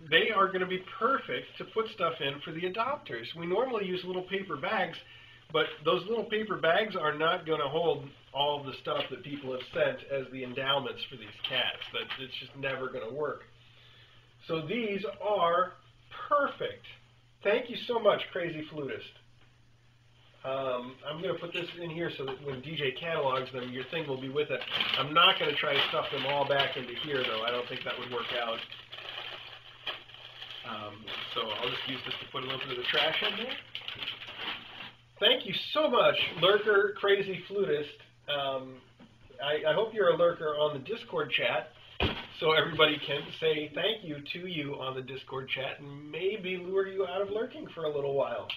They are going to be perfect to put stuff in for the adopters. We normally use little paper bags, but those little paper bags are not going to hold all the stuff that people have sent as the endowments for these cats. It's just never going to work. So these are perfect. Thank you so much, Crazy Flutist. I'm going to put this in here so that when DJ catalogs them, your thing will be with it. I'm not going to try to stuff them all back into here, though. I don't think that would work out. So I'll just use this to put a little bit of the trash in here. Thank you so much, Lurker Crazy Flutist. I hope you're a lurker on the Discord chat, so everybody can say thank you to you on the Discord chat and maybe lure you out of lurking for a little while.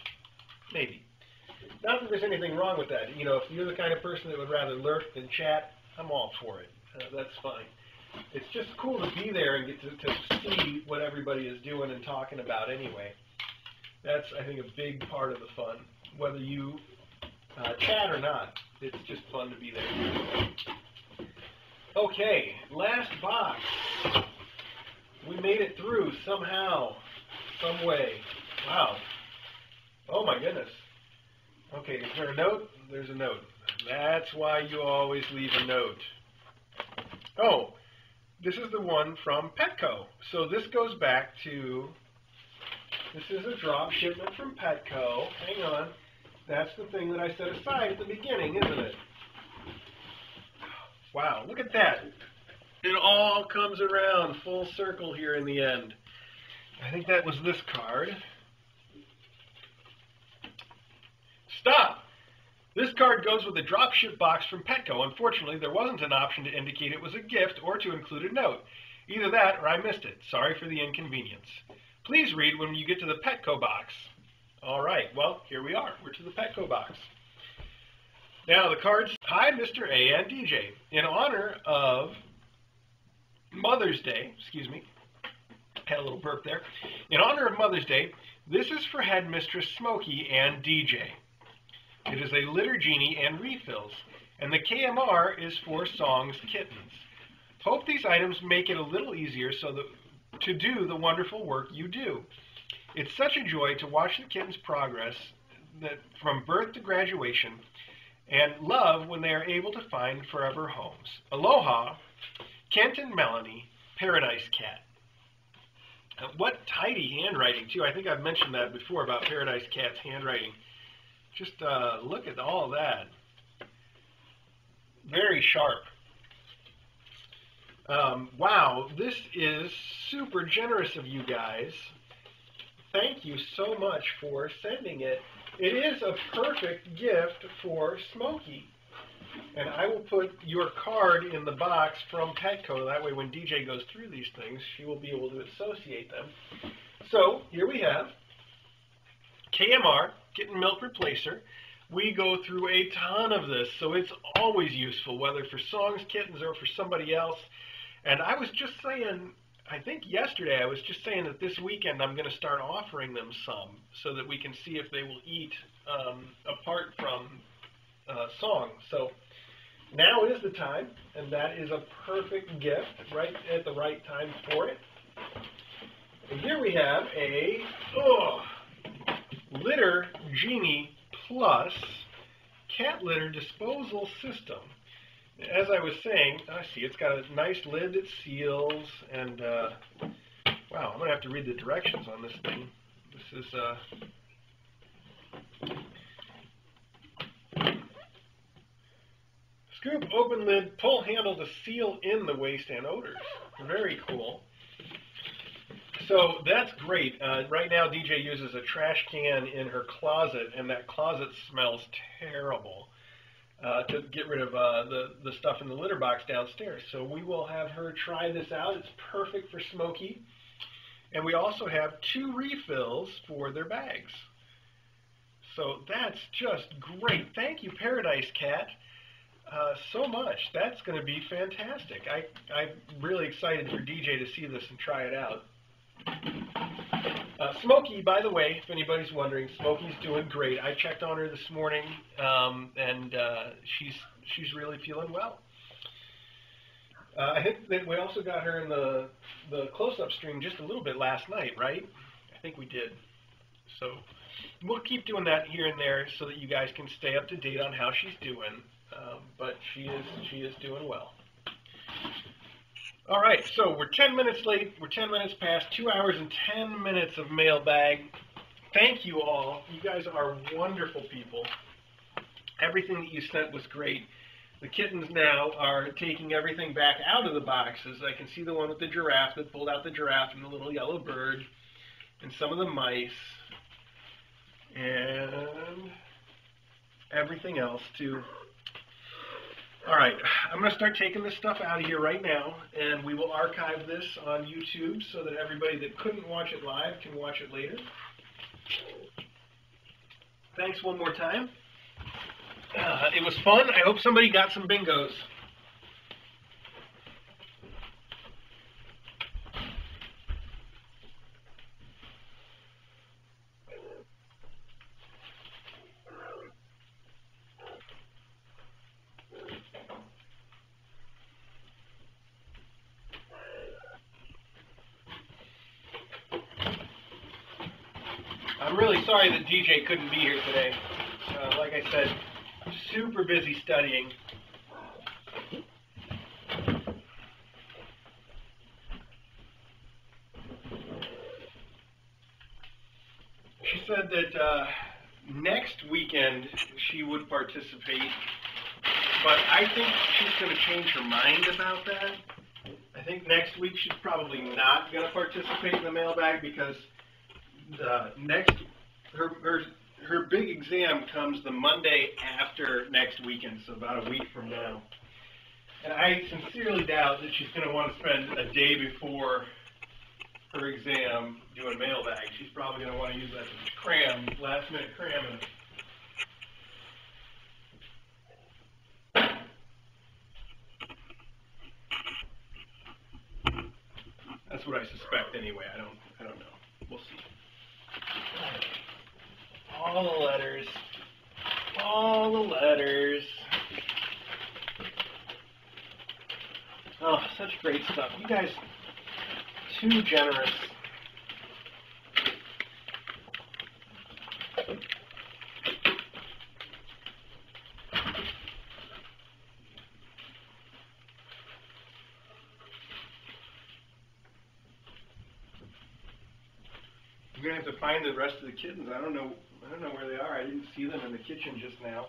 Maybe. Not that there's anything wrong with that. You know, if you're the kind of person that would rather lurk than chat, I'm all for it. That's fine. It's just cool to be there and get to see what everybody is doing and talking about anyway. That's, I think, a big part of the fun. Whether you chat or not, it's just fun to be there. Okay, last box. We made it through somehow, some way. Wow. Oh my goodness. Okay, is there a note? There's a note. That's why you always leave a note. Oh, this is the one from Petco. So this goes back to, this is a drop shipment from Petco. Hang on. That's the thing that I set aside at the beginning, isn't it? Wow, look at that. It all comes around full circle here in the end. I think that was this card. Stop! This card goes with a dropship box from Petco. Unfortunately, there wasn't an option to indicate it was a gift or to include a note. Either that or I missed it. Sorry for the inconvenience. Please read when you get to the Petco box. All right, well, here we are. We're to the Petco box. Now, the cards, hi, Mr. A and DJ. In honor of Mother's Day, excuse me, had a little burp there. In honor of Mother's Day, this is for Headmistress Smokey and DJ. It is a litter genie and refills, and the KMR is for Songs Kittens. Hope these items make it a little easier to do the wonderful work you do. It's such a joy to watch the kittens' progress from birth to graduation, and love when they are able to find forever homes. Aloha, Kent and Melanie, Paradise Cat. What tidy handwriting, too. I think I've mentioned that before about Paradise Cat's handwriting. Just look at all of that. Very sharp. Wow, this is super generous of you guys. thank you so much for sending it. It is a perfect gift for Smokey. And I will put your card in the box from Petco. That way when DJ goes through these things, she will be able to associate them. So here we have KMR, Kitten Milk Replacer. We go through a ton of this, so it's always useful, whether for songs, kittens, or for somebody else. And I was just saying, I think yesterday I was just saying that this weekend I'm going to start offering them some so that we can see if they will eat apart from songs. So now is the time, and that is a perfect gift right at the right time for it. And here we have a Litter Genie Plus cat litter disposal system. As I was saying, I see it's got a nice lid that seals, and wow, I'm going to have to read the directions on this thing. This is scoop, open lid, pull handle to seal in the waste and odors. Very cool. So that's great. Right now DJ uses a trash can in her closet, and that closet smells terrible to get rid of the stuff in the litter box downstairs. So we will have her try this out. It's perfect for Smokey. And we also have 2 refills for their bags. So that's just great. Thank you, Paradise Cat, so much. That's going to be fantastic. I'm really excited for DJ to see this and try it out. Smokey, by the way, if anybody's wondering, Smokey's doing great. I checked on her this morning, and she's really feeling well. I think that we also got her in the close-up stream just a little bit last night, right? I think we did. So we'll keep doing that here and there so that you guys can stay up to date on how she's doing. But she is doing well. All right, so we're 10 minutes late. We're 10 minutes past, 2 hours and 10 minutes of mailbag. Thank you all. You guys are wonderful people. Everything that you sent was great. The kittens now are taking everything back out of the boxes. I can see the one with the giraffe that pulled out the giraffe and the little yellow bird and some of the mice and everything else too. All right, I'm going to start taking this stuff out of here right now, and we will archive this on YouTube so that everybody that couldn't watch it live can watch it later. Thanks one more time. It was fun. I hope somebody got some bingos. I'm really sorry that DJ couldn't be here today. Like I said, super busy studying. She said that next weekend she would participate, but I think she's going to change her mind about that. I think next week she's probably not going to participate in the mailbag because her big exam comes the Monday after next weekend, so about a week from now. And I sincerely doubt that she's going to want to spend a day before her exam doing mailbag. She's probably going to want to use that to cram, last minute cramming. That's what I suspect anyway. I don't know. We'll see. All the letters. All the letters. Oh, such great stuff. You guys, too generous. I'm gonna have to find the rest of the kittens. I don't know where they are. I didn't see them in the kitchen just now.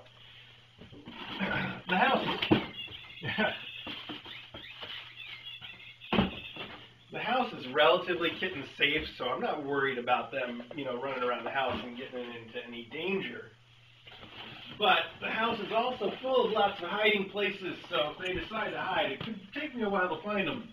The house. The house is relatively kitten safe, so I'm not worried about them, you know, running around the house and getting into any danger. But the house is also full of lots of hiding places, so if they decide to hide, it could take me a while to find them.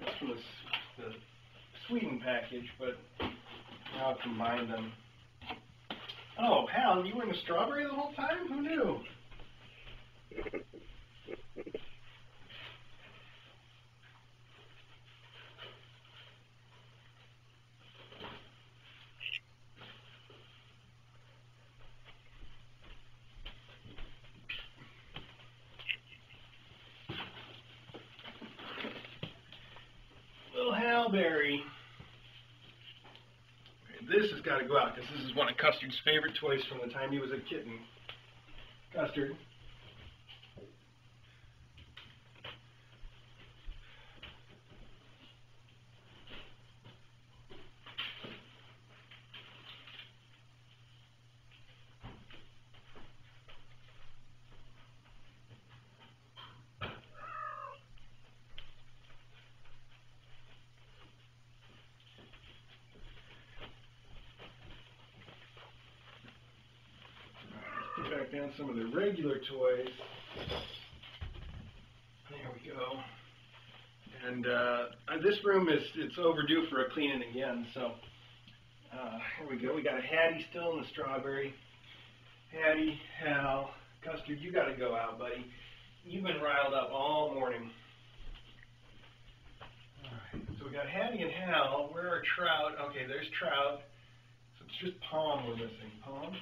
That's from the Sweden package, but now I've combined them. Oh, Hal, you were in the strawberry the whole time? Who knew? Little Halberry. This has got to go out because this is one of Custard's favorite toys from the time he was a kitten. Custard. Put back down some of the regular toys. There we go. And this room it's overdue for a cleaning again. So here we go. We got Hattie still in the strawberry. Hattie, Hal, Custard, you got to go out, buddy. You've been riled up all morning. All right. So we got Hattie and Hal. Where are Trout? Okay, there's Trout. So it's just Palm we're missing. Palm.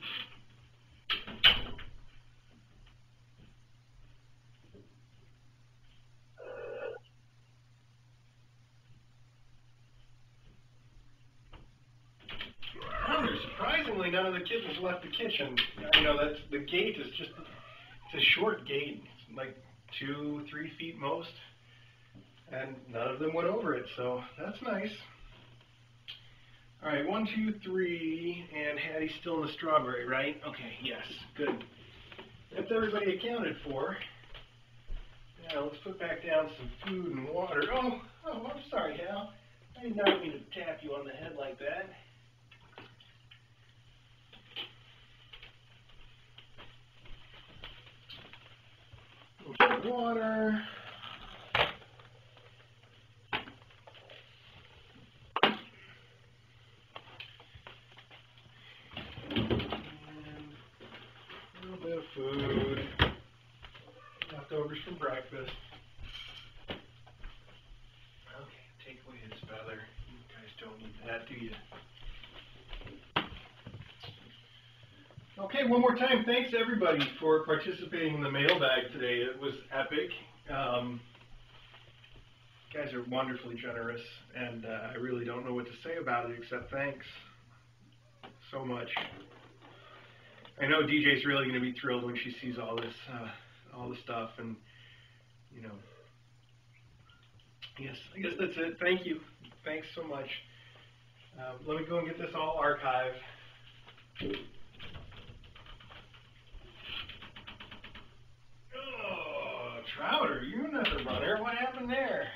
Surprisingly, none of the kittens left the kitchen. You know, that's the gate is just it's a short gate. It's like 2-3 feet most, and none of them went over it. So that's nice. All right, 1, 2, 3, and Hattie's still in the strawberry, right? Okay, yes, good. That's everybody accounted for. Now let's put back down some food and water. Oh, I'm sorry, Hal. I did not mean to tap you on the head like that. Some water. And a little bit of food. Leftovers from breakfast. Okay, take away his feather. You guys don't need that, do you? Okay, one more time, thanks everybody for participating in the mailbag today. It was epic. You guys are wonderfully generous, and I really don't know what to say about it except thanks so much. I know DJ's really going to be thrilled when she sees all this, all the stuff, and you know. Yes, I guess that's it. Thank you. Thanks so much. Let me go and get this all archived. Trouter, you're another runner. What happened there?